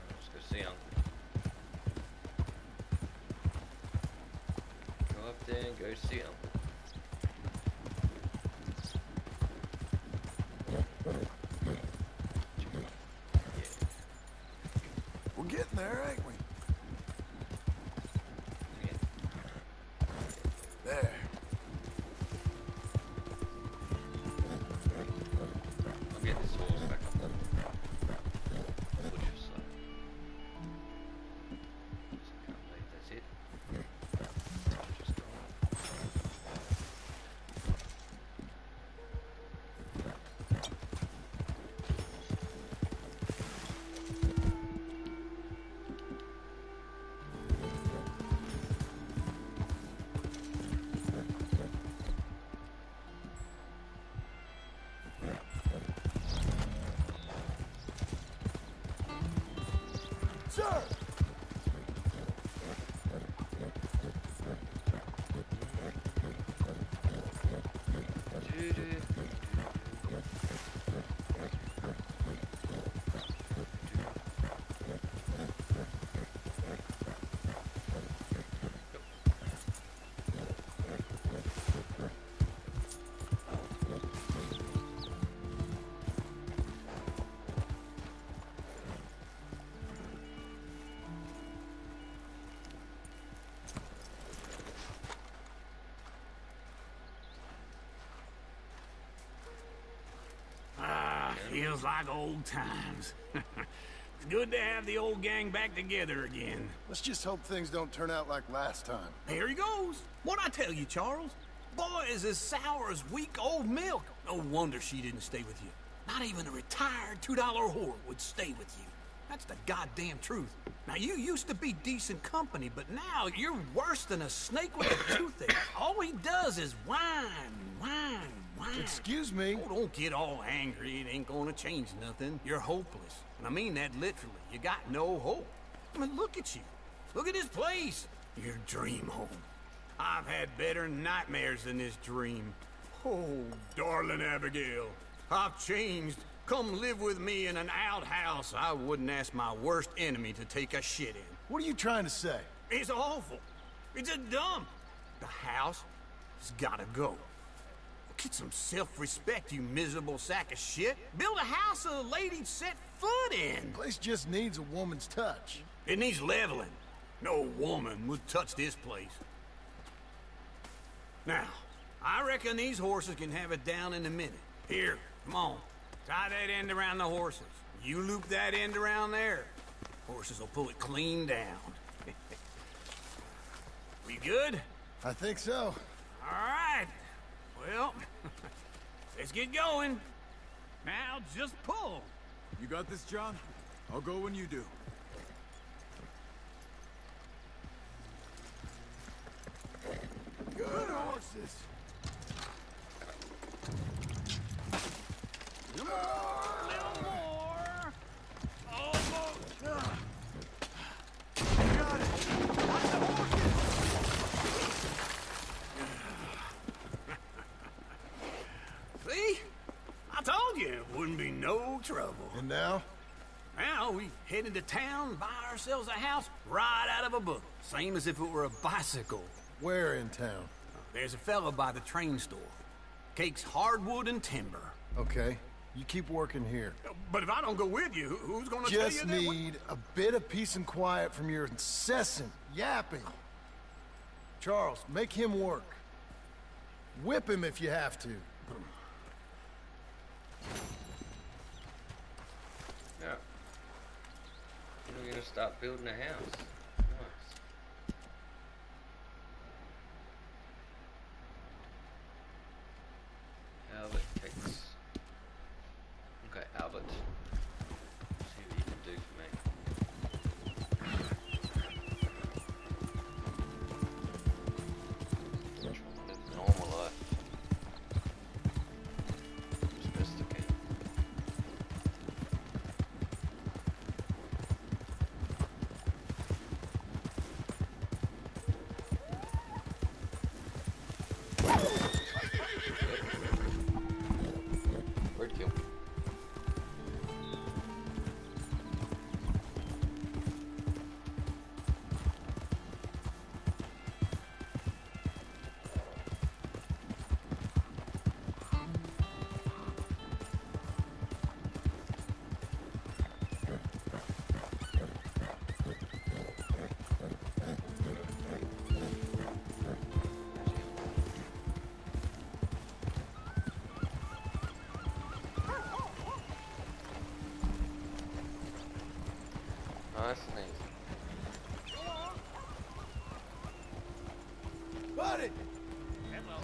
Let's go see him. Go up there and go see him. sir! Feels like old times. It's good to have the old gang back together again. Let's just hope things don't turn out like last time. Here he goes. What'd I tell you, Charles? Boy is as sour as weak old milk. No wonder she didn't stay with you. Not even a retired $2 whore would stay with you. That's the goddamn truth. Now, you used to be decent company, but now you're worse than a snake with a toothache. All he does is whine, whine, whine. Excuse me? Oh, don't get all angry. It ain't gonna change nothing. You're hopeless. And I mean that literally. You got no hope. I mean, look at you. Look at this place. Your dream home. I've had better nightmares than this dream. Oh, darling Abigail, I've changed. Come live with me in an outhouse I wouldn't ask my worst enemy to take a shit in. What are you trying to say? It's awful. It's a dump. The house has gotta go. Get some self-respect, you miserable sack of shit. Build a house a lady'd set foot in. The place just needs a woman's touch. It needs leveling. No woman would touch this place. Now, I reckon these horses can have it down in a minute. Here, come on. Tie that end around the horses. You loop that end around there. Horses will pull it clean down. We good? I think so. All right. Well, let's get going. Now, just pull. You got this, John? I'll go when you do. Good horses. A little more. Almost. Got it. Watch the horses. See? I told you it wouldn't be no trouble. And now? Now we head into town, buy ourselves a house right out of a book. Same as if it were a bicycle. Where in town? There's a fella by the train store. Cakes hardwood and timber. Okay. You keep working here. But if I don't go with you, who's gonna tell you that? Just need a bit of peace and quiet from your incessant yapping. Charles, make him work. Whip him if you have to. Yeah. We're gonna start building a house. Nice. Albert Cakes. Okay, Albert. See what you can do for me. Trying to live a normal life. As best I can. Bird kill. Nice and easy. Buddy! Hello.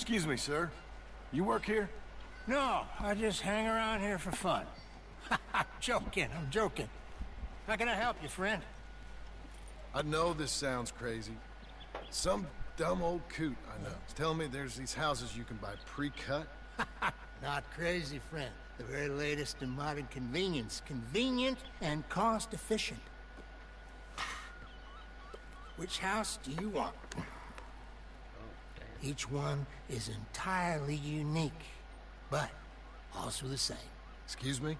Excuse me, sir. You work here? No, I just hang around here for fun. I'm joking, I'm joking. How can I help you, friend? I know this sounds crazy. Some dumb old coot I know is telling me there's these houses you can buy pre-cut. Not crazy, friend. The very latest in modern convenience. Convenient and cost-efficient. Which house do you want? Each one is entirely unique, but also the same. Excuse me?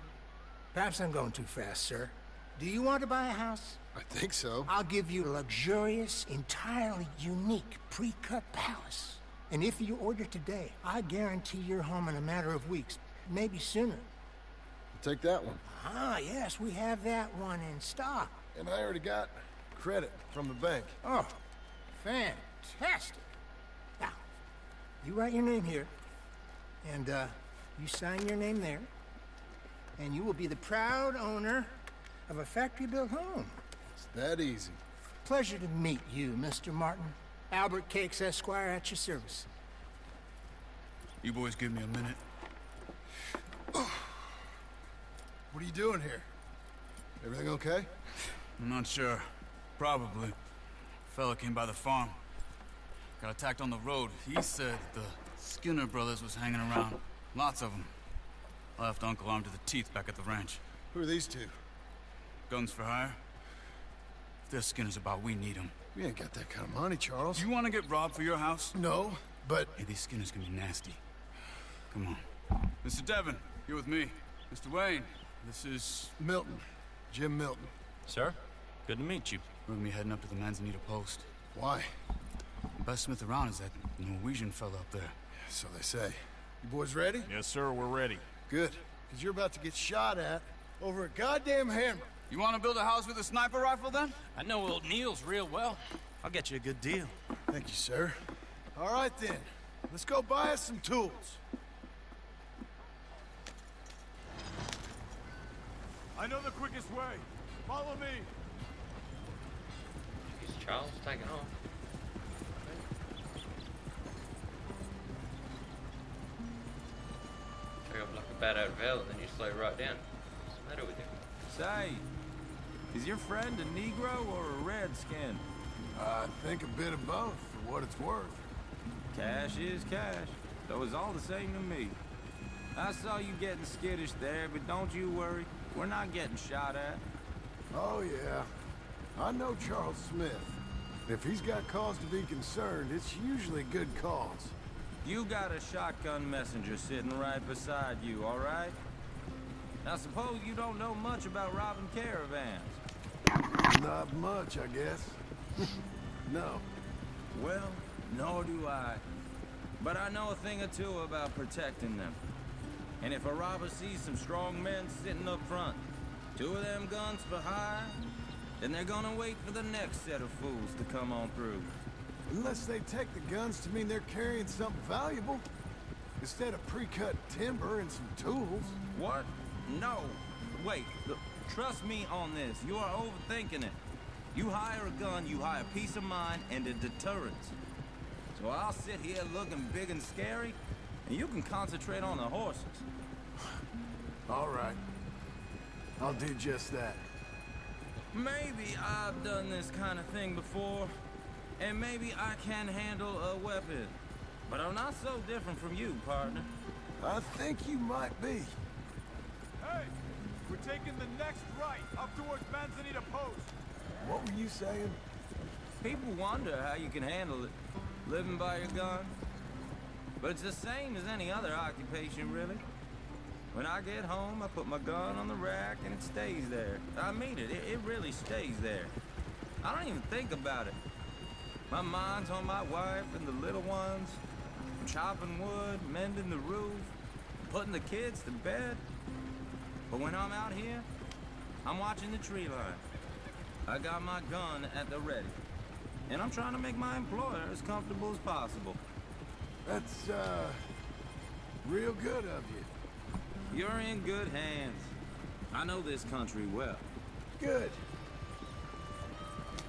Perhaps I'm going too fast, sir. Do you want to buy a house? I think so. I'll give you a luxurious, entirely unique pre-cut palace. And if you order today, I guarantee you're home in a matter of weeks, maybe sooner. Take that one. Ah, yes, we have that one in stock. And I already got credit from the bank. Oh, fantastic. Now, you write your name here, and you sign your name there, and you will be the proud owner of a factory-built home. It's that easy. Pleasure to meet you, Mr. Martin. Albert Cakes, Esquire, at your service. You boys give me a minute. What are you doing here? Everything okay? I'm not sure. Probably. Fella came by the farm. Got attacked on the road. He said the Skinner brothers was hanging around. Lots of them. I left Uncle armed to the teeth back at the ranch. Who are these two? Guns for hire? If they're Skinner's about, we need them. We ain't got that kind of money, Charles. You want to get robbed for your house? No, but... Hey, these Skinners can be nasty. Come on. Mr. Devon, you're with me. Mr. Wayne, this is... Milton. Jim Milton. Sir, good to meet you. We're gonna be heading up to the Manzanita Post. Why? The best smith around is that Norwegian fella up there. So they say. You boys ready? Yes, sir, we're ready. Good. Because you're about to get shot at over a goddamn hammer. You want to build a house with a sniper rifle, then? I know old Neil's real well. I'll get you a good deal. Thank you, sir. All right, then. Let's go buy us some tools. I know the quickest way. Follow me. Is Charles taking off? Take off like a bat out of hell and then you slow right down. What's the matter with you? Say, is your friend a Negro or a Redskin? I think a bit of both, for what it's worth. Cash is cash, though it's all the same to me. I saw you getting skittish there, but don't you worry. We're not getting shot at. Oh, yeah. I know Charles Smith. If he's got cause to be concerned, it's usually good cause. You got a shotgun messenger sitting right beside you, all right? Now, suppose you don't know much about robbing caravans. Not much, I guess. No. Well, nor do I. But I know a thing or two about protecting them. And if a robber sees some strong men sitting up front, 2 of them guns for hire, then they're gonna wait for the next set of fools to come on through. Unless they take the guns to mean they're carrying something valuable. Instead of pre-cut timber and some tools. What? No. Wait. Look, trust me on this. You are overthinking it. You hire a gun, you hire peace of mind and a deterrence. So I'll sit here looking big and scary, and you can concentrate on the horses. All right. I'll do just that. Maybe I've done this kind of thing before, and maybe I can handle a weapon. But I'm not so different from you, partner. I think you might be. Hey, we're taking the next right, up towards Manzanita Post. What were you saying? People wonder how you can handle it, living by your gun. But it's the same as any other occupation, really. When I get home, I put my gun on the rack and it stays there. I mean it, it really stays there. I don't even think about it. My mind's on my wife and the little ones. I'm chopping wood, mending the roof, putting the kids to bed. But when I'm out here, I'm watching the tree line. I got my gun at the ready. And I'm trying to make my employer as comfortable as possible. That's, real good of you. You're in good hands. I know this country well. Good.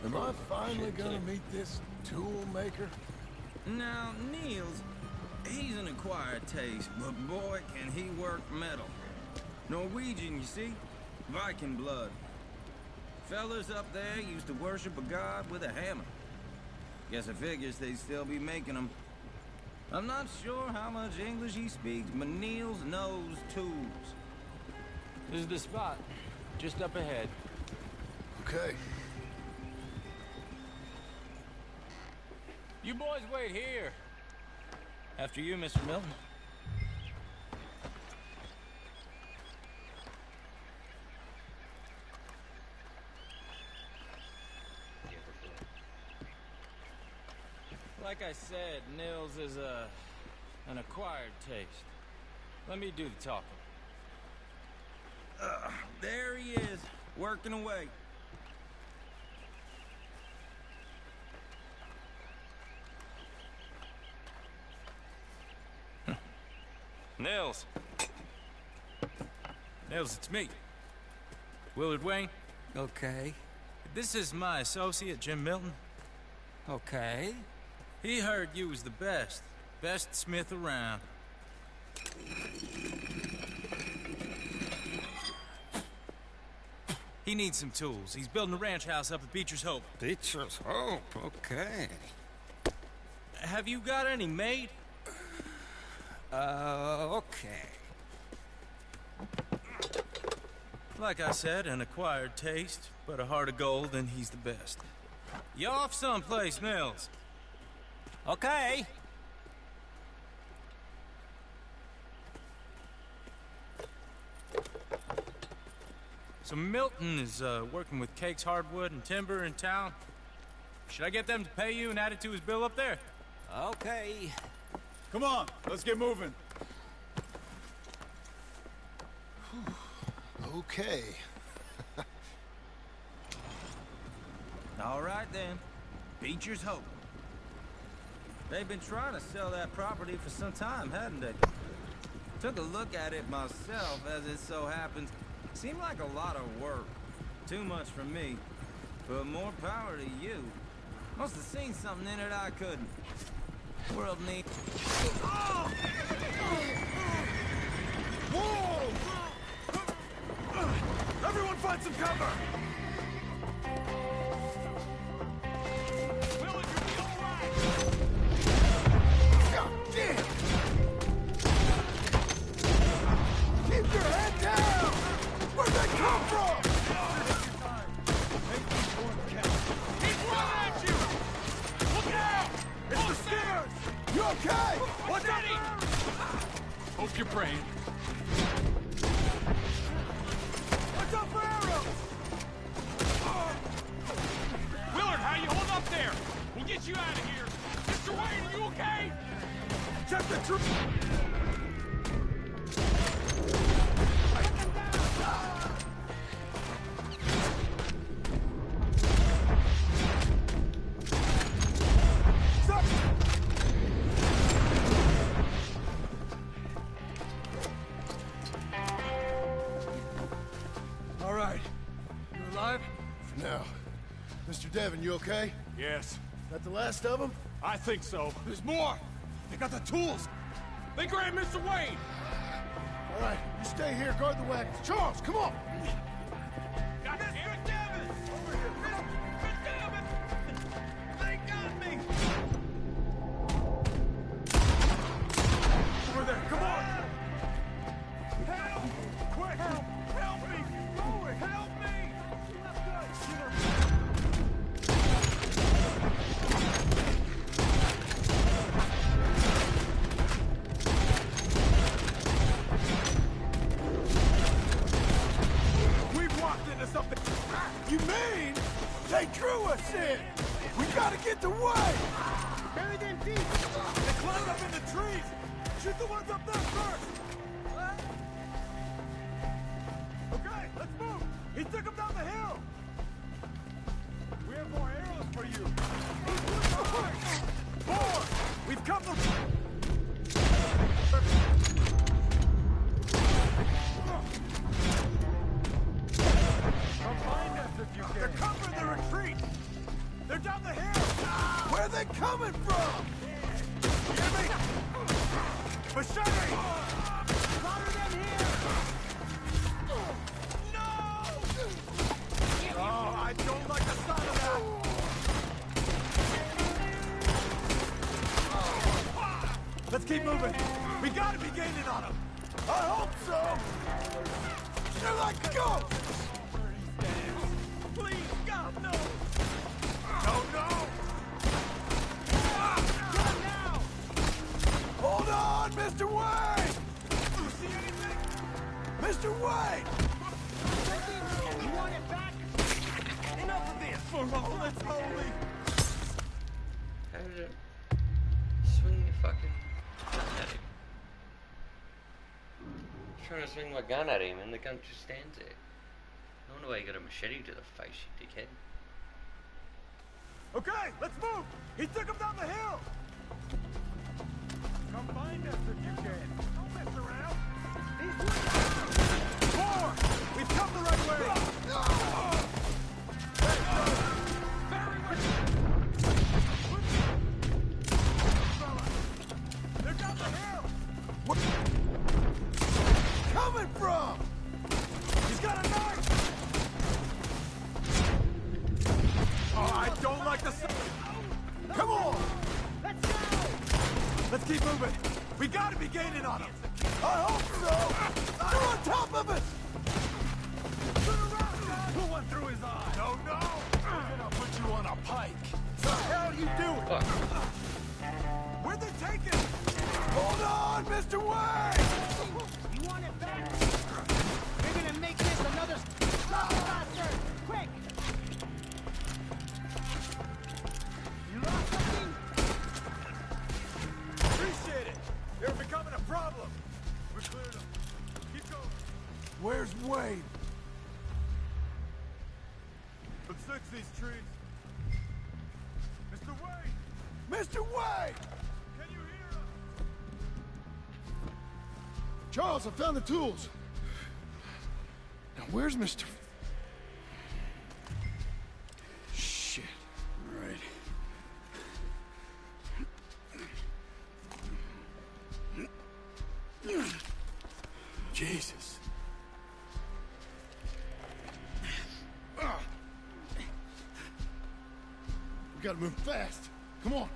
Am I finally gonna meet this tool maker? Now, Niels, He's an acquired taste, but boy, can he work metal. Norwegian, you see? Viking blood. Fellas up there used to worship a god with a hammer. Guess I figures they'd still be making them. I'm not sure how much English he speaks, but Niels knows tools. This is the spot. Just up ahead. Okay. You boys wait here. After you, Mr. Milton. Like I said, Nils is an acquired taste. Let me do the talking. There he is, working away. Nils. Nils, it's me. Willard Wayne. Okay. This is my associate, Jim Milton. Okay. He heard you was the best. Best smith around. He needs some tools. He's building a ranch house up at Beecher's Hope. Beecher's Hope, okay. Have you got any made? Okay. Like I said, an acquired taste, but a heart of gold, and he's the best. You off someplace, Nils? Okay. So Milton is working with Cakes Hardwood and Timber in town. Should I get them to pay you and add it to his bill up there? Okay. Come on, let's get moving. Okay. All right, then. Beecher's Hope. They've been trying to sell that property for some time, hadn't they? Took a look at it myself, as it so happens. Seemed like a lot of work. Too much for me. But more power to you. Must have seen something in it I couldn't. World needs... Whoa! Everyone find some cover! Willard, you'll be all right! God damn! Keep your head down! Where'd that come from? He's running at you! Look out! It's the Skinners! You okay? What's that? Hope you're praying. Watch out for arrows! Willard, how you hold up there? We'll get you out of here. Mr. Wayne, are you okay? Check the truck! All right. You alive? For now. Mr. Devon, you okay? Yes. That the last of them? I think so. There's more! They got the tools! They grabbed Mr. Wayne! All right, you stay here, guard the wagons. Charles, come on! God damn it, Devon! Over here! Mr. Devon! They got me! Over there, come on! Help! Quick! Help! Help me! Forward! Help me! Left side! We've walked into something. You mean they drew us in? We gotta get the way! Bury them deep! They climbed up in the trees! Shoot the ones up there first! Okay, let's move! He took them down the hill! We have more arrows for you! More! We've come the... Come find us if you can! They're covering the retreat! They're down the hill! Where are they coming from? You hear me? Oh, I don't like the sound of that! Let's keep moving. We gotta be gaining on them. I hope so. They're like ghosts. Please, God, no. No, no. Run now. Hold on, Mr. Wayne. You see anything? Mr. Wayne. You want it back? Enough of this. For all that's holy. How did it swing your fucking gun at him? I'm trying to swing my gun at him and the gun just stands there. No wonder why you got a machete to the face, you dickhead. Okay, let's move. He took him down the hill. Come find us if you can. Don't mess around. More! We've come the right way. They're down the hill. What? Coming from? He's got a knife. Oh, I don't like the sound. Come on. Let's go. Let's keep moving. We gotta be gaining on him. I hope so. They're on top of us. Turn around, man. Put one through his eye. No, no. I'm gonna put you on a pike. The hell you doing? Where'd they take him? Hold on, Mr. Wayne. You want it back? We're gonna make this another faster. Quick. You lost something? Appreciate it. They're becoming a problem. We cleared them. Keep going. Where's Wayne? Let's fix these trees. Mr. Wayne! Mr. Wayne! Can you hear us? Charles, I found the tools. Now, where's Mr. Shit. All right. Jesus. We gotta move fast. Come on.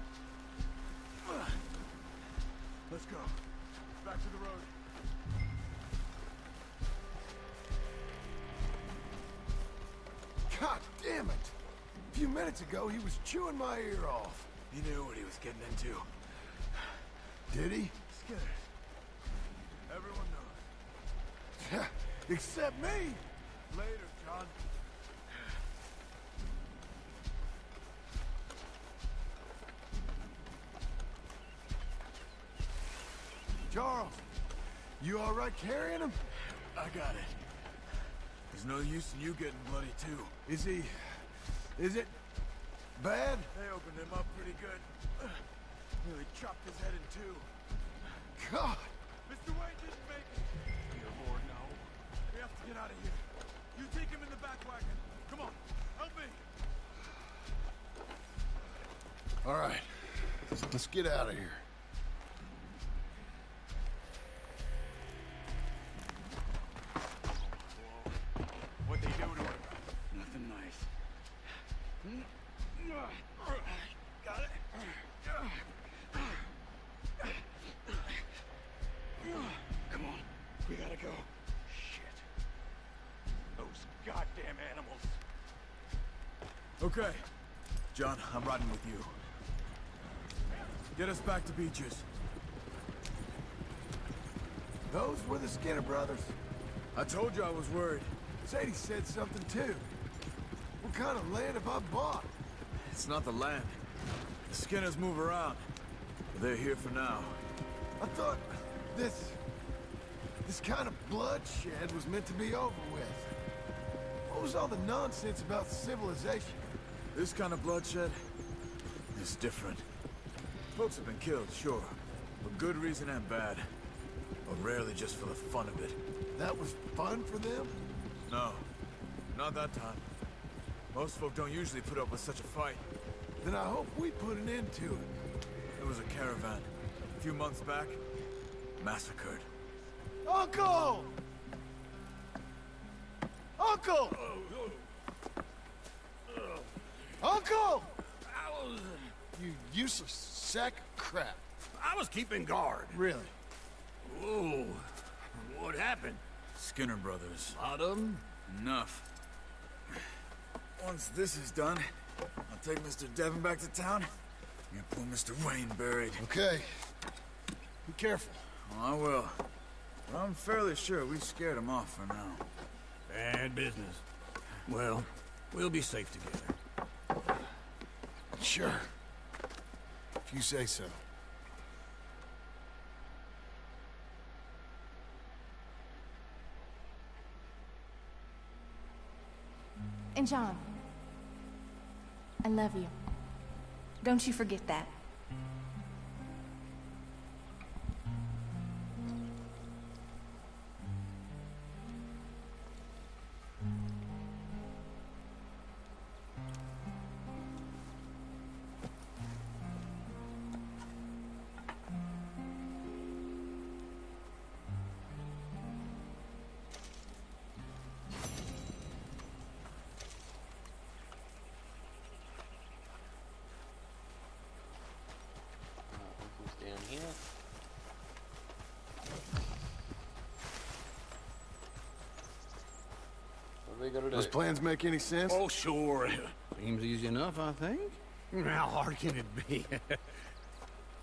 Let's go. Back to the road. God damn it. A few minutes ago, he was chewing my ear off. He knew what he was getting into. Did he? Scared. Everyone knows. Except me. Later, John. Charles, you all right carrying him? I got it. There's no use in you getting bloody, too. Is it bad? They opened him up pretty good. Nearly chopped his head in two. God! Mr. Wayne didn't make it. Dear Lord, no. We have to get out of here. You take him in the back wagon. Come on, help me. All right, let's get out of here. What'd they do to him? Nothing nice. Got it? Come on. We gotta go. Shit. Those goddamn animals. Okay. John, I'm riding with you. Get us back to Beaches. Those were the Skinner brothers. I told you I was worried. Sadie said something too. What kind of land have I bought? It's not the land. The Skinners move around. But they're here for now. I thought this kind of bloodshed was meant to be over with. What was all the nonsense about civilization? This kind of bloodshed is different. Folks have been killed, sure. For good reason and bad. But rarely just for the fun of it. That was fun for them? No. Not that time. Most folk don't usually put up with such a fight. Then I hope we put an end to it. There was a caravan. A few months back. massacred. Uncle! Uncle! Uncle! You useless sack of crap. I was keeping guard. Really? Whoa. What happened? Skinner brothers. A lot of them? Enough. Once this is done, I'll take Mr. Devon back to town and poor Mr. Wayne buried. Okay. Be careful. Oh, I will. But I'm fairly sure we scared him off for now. Bad business. Well, we'll be safe together. Sure. If you say so. And John, I love you. Don't you forget that. Down here. What are we gonna do? Those plans make any sense? Oh, sure. Seems easy enough, I think. How hard can it be?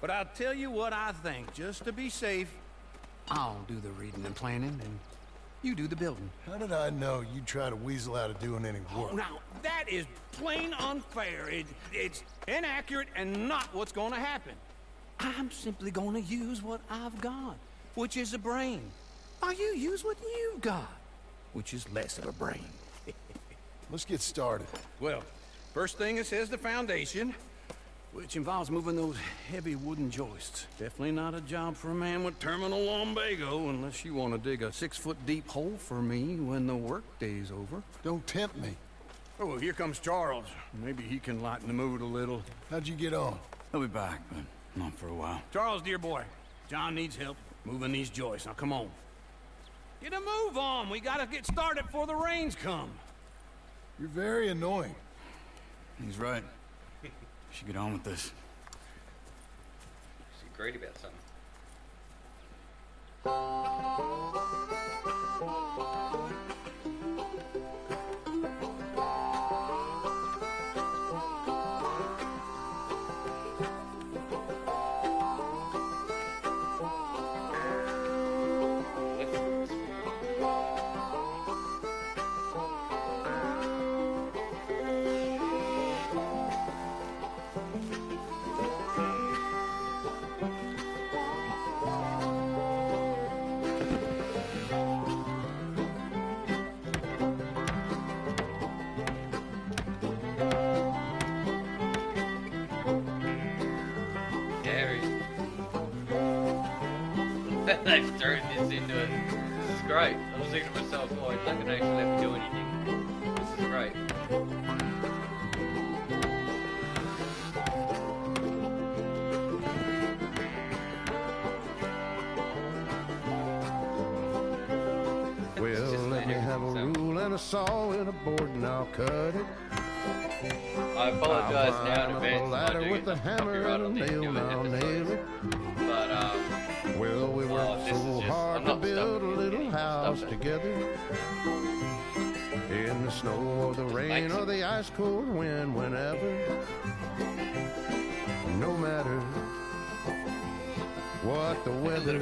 But I'll tell you what I think. Just to be safe, I'll do the reading and planning, and you do the building. How did I know you'd try to weasel out of doing any work? Oh, now, that is plain unfair. It's inaccurate and not what's going to happen. I'm simply going to use what I've got, which is a brain. While you use what you've got, which is less of a brain. Let's get started. Well, first thing it says the foundation, which involves moving those heavy wooden joists. Definitely not a job for a man with terminal lumbago, unless you want to dig a 6-foot deep hole for me when the workday's over. Don't tempt me. Oh, here comes Charles. Maybe he can lighten the mood a little. How'd you get on? He'll be back, but not for a while. Charles, dear boy, John needs help moving these joists. Now, come on. Get a move on. We gotta get started before the rains come. You're very annoying. He's right. Should get on with this. She's great about something. They've turned this into it. This is great. I was thinking to myself, oh, he's not going to actually have to do anything. This is great. Well, let me have a rule and a saw and a board and I'll cut it. I apologize now in advance. A ladder with a hammer and a nail, now nail it. But, well, we worked so hard to build a little house together. In the snow or the rain or the ice cold wind, whenever. No matter what the weather,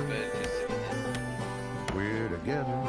we're together.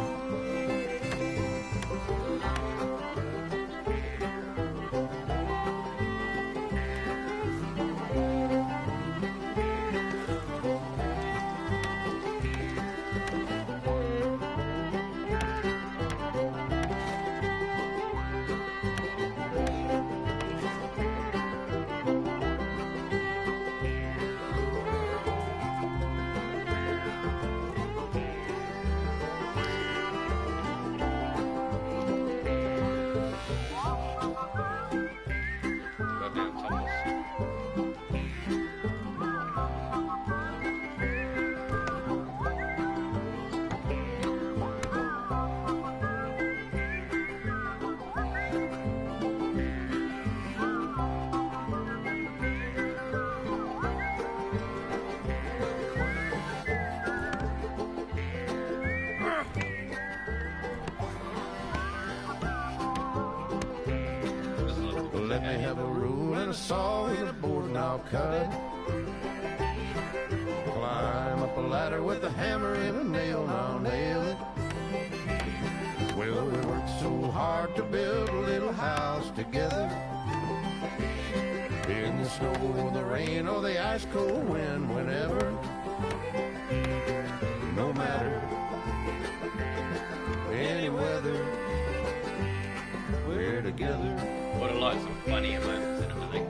Let me have a rule and a saw and a board and I'll cut it. Climb up a ladder with a hammer and a nail and I'll nail it. Well, we worked so hard to build a little house together. In the snow or the rain or the ice cold wind, whenever. No matter any weather, we're together. Would have liked some funnier moments in it, I think.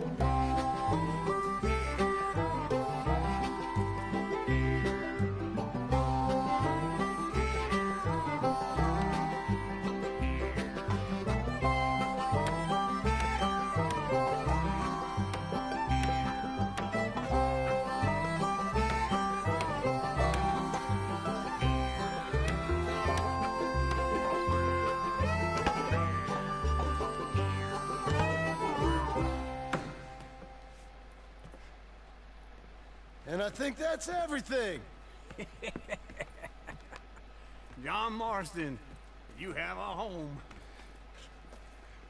And I think that's everything. John Marston, you have a home.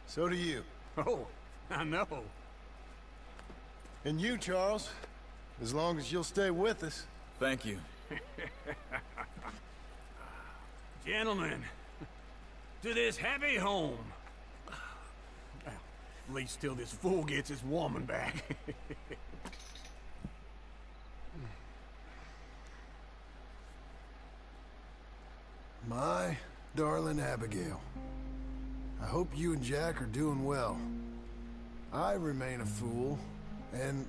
So do you. Oh, I know. And you, Charles, as long as you'll stay with us. Thank you. Gentlemen, to this happy home. Well, at least till this fool gets his woman back. My darling Abigail, I hope you and Jack are doing well. I remain a fool, and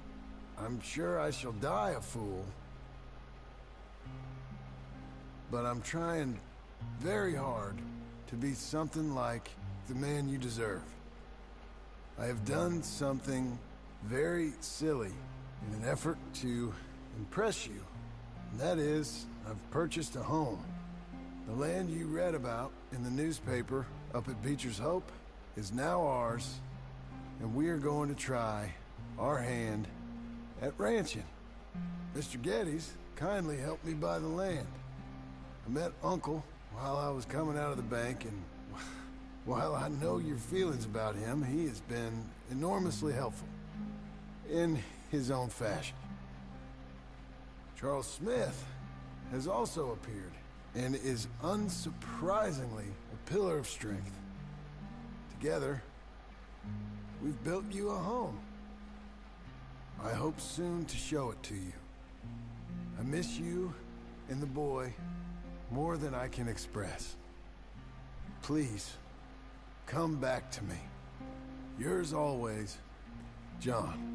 I'm sure I shall die a fool. But I'm trying very hard to be something like the man you deserve. I have done something very silly in an effort to impress you, and that is, I've purchased a home. The land you read about in the newspaper up at Beecher's Hope is now ours, and we are going to try our hand at ranching. Mr. Geddes kindly helped me buy the land. I met Uncle while I was coming out of the bank, and while I know your feelings about him, he has been enormously helpful in his own fashion. Charles Smith has also appeared and is unsurprisingly a pillar of strength. Together, we've built you a home. I hope soon to show it to you. I miss you and the boy more than I can express. Please, come back to me. Yours always, John.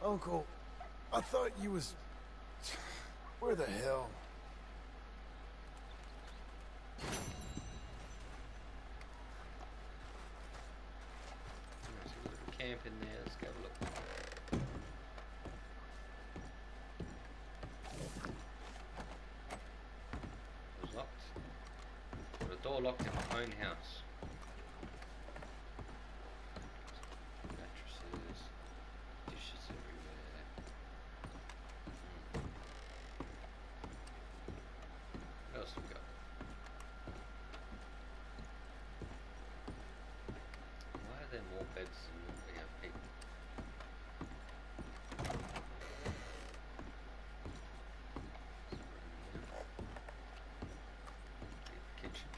Uncle, I thought you was... Where the hell? Camp in there, let's go look. It was locked. Got a door locked in my own house. Mattresses, dishes everywhere. What else have we got? Why are there more beds than we have people? Kitchen.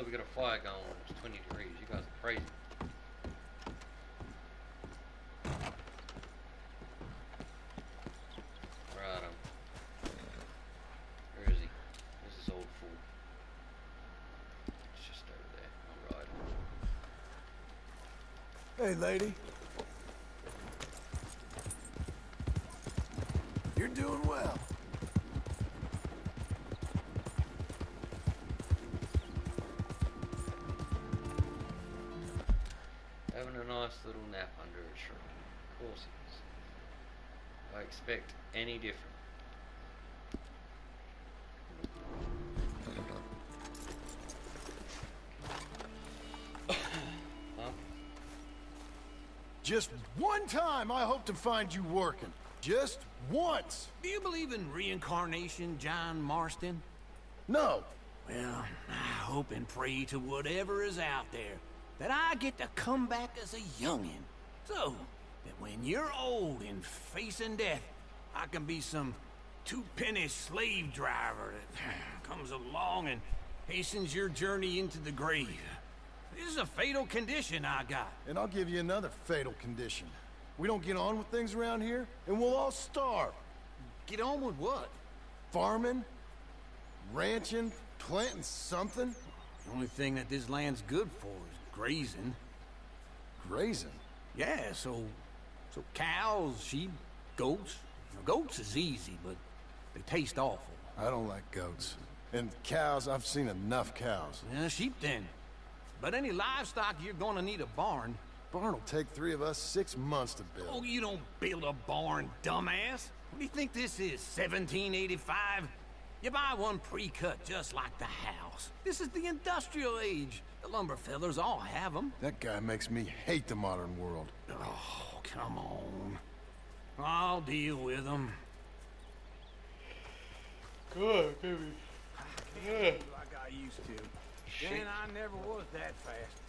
we got a fire going when it's 20 degrees. You guys are crazy. Right, where is he? Where's this old fool? It's just over there. Alright. Hey, lady. You're doing well. Having a nice little nap under a tree. Of course he is. I expect any different. Just one time I hope to find you working. Just once. Do you believe in reincarnation, John Marston? No. Well, I hope and pray to whatever is out there that I get to come back as a youngin'. So that when you're old and facing death, I can be some two-penny slave driver that comes along and hastens your journey into the grave. This is a fatal condition I got. And I'll give you another fatal condition. We don't get on with things around here, and we'll all starve. Get on with what? Farming, ranching, planting something. The only thing that this land's good for is grazing. Grazing? Yeah, so cows, sheep, goats. Now, goats is easy, but they taste awful. I don't like goats. And cows, I've seen enough cows. Yeah, sheep then. But any livestock, you're gonna need a barn. Barn will take 3 of us 6 months to build. Oh, you don't build a barn, dumbass. What do you think this is, 1785? You buy one pre-cut just like the house. This is the industrial age. The lumber fellers all have them. That guy makes me hate the modern world. Oh, come on. I'll deal with them. Good, baby. I can't do like I used to. Shit. And I never was that fast.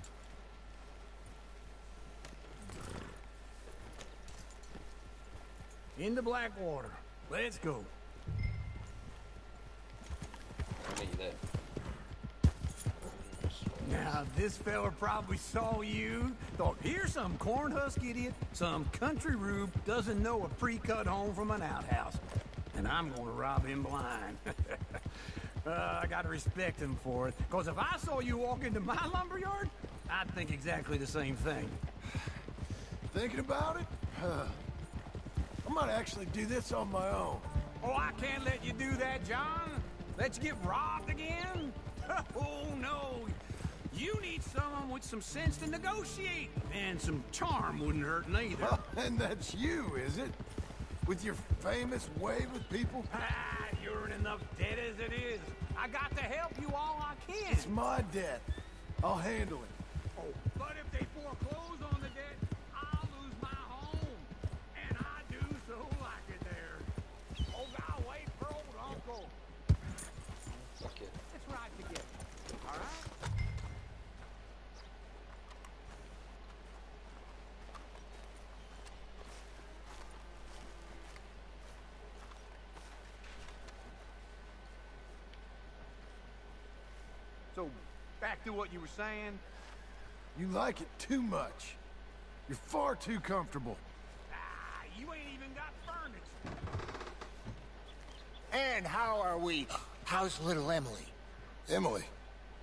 Into Blackwater. Let's go. I'll get you there. Now, this fella probably saw you, thought, here's some cornhusk idiot, some country rube doesn't know a pre-cut home from an outhouse. And I'm gonna rob him blind. I gotta respect him for it, because if I saw you walk into my lumberyard, I'd think exactly the same thing. Thinking about it? I might actually do this on my own. Oh, I can't let you do that, John. Let you get robbed again? Oh, no. You need someone with some sense to negotiate. And some charm wouldn't hurt neither. And that's you, is it? With your famous way with people? Ah, you're in enough debt as it is. I got to help you all I can. It's my debt. I'll handle it. Oh, but if they foreclose on the debt, I'll lose my home. And I do so like it there. Oh, I'll wait for old Uncle. Fuck it. Let's ride together. All right? So, back to what you were saying. You like it too much. You're far too comfortable. Ah, you ain't even got furniture. And how are we? How's little Emily? Emily?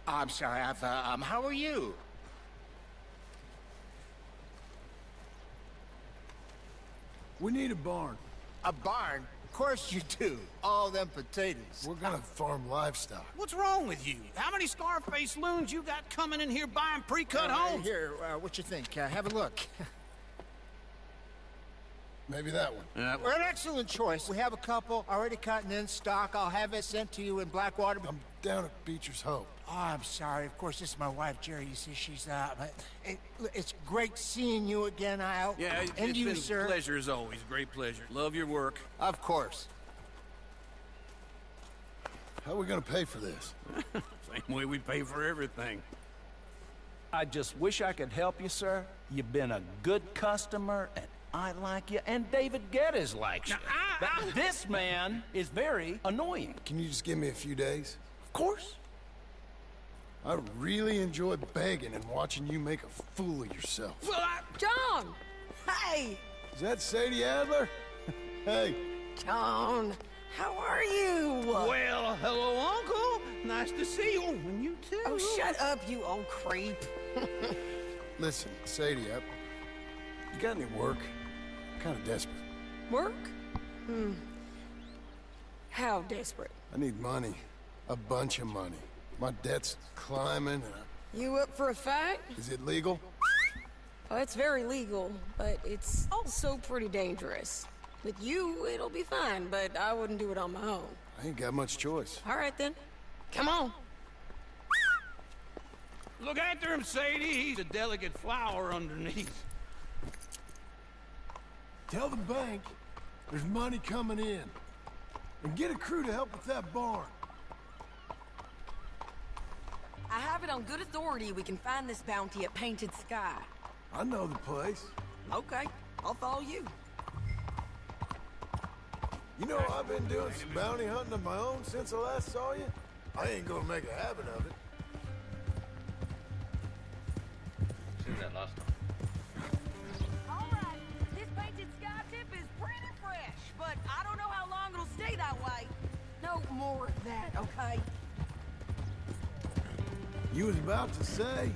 I'm sorry, how are you? We need a barn. A barn? Of course you do. All them potatoes. We're gonna farm livestock. What's wrong with you? How many Scarface loons you got coming in here buying pre-cut homes? Here, what you think? Have a look. Maybe that one. We're an excellent choice. We have a couple already cut and in stock. I'll have it sent to you in Blackwater. I'm down at Beecher's Hope. Oh, I'm sorry. Of course, this is my wife, Jerry. You see, she's it's great seeing you again, Al. Yeah, and it's you, been sir. a pleasure as always. Great pleasure. Love your work. Of course. How are we gonna pay for this? Same way we pay for everything. I just wish I could help you, sir. You've been a good customer, and I like you, and David Geddes likes you. But this man is very annoying. Can you just give me a few days? Of course. I really enjoy begging and watching you make a fool of yourself. Well, John! Hey! Is that Sadie Adler? Hey. John, how are you? Well, hello, Uncle. Nice to see you. And you too. Oh, shut up, you old creep. Listen, Sadie, you got any work? I'm kind of desperate. Work? How desperate? I need money. A bunch of money. My debt's climbing and You up for a fight? Is it legal? Oh, it's very legal, but it's also pretty dangerous. With you, it'll be fine, but I wouldn't do it on my own. I ain't got much choice. All right, then. Come on. Look after him, Sadie. He's a delicate flower underneath. Tell the bank there's money coming in. And get a crew to help with that barn. I have it on good authority we can find this bounty at Painted Sky. I know the place. Okay, I'll follow you. You know, I've been doing some bounty hunting of my own since I last saw you. I ain't gonna make a habit of it. Seen that last time. Alright, this Painted Sky tip is pretty fresh, but I don't know how long it'll stay that way. No more of that, okay? You was about to say?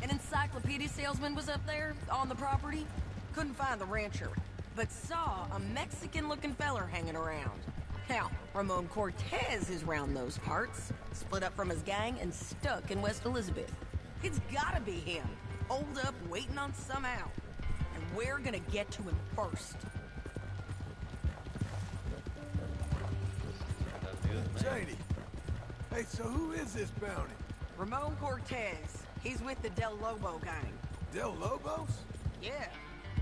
An encyclopedia salesman was up there, on the property. Couldn't find the rancher, but saw a Mexican-looking feller hanging around. Now, Ramon Cortez is round those parts, split up from his gang and stuck in West Elizabeth. It's gotta be him, holed up waiting on some out. And we're gonna get to him first. Sadie. Hey, so who is this bounty? Ramon Cortez. He's with the Del Lobo gang. Del Lobos? Yeah.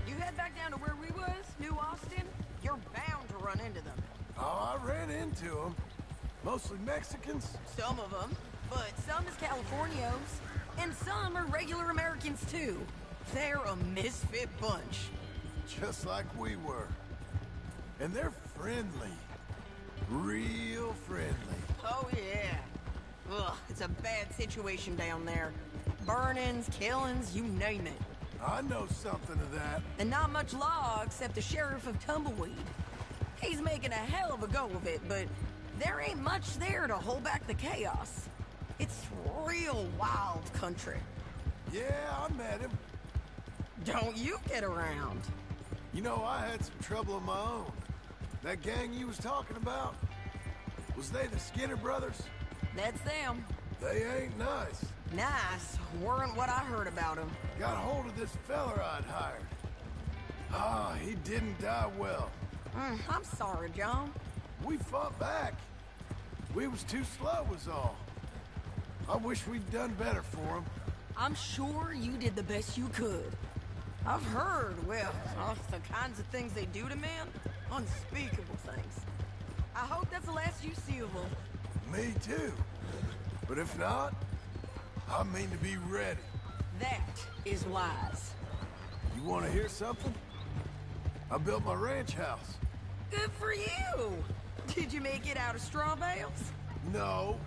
You head back down to where we was, New Austin, you're bound to run into them. Oh, I ran into them. Mostly Mexicans. Some of them, but some is Californios, and some are regular Americans too. They're a misfit bunch. Just like we were. And they're friendly. Real friendly. Oh yeah. Ugh, it's a bad situation down there. Burnings, killings, you name it. I know something of that. And not much law except the sheriff of Tumbleweed. He's making a hell of a go of it, but there ain't much there to hold back the chaos. It's real wild country. Yeah, I met him. Don't you get around. You know, I had some trouble of my own. That gang you was talking about, was they the Skinner brothers? That's them. They ain't nice. Nice weren't what I heard about them. Got hold of this feller I'd hired. Ah, he didn't die well. I'm sorry, John. We fought back. We was too slow was all. I wish we'd done better for him. I'm sure you did the best you could. I've heard, well, the kinds of things they do to men. Unspeakable things. I hope that's the last you see of them. Me too. But if not, I mean to be ready. That is wise. You want to hear something? I built my ranch house. Good for you! Did you make it out of straw bales? No.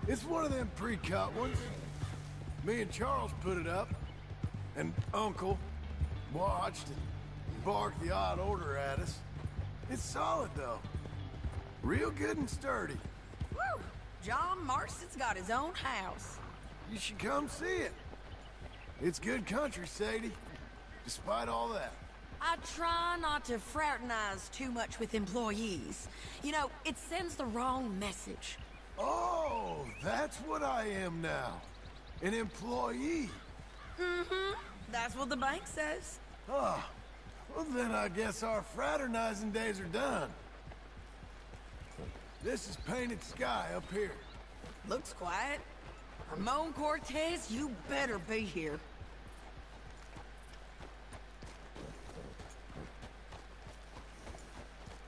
It's one of them pre-cut ones. Me and Charles put it up, and Uncle watched and barked the odd order at us. It's solid, though. Real good and sturdy. Woo! John Marston's got his own house. You should come see it. It's good country, Sadie. Despite all that. I try not to fraternize too much with employees. You know, it sends the wrong message. Oh, that's what I am now. An employee. That's what the bank says. Oh, well then I guess our fraternizing days are done. This is Painted Sky up here. Looks quiet. Ramon Cortez, you better be here.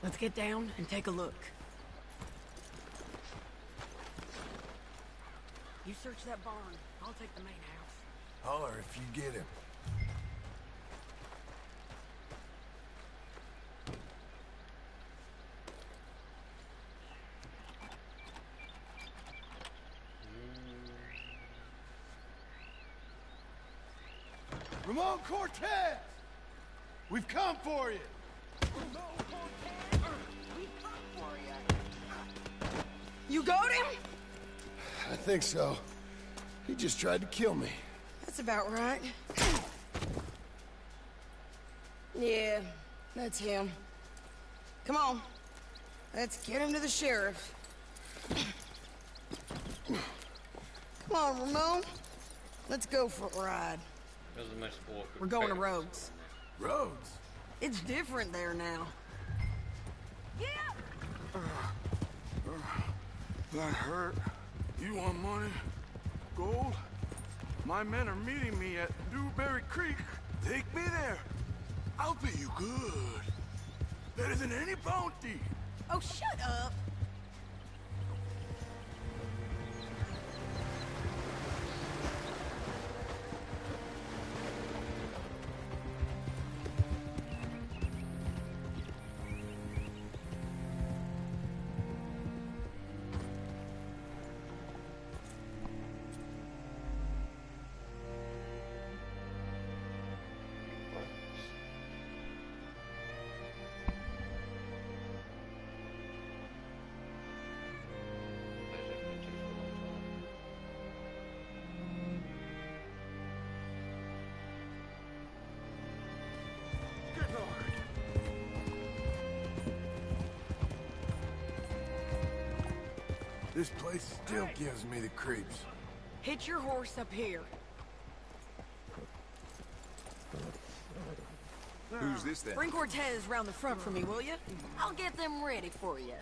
Let's get down and take a look. You search that barn. I'll take the main house. Holler if you get him. Ramon Cortez! We've come for you! You got him? I think so. He just tried to kill me. That's about right. Yeah, that's him. Come on. Let's get him to the sheriff. Come on, Ramon. Let's go for a ride. We're going to Rhodes. Rhodes? It's different there now. That hurt. You want money? Gold? My men are meeting me at Dewberry Creek. Take me there. I'll pay you good. Better than any bounty. Oh, shut up. This place still gives me the creeps. Hitch your horse up here. Who's this then? Bring Cortez round the front for me, will you? I'll get them ready for you.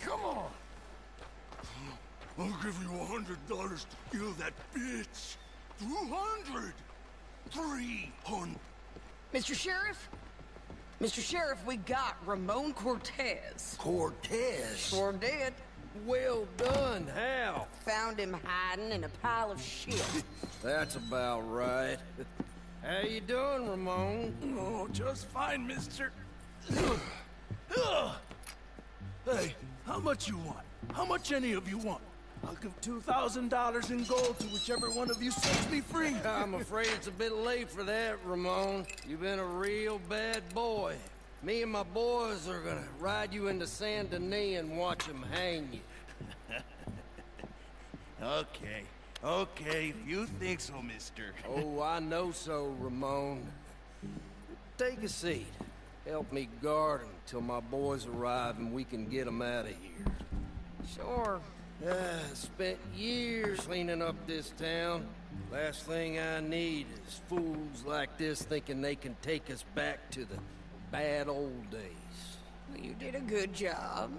Come on! I'll give you $100 to kill that bitch. 200! 300! Mr. Sheriff? Mr. Sheriff, we got Ramon Cortez. Cortez? Sure did. Well done. How? Found him hiding in a pile of shit. That's about right. How you doing, Ramon? Oh, just fine, mister. Hey, how much you want? How much any of you want? I'll give $2,000 in gold to whichever one of you sets me free. I'm afraid it's a bit late for that, Ramon. You've been a real bad boy. Me and my boys are gonna ride you into Saint Denis and watch them hang you. Okay, if you think so, mister. Oh, I know so, Ramon. Take a seat. Help me guard them till my boys arrive and we can get them out of here. Sure. Spent years cleaning up this town. Last thing I need is fools like this thinking they can take us back to the bad old days. Well, you did a good job.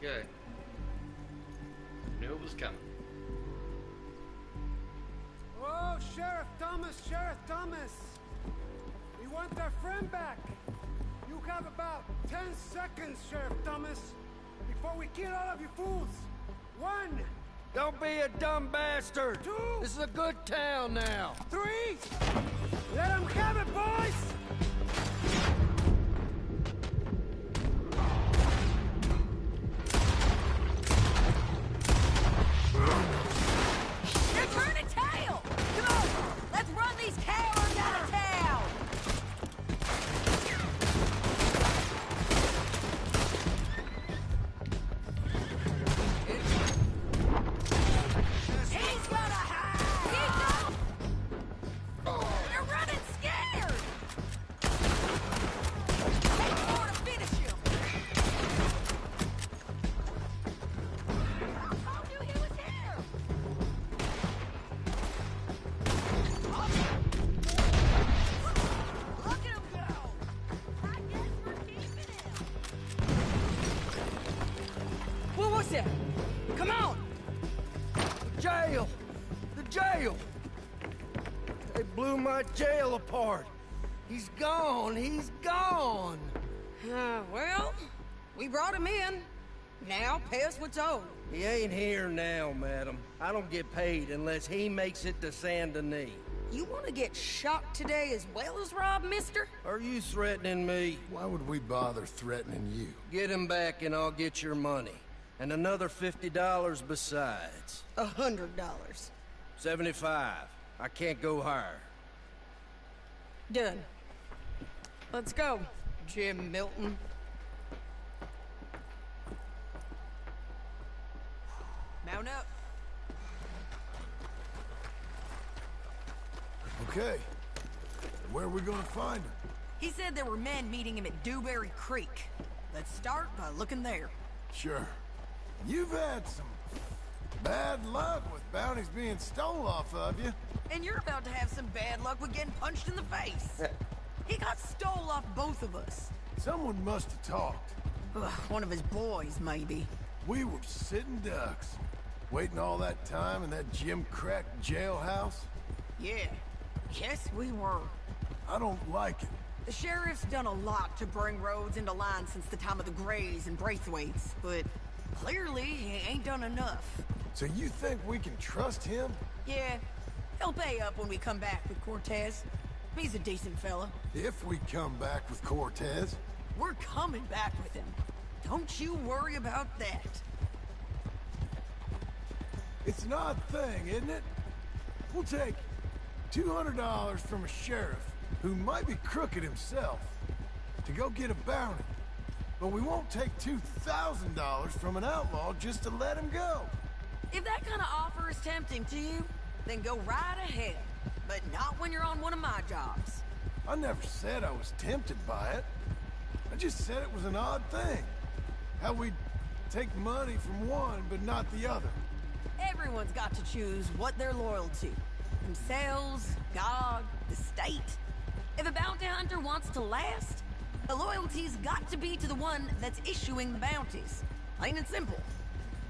Go. Knew it was coming. Oh, Sheriff Thomas! We want our friend back. You have about 10 seconds, Sheriff Thomas, before we kill all of you fools. 1. Don't be a dumb bastard. 2. This is a good town now. 3. Let them have it, boys! at? Come on! Jail! The jail! They blew my jail apart. He's gone. He's gone. Well, we brought him in. Now, pay us what's owed. He ain't here now, madam. I don't get paid unless he makes it to Saint Denis. You want to get shot today as well as rob, mister? Are you threatening me? Why would we bother threatening you? Get him back and I'll get your money. And another $50 besides. $100. 75. I can't go higher. Done. Let's go, Jim Milton. Mount up. Okay. Where are we gonna find him? He said there were men meeting him at Dewberry Creek. Let's start by looking there. Sure. You've had some bad luck with bounties being stole off of you. And you're about to have some bad luck with getting punched in the face. He got stole off both of us. Someone must have talked. Ugh, one of his boys, maybe. We were sitting ducks, waiting all that time in that gim-crack jailhouse. Yeah. Yes, we were. I don't like it. The sheriff's done a lot to bring roads into line since the time of the Grays and Braithwaites, but clearly he ain't done enough. So you think we can trust him? Yeah, he'll pay up when we come back with Cortez. He's a decent fella. If we come back with Cortez? We're coming back with him. Don't you worry about that. It's an odd thing, isn't it? We'll take $200 from a sheriff who might be crooked himself to go get a bounty. But we won't take $2,000 from an outlaw just to let him go. If that kind of offer is tempting to you, then go right ahead. But not when you're on one of my jobs. I never said I was tempted by it. I just said it was an odd thing. How we'd take money from one but not the other. Everyone's got to choose what they're loyal to. Themselves, God, the state. If a bounty hunter wants to last, the loyalty's got to be to the one that's issuing the bounties. Plain and simple.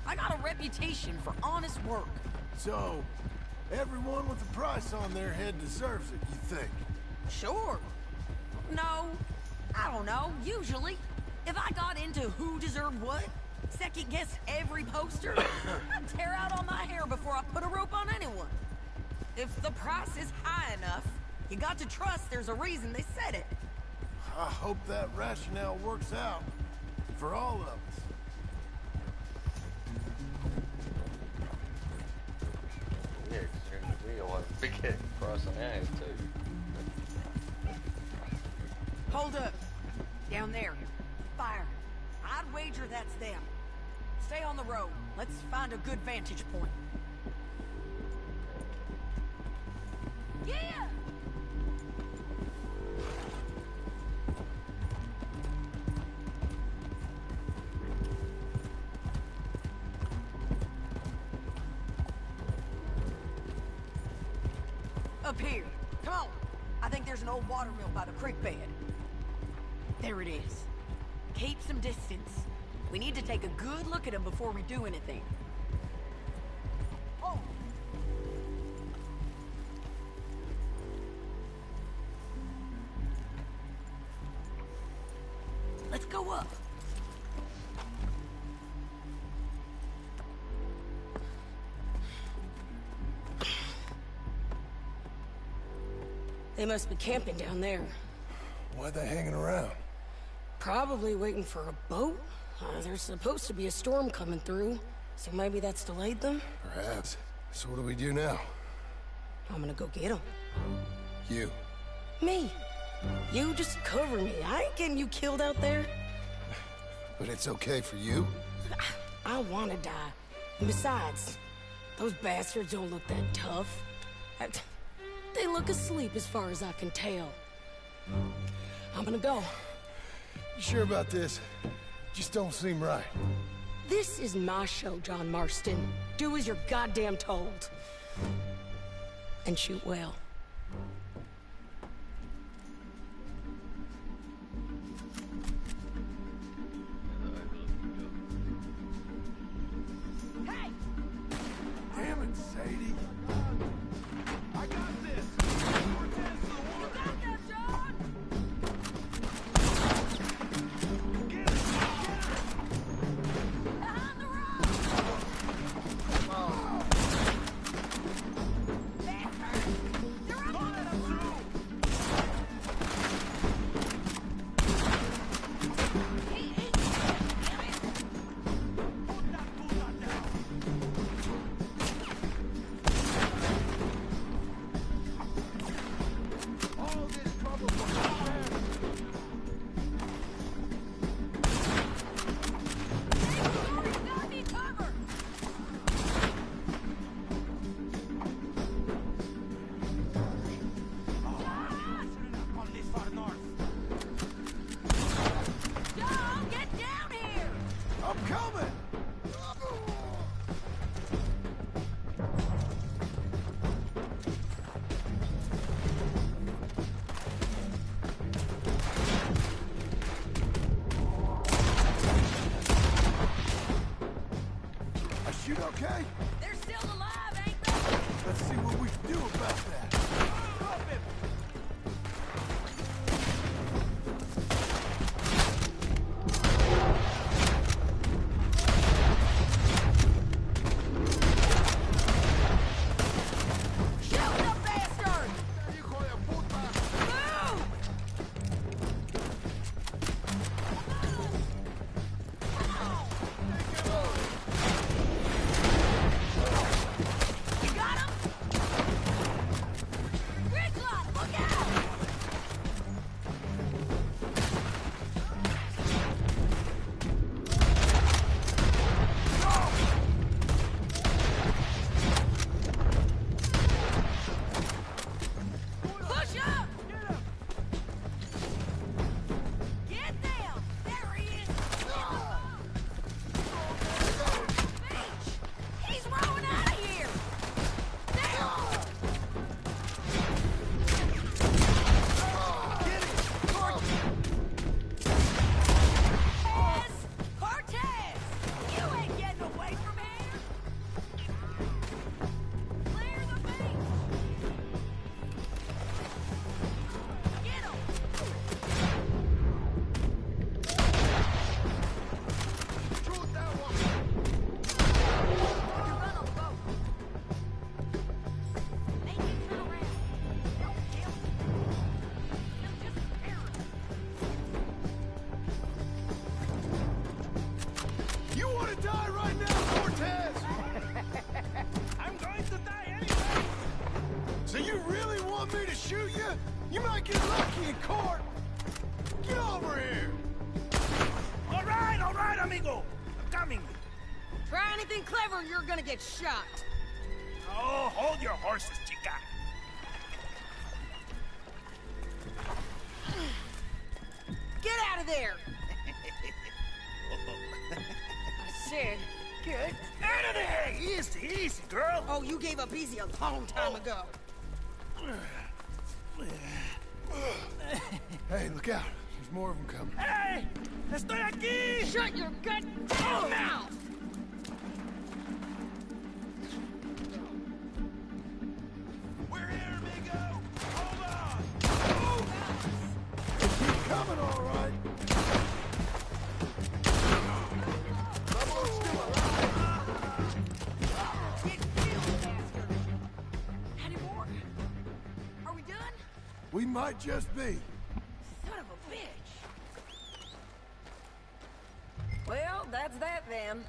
I got a reputation for honest work. So, everyone with a price on their head deserves it, you think? Sure. No, I don't know, usually. If I got into who deserved what, second-guess every poster, I'd tear out all my hair before I put a rope on anyone. If the price is high enough, you got to trust there's a reason they said it. I hope that rationale works out for all of us. Yeah, because we always forget the price on ours too. Hold up. Down there. Fire. I'd wager that's them. Stay on the road. Let's find a good vantage point. Yeah! Up here. Come on. I think there's an old water mill by the creek bed. There it is. Keep some distance. We need to take a good look at him before we do anything. Oh! Let's go up. They must be camping down there. Why are they hanging around? Probably waiting for a boat. There's supposed to be a storm coming through, so maybe that's delayed them? Perhaps. So what do we do now? I'm gonna go get them. You. Me. You just cover me. I ain't getting you killed out there. But it's okay for you? I wanna die. And besides, those bastards don't look that tough. They look asleep as far as I can tell. I'm gonna go. You sure about this? Just don't seem right. This is my show, John Marston. Do as you're goddamn told. And shoot well. anything clever, you're gonna get shot. Oh, hold your horses, chica. Get out of there! I said, get Out of there! Easy, easy, girl. Oh, you gave up easy a long time ago. Hey, look out. There's more of them coming. Hey! Estoy aquí! Shut your gut mouth! We're here, amigo! Hold on! Keep coming, all right. Any more? Are we done? We might just be. Son of a bitch. Well, that's that then.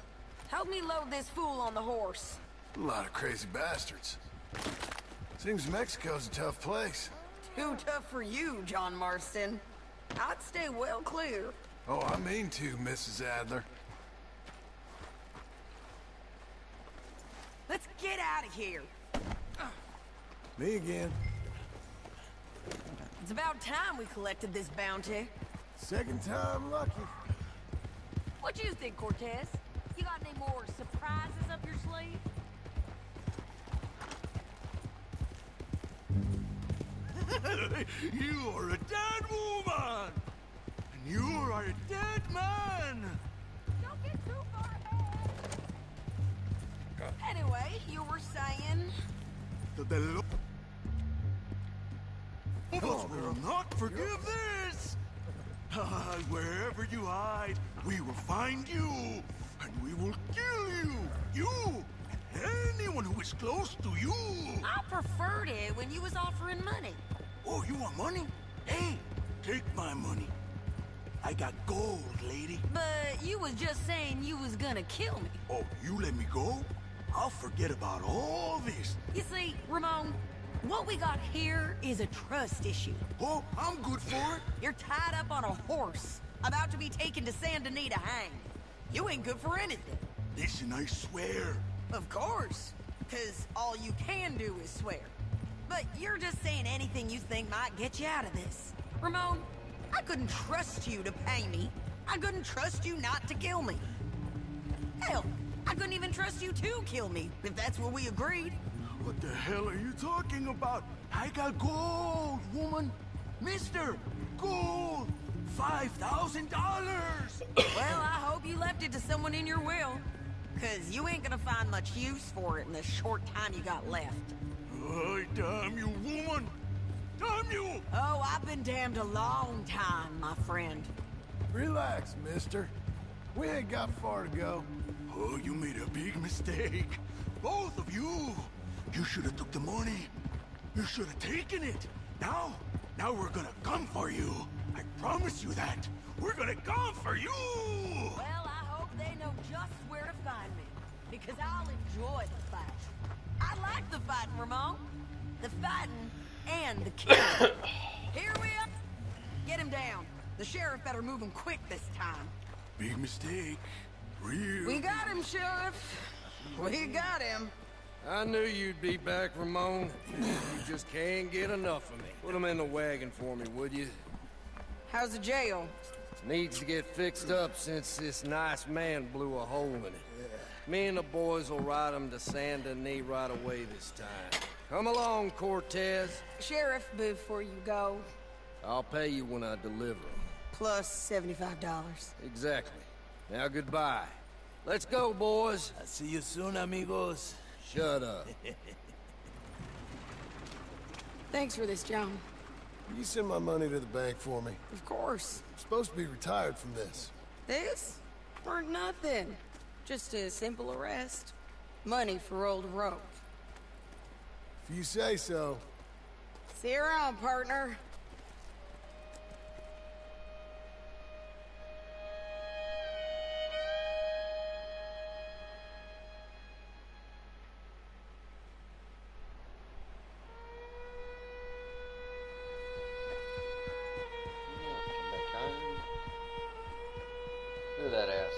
Help me load this fool on the horse. A lot of crazy bastards. Seems Mexico's a tough place. Too tough for you, John Marston. I'd stay well clear. Oh, I mean to, Mrs. Adler. Let's get out of here. Me again. It's about time we collected this bounty. Second time lucky. What do you think, Cortez? You got any more surprises up your sleeve? You are a dead woman! And you are a dead man! Don't get too far ahead. Anyway, you were saying... The Lobos will not forgive this! Wherever you hide, we will find you, and we will kill you! You! And anyone who is close to you! I preferred it when you was offering money. Oh, you want money? Hey, take my money. I got gold, lady. But you was just saying you was gonna kill me. Oh, you let me go? I'll forget about all this. You see, Ramon, what we got here is a trust issue. Oh, I'm good for it. You're tied up on a horse, about to be taken to Saint Denis to hang. You ain't good for anything. Listen, I swear. Of course, because all you can do is swear. But you're just saying anything you think might get you out of this. Ramon, I couldn't trust you to pay me. I couldn't trust you not to kill me. Hell, I couldn't even trust you to kill me, if that's what we agreed. What the hell are you talking about? I got gold, woman. Mister, gold. $5,000. Well, I hope you left it to someone in your will. Because you ain't gonna find much use for it in the short time you got left. Oh, damn you, woman! Damn you! Oh, I've been damned a long time, my friend. Relax, mister. We ain't got far to go. Oh, you made a big mistake. Both of you. You should have took the money. You should have taken it. Now we're gonna come for you. I promise you that. We're gonna come for you! Well, I hope they know just where to find me. Because I'll enjoy the fight. I like the fighting, Ramon. The fighting and the killing. Here we are. Get him down. The sheriff better move him quick this time. Big mistake. Real. We got him, Sheriff. We got him. I knew you'd be back, Ramon. You just can't get enough of me. Put him in the wagon for me, would you? How's the jail? Needs to get fixed up since this nice man blew a hole in it. Me and the boys will ride him to Saint Denis right away this time. Come along, Cortez. Sheriff, before you go... I'll pay you when I deliver him. Plus $75. Exactly. Now goodbye. Let's go, boys. I'll see you soon, amigos. Shut up. Thanks for this, John. You send my money to the bank for me. Of course. I'm supposed to be retired from this. This? Weren't nothing. Just a simple arrest. Money for old rope. If you say so. See you around, partner. Look at that ass.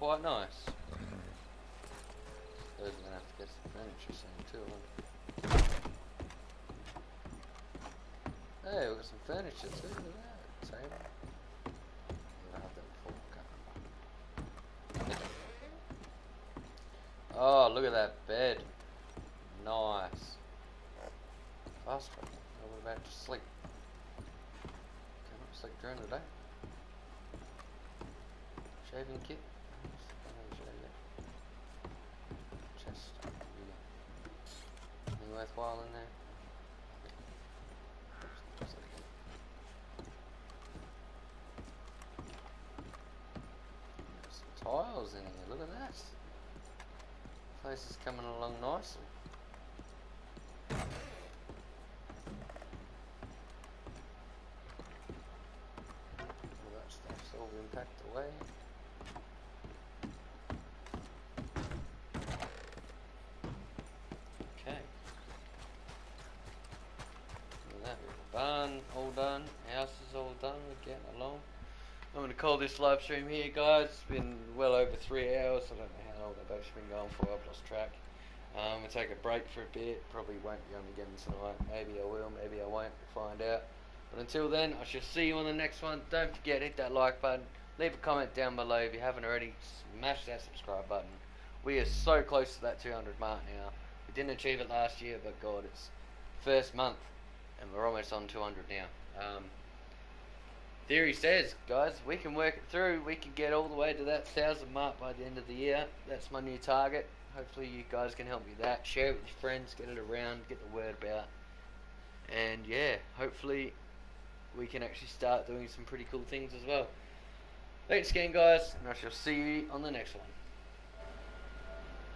quite nice. They're gonna have to get some furniture soon too. Hey, we've got some furniture too. Look at that table. I'll have that before. Oh, look at that bed. Nice. Fast track. What about to sleep? Cannot sleep during the day. Shaving kit. Chest. Anything worthwhile in there? Some tiles in here. Look at that. Place is coming along nicely. All that stuff's all been packed away. Okay. Look at that. Barn all done. House is all done. We're getting along. I'm going to call this live stream here, guys. It's been well over 3 hours. I don't know how long I've actually been going for. I've lost track. We'll take a break for a bit. Probably won't be on again tonight. Maybe I will, maybe I won't. We'll find out. But until then, I shall see you on the next one. Don't forget, hit that like button. Leave a comment down below if you haven't already. Smash that subscribe button. We are so close to that 200 mark now. We didn't achieve it last year, but God, it's first month. And we're almost on 200 now. Theory says, guys, we can work it through. We can get all the way to that 1,000 mark by the end of the year. That's my new target. Hopefully you guys can help me with that. Share it with your friends, get it around, get the word about. And yeah, hopefully we can actually start doing some pretty cool things as well. Thanks again, guys, and I shall see you on the next one.